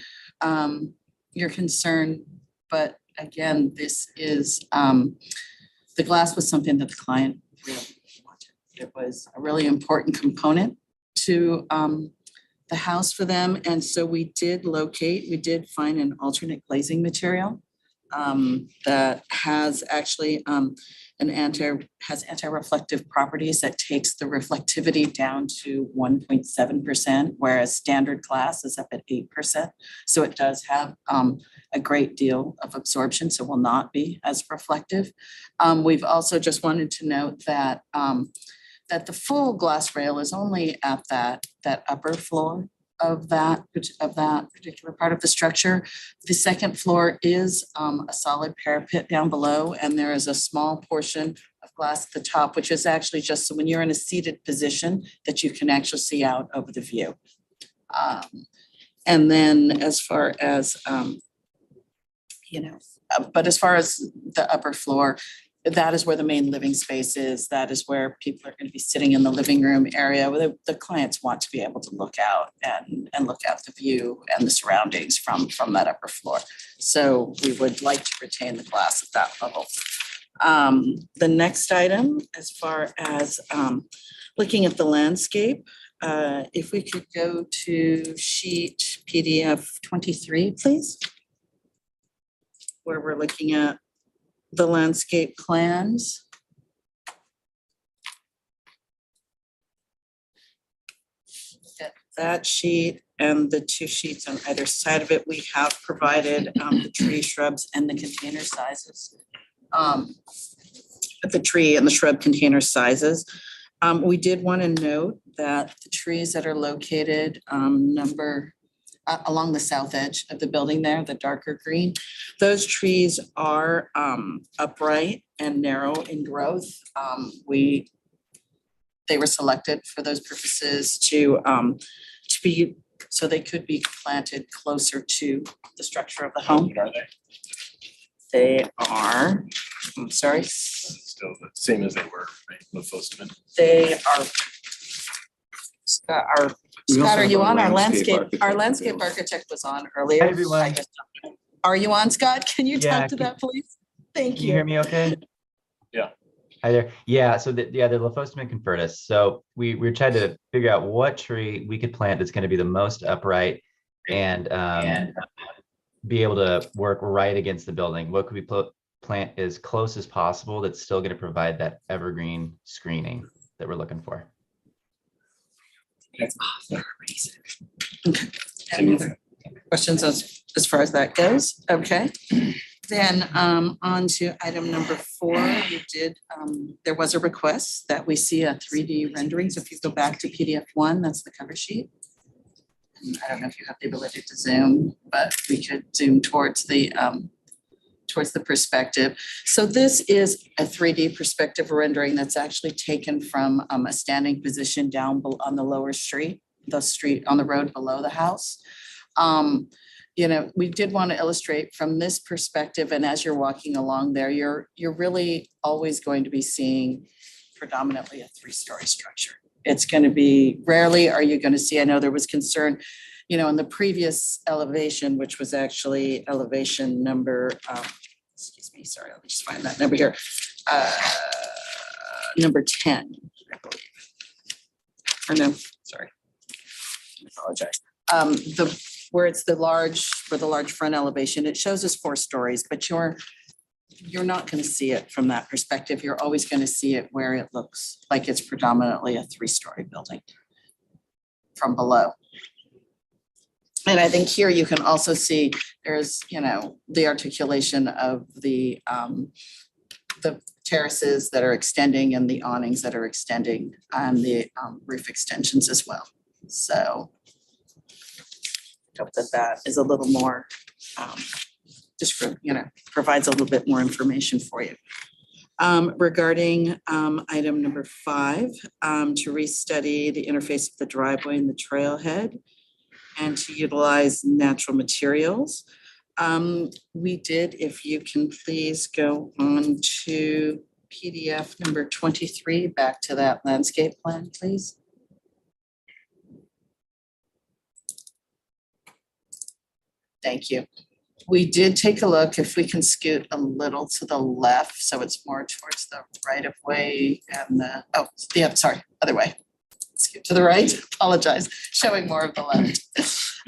your concern, but again, this is, the glass was something that the client really wanted. It was a really important component to the house for them. And so we did find an alternate glazing material that has actually has anti-reflective properties that takes the reflectivity down to 1.7%, whereas standard glass is up at 8%. So it does have a great deal of absorption, so will not be as reflective. We've also just wanted to note that that the full glass rail is only at that upper floor of that particular part of the structure. The second floor is a solid parapet down below, and there is a small portion of glass at the top, which is actually just so when you're in a seated position that you can actually see out over the view. And then as far as, but as far as the upper floor, that is where the main living space is. That is where people are going to be sitting in the living room area where the clients want to be able to look out and look at the view and the surroundings from that upper floor. So we would like to retain the glass at that level. The next item, as far as looking at the landscape, if we could go to sheet PDF 23, please, where we're looking at the landscape plans. That sheet and the two sheets on either side of it, we have provided the tree, shrubs, and the container sizes. The tree and the shrub container sizes. We did want to note that the trees that are located along the south edge of the building there, the darker green, those trees are upright and narrow in growth. They were selected for those purposes to be, so they could be planted closer to the structure of the home. What are they? They are, I'm sorry. Still the same as they were, right? Mephostomen. They are, We also Scott, are have you our on our landscape landscape? Our architect landscape available. architect was on earlier. Hi, everyone. Are you on, Scott? Can you Yeah, talk to that, please? Thank Can you hear me okay? Yeah. Hi there. Yeah, so the Lophostomen convertus. So we're trying to figure out what tree we could plant that's going to be the most upright and be able to work right against the building. What could we plant as close as possible that's still going to provide that evergreen screening that we're looking for? Any other questions as far as that goes? Okay. Then on to item number 4, we did, there was a request that we see a 3D rendering. So if you go back to PDF 1, that's the cover sheet. And I don't know if you have the ability to zoom, but we could zoom towards the towards the perspective. So this is a 3D perspective rendering that's actually taken from a standing position down on the lower street, on the road below the house. You know, we did want to illustrate from this perspective, and as you're walking along there, you're really always going to be seeing predominantly a 3-story structure. It's going to be, rarely are you going to see, I know there was concern, you know, in the previous elevation, which was actually elevation number, excuse me, sorry, let me just find that number here. Number 10, I believe. Or no, sorry, I apologize. Where it's the large front elevation, it shows us 4 stories, but you're not going to see it from that perspective. You're always going to see it where it looks like it's predominantly a 3-story building from below. And I think here you can also see there's, you know, the articulation of the terraces that are extending and the awnings that are extending and the roof extensions as well. So I hope that is a little more, just for, you know, provides a little bit more information for you. Regarding item number 5, to restudy the interface of the driveway and the trailhead and to utilize natural materials. We did, if you can please go on to PDF number 23, back to that landscape plan, please. Thank you. We did take a look, if we can scoot a little to the left, so it's more towards the right of way and the, oh, yeah, sorry, other way. Scoot to the right, apologize, showing more of the left.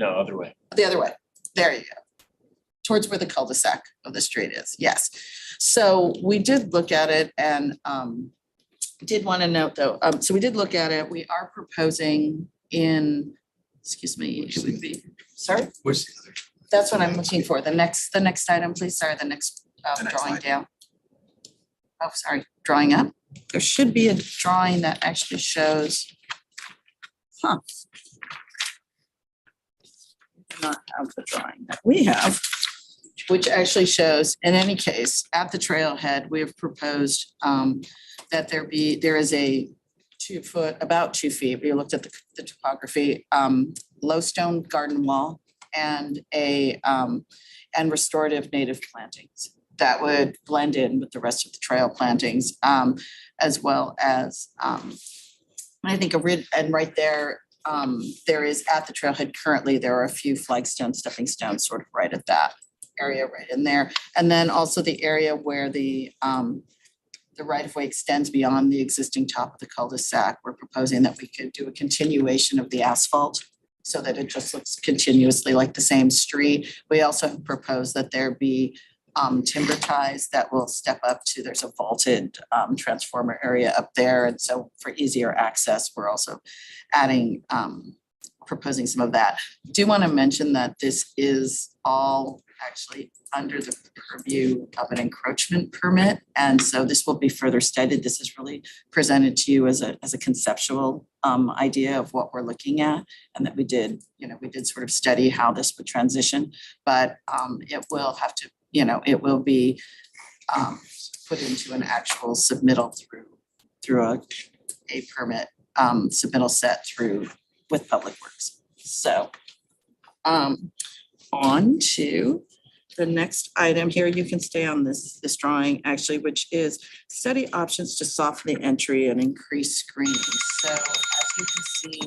No, other way. The other way, there you go. Towards where the cul-de-sac of the street is, yes. So we did look at it and did want to note though, so we did look at it, we are proposing in, excuse me, it would be, sorry? What's the other? That's what I'm looking for. The next item, please. Sorry, the next drawing down. Oh, sorry, drawing up. There should be a drawing that actually shows. Huh. Not have the drawing that we have, which actually shows, in any case, at the trailhead, we have proposed that there is a 2 foot, about 2 feet. We looked at the topography, low stone garden wall and and restorative native plantings that would blend in with the rest of the trail plantings, as well as I think and right there, there is at the trailhead currently, there are a few flagstones, stepping stones sort of right at that area right in there. And then also the area where the right of way extends beyond the existing top of the cul-de-sac. We're proposing that we could do a continuation of the asphalt so that it just looks continuously like the same street. We also have proposed that there be timber ties that will step up to, there's a vaulted transformer area up there. And so for easier access, we're also adding, proposing some of that. Do want to mention that this is all actually under the purview of an encroachment permit. And so this will be further studied. This is really presented to you as a conceptual idea of what we're looking at, and that we did sort of study how this would transition, but it will have to, it will be put into an actual submittal through a permit submittal set through with Public Works. So on to the next item here, you can stay on this drawing actually, which is study options to soften the entry and increase screening. So as you can see,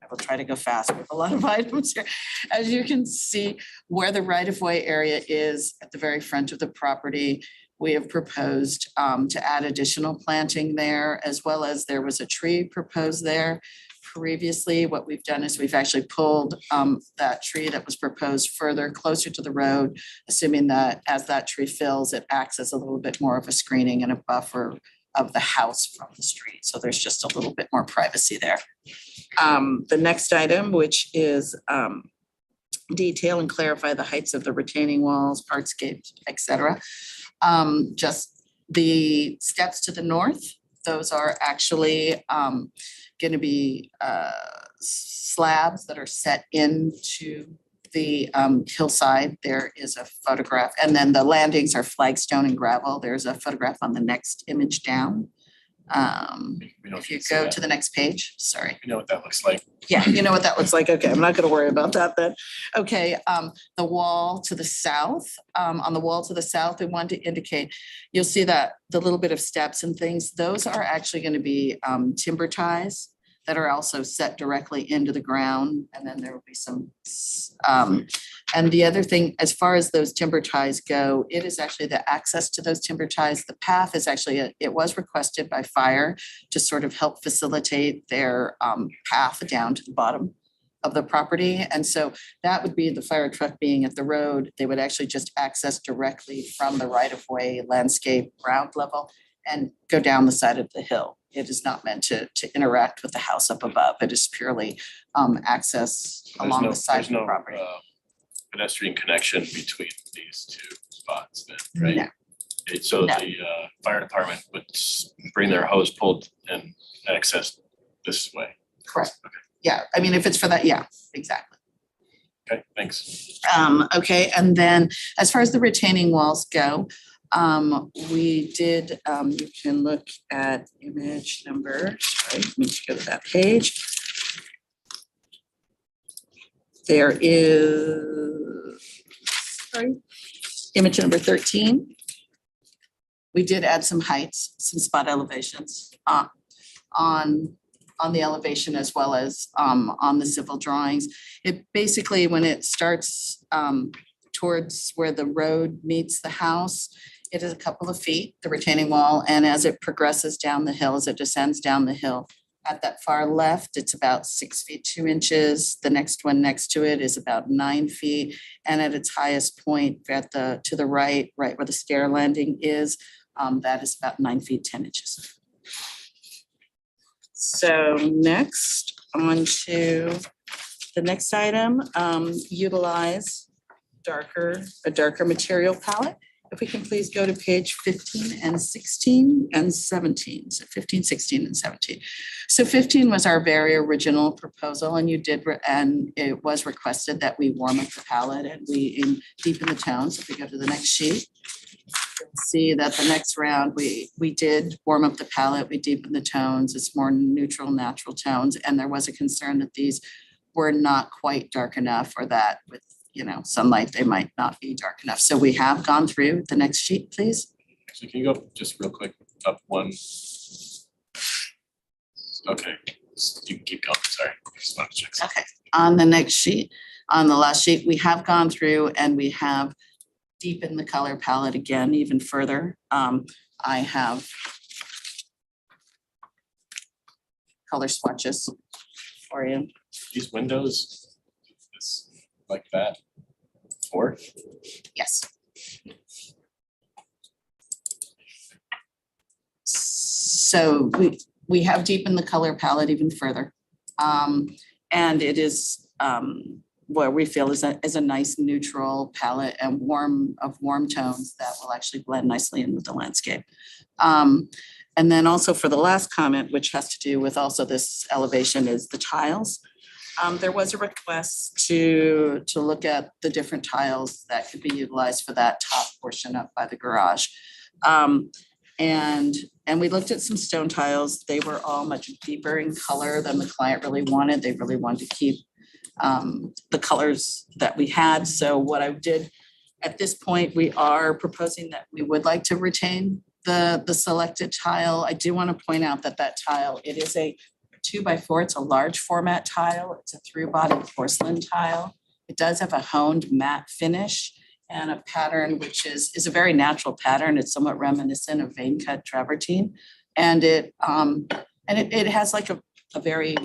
I will try to go fast with a lot of items here. As you can see, where the right-of-way area is at the very front of the property, we have proposed to add additional planting there, as well as there was a tree proposed there. Previously, what we've done is we've actually pulled that tree that was proposed further closer to the road, assuming that as that tree fills, it acts as a little bit more of a screening and a buffer of the house from the street. So there's just a little bit more privacy there. The next item, which is detail and clarify the heights of the retaining walls, parkscapes, et cetera. Just the steps to the north, those are actually going to be slabs that are set into the hillside, there is a photograph, and then the landings are flagstone and gravel. There's a photograph on the next image down. We don't If you need to see go that. to the next page, sorry. We know what that looks like. Yeah, you know what that looks like. Okay, I'm not gonna worry about that then. Okay, the wall to the south, on the wall to the south, we want to indicate, you'll see that the little bit of steps and things, those are actually gonna be timber ties that are also set directly into the ground, and then there will be some, and the other thing, as far as those timber ties go, it is actually the access to those timber ties, the path is actually, it was requested by fire to sort of help facilitate their path down to the bottom of the property. And so that would be the fire truck being at the road, they would actually just access directly from the right-of-way landscape ground level and go down the side of the hill. It is not meant to interact with the house up above. It is purely access along the side of the property. Pedestrian connection between these two spots then, right? No. So No. the fire department would bring their hose pulled and access this way. Correct. Yeah, I mean, if it's for that, yeah, exactly. Okay, thanks. Okay, and then as far as the retaining walls go, we did, you can look at image number, sorry, let me just go to that page. There is, sorry, image number 13. We did add some heights, some spot elevations, on the elevation as well as, on the civil drawings. It basically, when it starts, towards where the road meets the house, it is a couple of feet, the retaining wall, and as it progresses down the hill, as it descends down the hill, at that far left, it's about 6 feet 2 inches. The next one next to it is about 9 feet. And at its highest point to the right where the stair landing is, that is about 9 feet 10 inches. So next, on to the next item, utilize a darker material palette. If we can please go to page 15 and 16 and 17, so 15, 16, and 17. So 15 was our very original proposal, and and it was requested that we warm up the palette and we deepen the tones. If we go to the next sheet, you'll see that the next round, we did warm up the palette, we deepened the tones, it's more neutral, natural tones, and there was a concern that these were not quite dark enough, or that with sunlight, they might not be dark enough. So we have gone through the next sheet, please. Actually, can you go just real quick up one? Okay, you can keep going, sorry. Just wanted to check. Okay, on the next sheet, on the last sheet, we have gone through and we have deepened the color palette again, even further. I have color swatches for you. These windows, this like that, or? Yes. So we have deepened the color palette even further. And it is what we feel is a nice neutral palette and warm tones that will actually blend nicely in with the landscape. And then also for the last comment, which has to do with also this elevation, is the tiles. There was a request to look at the different tiles that could be utilized for that top portion up by the garage. And we looked at some stone tiles. They were all much deeper in color than the client really wanted. They really wanted to keep the colors that we had. So what I did at this point, we are proposing that we would like to retain the selected tile. I do want to point out that tile, it is a 2x4, it's a large format tile. It's a through body porcelain tile. It does have a honed matte finish and a pattern which is a very natural pattern. It's somewhat reminiscent of vein cut travertine. And it has like a very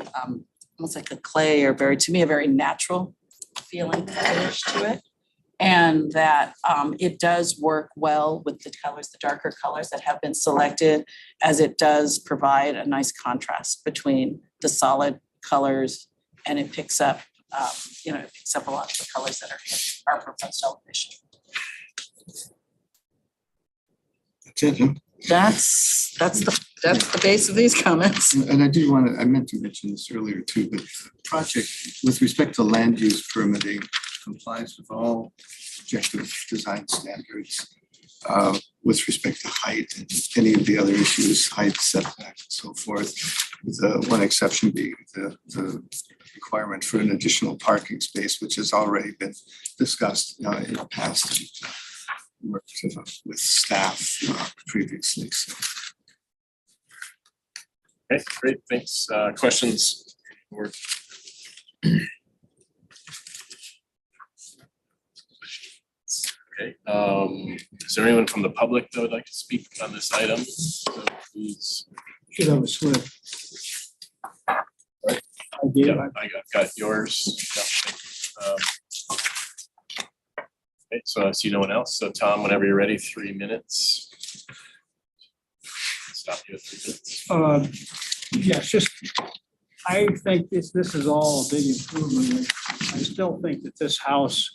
almost like a clay, or to me a very natural feeling finish to it. And that it does work well with the colors, the darker colors that have been selected, as it does provide a nice contrast between the solid colors, and it picks up, it picks up a lot of the colors that are in our proposed elevation. That's it, huh? That's the base of these comments. And I meant to mention this earlier too, but the project with respect to land use permitting, complies with all objective design standards with respect to height and any of the other issues, height, setback, and so forth. With one exception being the requirement for an additional parking space, which has already been discussed in the past and worked with staff previously. So. Okay, great, thanks. Questions? Okay, is there anyone from the public that would like to speak on this item? So please. Should have a slip. Right. Yeah, I got yours. Yeah, thank you. Okay, so I see no one else. So Tom, whenever you're ready, 3 minutes. Stop you at 3 minutes. Yes, just, I think this is all a big improvement. I still think that this house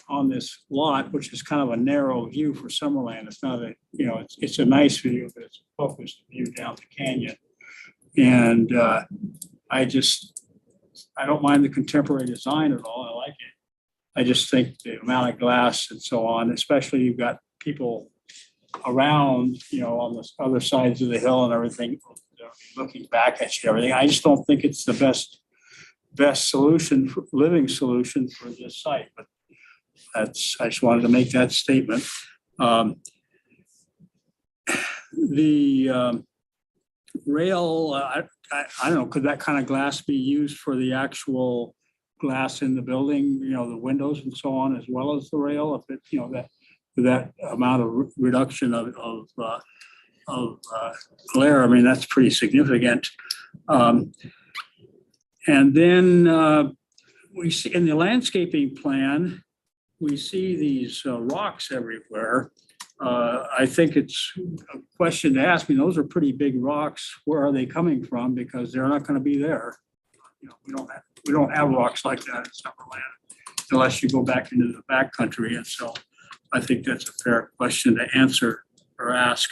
on this lot, which is kind of a narrow view for Summerland, it's not a, you know, it's a nice view, but it's a focused view down the canyon. And I don't mind the contemporary design at all. I like it. I just think the amount of glass and so on, especially you've got people around, you know, on the other sides of the hill and everything, looking back at you, everything. I just don't think it's the best solution, living solution for this site. But I just wanted to make that statement. The rail, I don't know, could that kind of glass be used for the actual glass in the building, you know, the windows and so on, as well as the rail, if it, you know, that amount of reduction of glare, I mean, that's pretty significant. And then we see in the landscaping plan, we see these rocks everywhere. I think it's a question to ask me, those are pretty big rocks. Where are they coming from? Because they're not going to be there. You know, we don't have rocks like that in Summerland unless you go back into the backcountry. And so I think that's a fair question to answer or ask.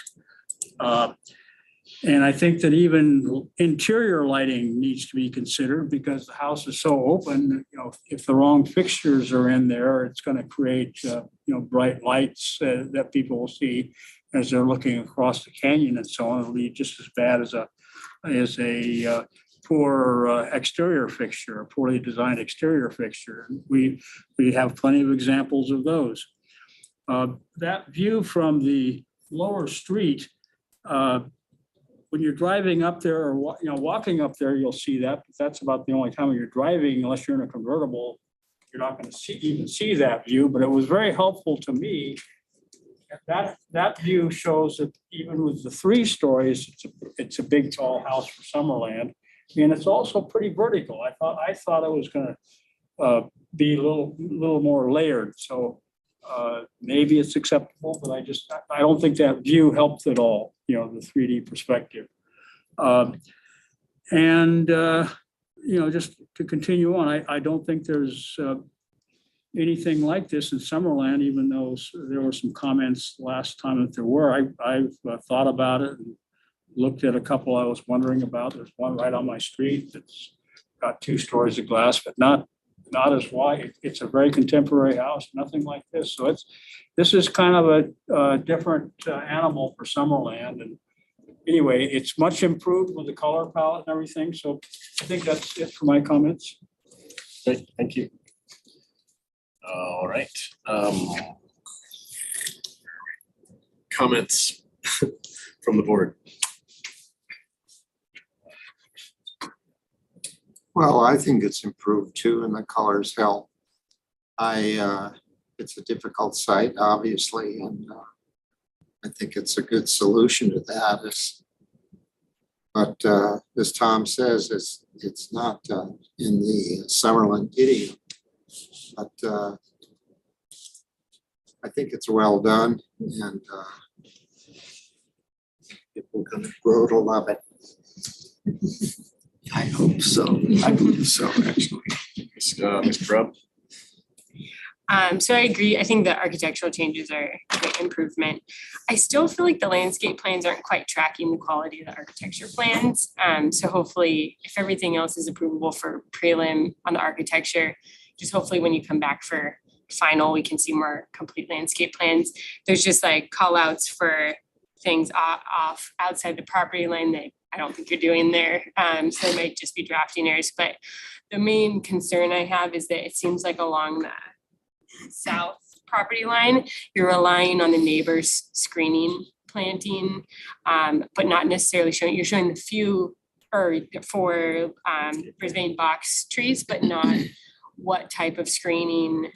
And I think that even interior lighting needs to be considered because the house is so open. You know, if the wrong fixtures are in there, it's going to create you know, bright lights that people will see as they're looking across the canyon and so on. It'll be just as bad as a poor exterior fixture, a poorly designed exterior fixture. We have plenty of examples of those. That view from the lower street. When you're driving up there or you know, walking up there, you'll see that. But that's about the only time when you're driving, unless you're in a convertible, you're not going to even see that view. But it was very helpful to me. That view shows that even with the 3 stories, it's a big tall house for Summerland, and it's also pretty vertical. I thought it was going to be a little more layered. So maybe it's acceptable, but I don't think that view helped at all, you know, the 3D perspective. You know, just to continue on, I don't think there's anything like this in Summerland, even though there were some comments last time that there were. I've thought about it and looked at a couple I was wondering about. There's one right on my street that's got 2 stories of glass, but not as wide. It's a very contemporary house, nothing like this. So this is kind of a different animal for Summerland. And anyway, it's much improved with the color palette and everything. So I think that's it for my comments. Great, thank you. All right. Comments from the board. Well, I think it's improved too, and the colors help. It's a difficult site, obviously, and I think it's a good solution to that. But as Tom says, it's not in the Summerland idiom, but I think it's well done, and people are going to grow to love it. I hope so. I believe so, actually. Ms. Grubb? So I agree. I think the architectural changes are a great improvement. I still feel like the landscape plans aren't quite tracking the quality of the architecture plans. So hopefully, if everything else is approvable for prelim on the architecture, just hopefully when you come back for final, we can see more complete landscape plans. There's just like call outs for things off outside the property line that I don't think you're doing there. So it might just be drafting errors, but the main concern I have is that it seems like along the south property line, you're relying on the neighbors screening planting, but not necessarily you're showing the few or for Brisbane box trees, but not what type of screening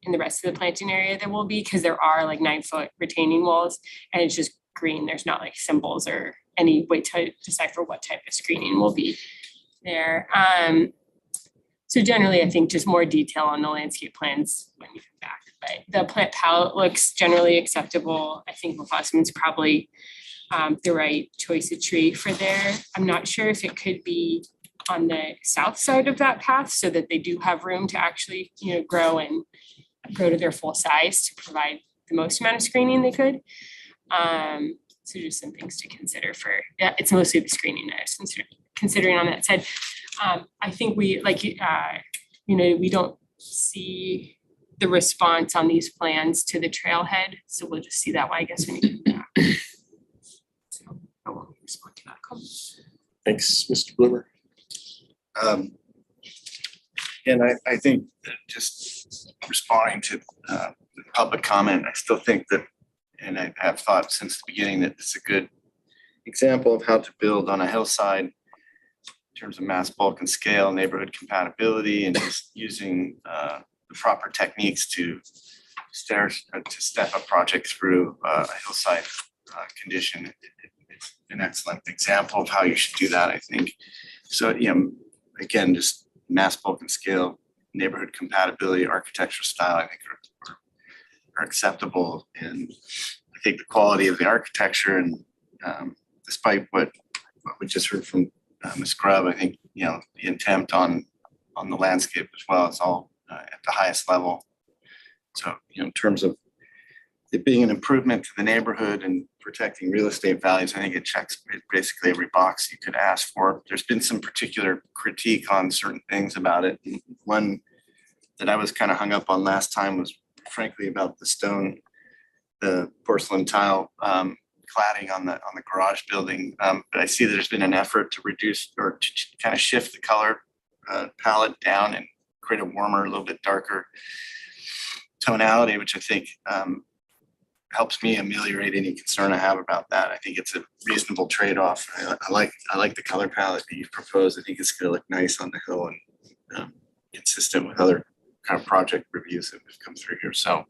in the rest of the planting area there will be, because there are like 9-foot retaining walls and it's just green. There's not like symbols or any way to decipher what type of screening will be there. So generally, I think just more detail on the landscape plans when you come back. But the plant palette looks generally acceptable. I think Leuphosmin's probably the right choice of tree for there. I'm not sure if it could be on the south side of that path so that they do have room to actually, grow to their full size to provide the most amount of screening they could. So just some things to consider it's mostly the screening I was considering on that side. I think we we don't see the response on these plans to the trailhead. So we'll just see that I guess when you come back. So I won't respond to that comment. Thanks, Mr. Bloomer. And I think that just responding to the public comment, I still think that, and I have thought since the beginning that it's a good example of how to build on a hillside in terms of mass, bulk, and scale, neighborhood compatibility, and just using the proper techniques to step a project through a hillside condition. It's an excellent example of how you should do that, I think. So, again, just mass, bulk, and scale, neighborhood compatibility, architectural style, I think are acceptable. And I think the quality of the architecture and despite what we just heard from Ms. Grubb, I think, the intent on the landscape as well is all at the highest level. So, in terms of it being an improvement to the neighborhood and protecting real estate values, I think it checks basically every box you could ask for. There's been some particular critique on certain things about it. One that I was kind of hung up on last time was frankly about the porcelain tile cladding on the garage building. But I see that there's been an effort to reduce or to kind of shift the color palette down and create a warmer, a little bit darker tonality, which I think helps me ameliorate any concern I have about that. I think it's a reasonable trade-off. I like the color palette that you've proposed. I think it's going to look nice on the hill and consistent with other kind of project reviews that have come through here. So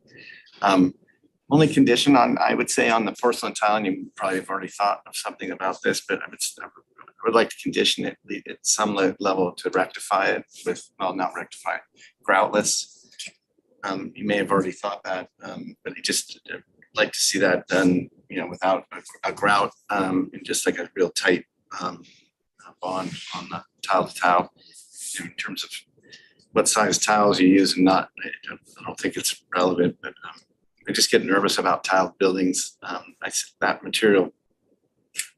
only condition I would say on the porcelain tile, and you probably have already thought of something about this, but I would like to condition it at some level to rectify it with, well, not rectify it, groutless. You may have already thought that, but I just like to see that done, without a grout, and just like a real tight bond on the tile to tile. In terms of what size tiles you use and not, I don't think it's relevant, but I just get nervous about tiled buildings. That material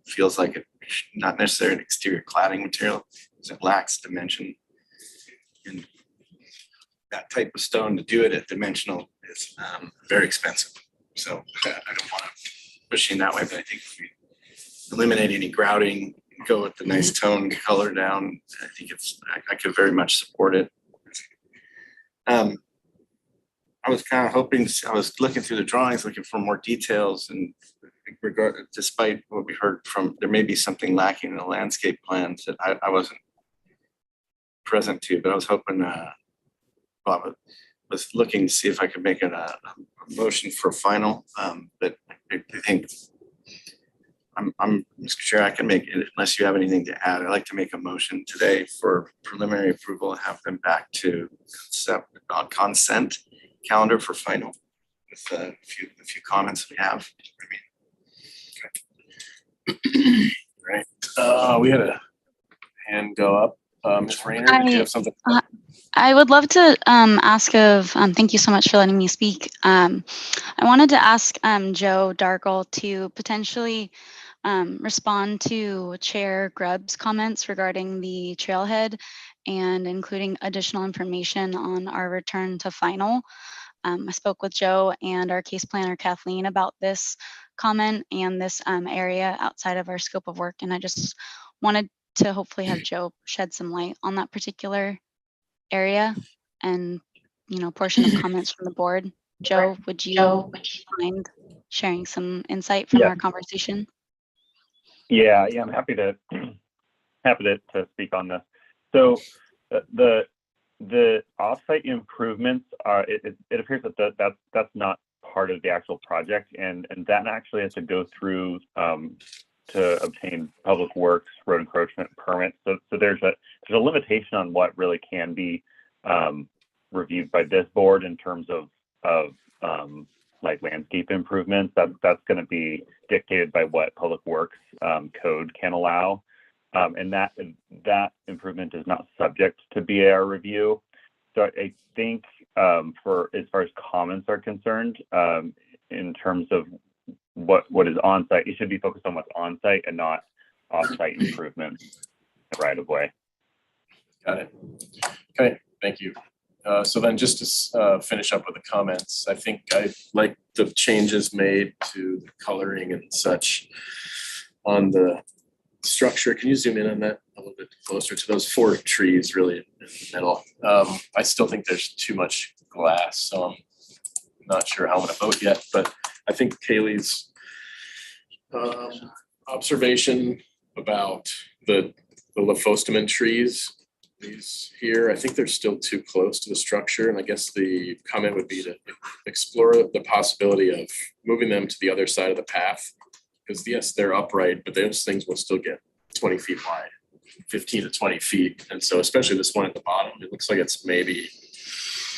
feels like it's not necessarily an exterior cladding material, because it lacks dimension. And that type of stone to do it at dimensional is very expensive. So I don't want to push in that way, but I think if we eliminate any grouting, go with the nice tone color down, I think I could very much support it. I was kind of hoping, I was looking through the drawings, looking for more details, and despite what we heard from, there may be something lacking in the landscape plans that I wasn't present to, but I was hoping, I was looking to see if I could make it a motion for final, but I think Mr. Chair, I can make it unless you have anything to add. I'd like to make a motion today for preliminary approval and have them back to consent calendar for final with a few comments we have. Right. We had a hand go up. Ms. Rayner, did you have something? I would love to ask thank you so much for letting me speak. I wanted to ask Joe Darkle to potentially respond to Chair Grubb's comments regarding the trailhead and including additional information on our return to final. I spoke with Joe and our case planner Kathleen about this comment and this area outside of our scope of work, and I just wanted to hopefully have Joe shed some light on that particular area and portion of comments from the board. Joe, would you mind sharing some insight from Yeah. our conversation? Yeah, I'm happy to speak on this. So the offsite improvements are, it appears that that's not part of the actual project, and that actually has to go through to obtain public works road encroachment permits. So there's a limitation on what really can be reviewed by this board in terms of like landscape improvements. That's going to be dictated by what public works code can allow. And that improvement is not subject to BAR review. So I think for as far as comments are concerned, in terms of what is on site, it should be focused on what's on site and not off-site improvements right of way. Got it. Okay, thank you. So then just to finish up with the comments, I think I like the changes made to the coloring and such on the structure. Can you zoom in on that a little bit closer to those 4 trees really in the middle? I still think there's too much glass, so I'm not sure how I'm gonna vote yet, but I think Kaylee's observation about the Lophostomen trees, these here, I think they're still too close to the structure, and I guess the comment would be to explore the possibility of moving them to the other side of the path. Because yes, they're upright, but those things will still get 20 feet wide, 15 to 20 feet. And so especially this one at the bottom, it looks like it's maybe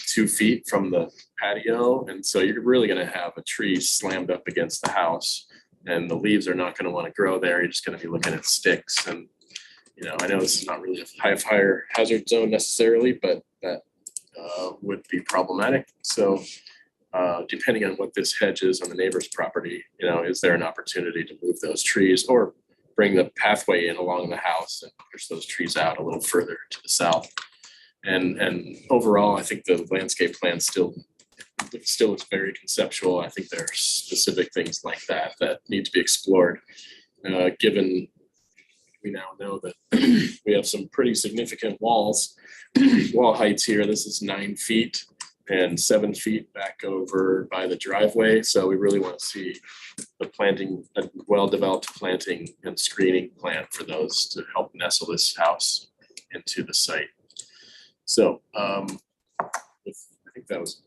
2 feet from the patio. And so you're really gonna have a tree slammed up against the house, and the leaves are not gonna wanna grow there. You're just gonna be looking at sticks. And I know this is not really a higher hazard zone necessarily, but that would be problematic. So depending on what this hedge is on the neighbor's property, is there an opportunity to move those trees or bring the pathway in along the house and push those trees out a little further to the south? And overall, I think the landscape plan still is very conceptual. I think there are specific things like that need to be explored, given we now know that we have some pretty significant wall heights here. This is 9 feet and 7 feet back over by the driveway. So we really want to see the planting, a well-developed planting and screening plan for those to help nestle this house into the site. So I think that was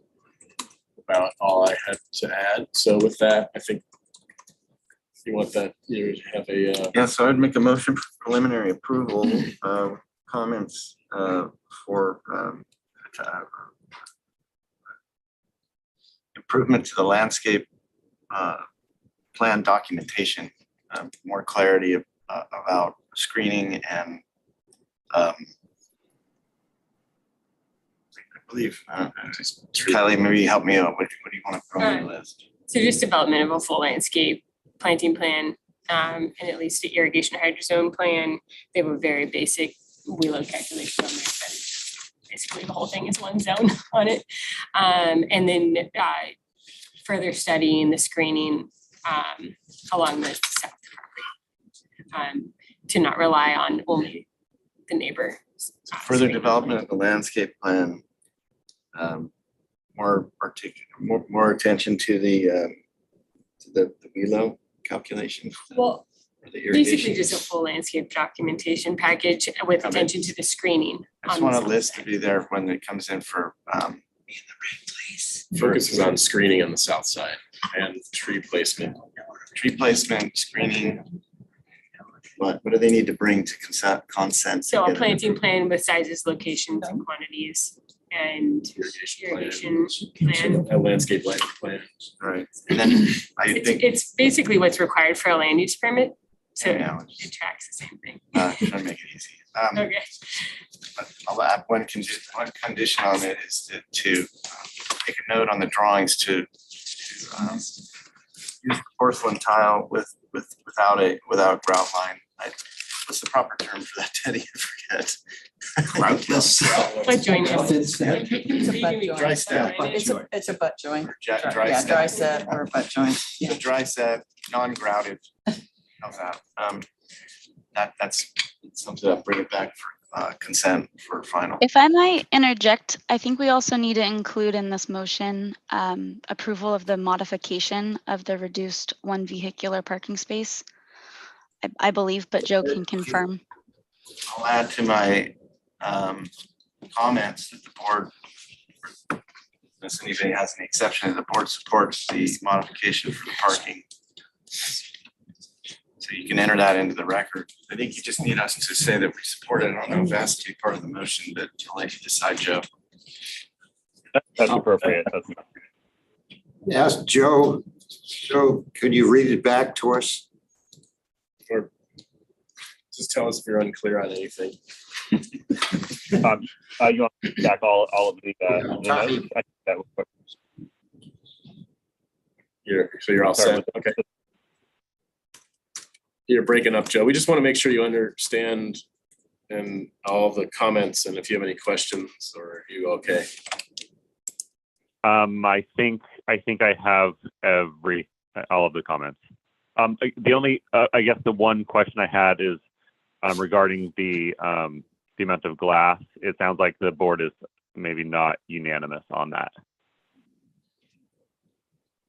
about all I had to add. So with that, I think you want that, you have a Yeah, so I'd make a motion for preliminary approval, comments for improvement to the landscape plan documentation, more clarity about screening and I believe, Kylie, maybe help me out. What do you want to throw on the list? So just development of a full landscape planting plan, and at least the irrigation hydrozone plan. They have a very basic WELO calculation on there, but basically the whole thing is one zone on it. And then further studying the screening along the south property, to not rely on only the neighbor. Further development of the landscape plan, more attention to the WELO calculation. Well, or the irrigation. basically just a full landscape documentation package with attention to the screening. I just want a list to be there when it comes in for focuses on screening on the south side and tree placement. Tree placement, screening. What do they need to bring to consent? So a planting plan with sizes, locations, and quantities, and irrigation plan. A landscape lighting plan. Right. And then I think It's basically what's required for a land use permit, so Yeah, it tracks the same thing. trying to make it easy. Okay. But I'll add one condition on it is to make a note on the drawings to use porcelain tile without grout line. What's the proper term for that, Teddy? I forget. Groutless. Butt joint. Thin set. It's a butt joint. Dry set. It's a butt joint. Dry Yeah, set. dry set or a butt joint. The dry set, non-grouted. How's that? That's something I'll bring it back for consent for final. If I might interject, I think we also need to include in this motion approval of the modification of the reduced one vehicular parking space. I believe, but Joe can confirm. I'll add to my comments that the board, unless anybody has any exception, the board supports the modification for the parking. So you can enter that into the record. I think you just need us to say that we support it. I don't know if that's to be part of the motion, but I'll let you decide, Joe. That's appropriate. Ask Joe, could you read it back to us? Or just tell us if you're unclear on anything. You want to back all of the notes? I think that would work. So you're all set, okay. You're breaking up, Joe. We just want to make sure you understand and all the comments and if you have any questions, or are you okay? I think I have all of the comments. The only, I guess the one question I had is regarding the amount of glass. It sounds like the board is maybe not unanimous on that.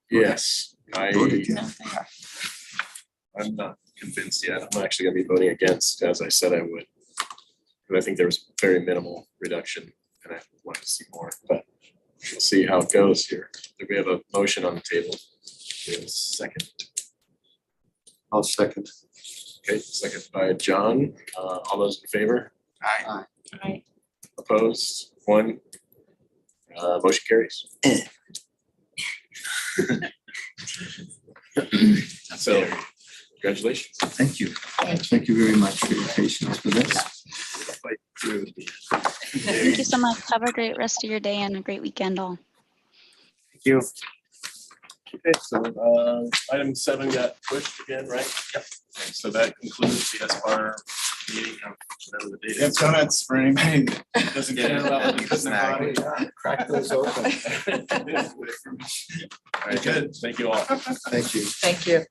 Yes, I'm not convinced yet. I'm actually gonna be voting against, as I said I would. But I think there was very minimal reduction and I wanted to see more, but we'll see how it goes here. We have a motion on the table. We have a second. I'll second. Okay, second by John. All those in favor? Aye. Aye. Opposed? One. Motion carries. So, congratulations. Thank you. Thank you very much for your patience with us. Fight through. Thank you so much. Have a great rest of your day and a great weekend all. Thank you. Okay, so item 7 got pushed again, right? Yep. Okay, so that concludes the SBAR meeting of whatever the date is. Donuts for anybody that doesn't care about the snack. Crack those open. All right, good. Thank you all. Thank you. Thank you.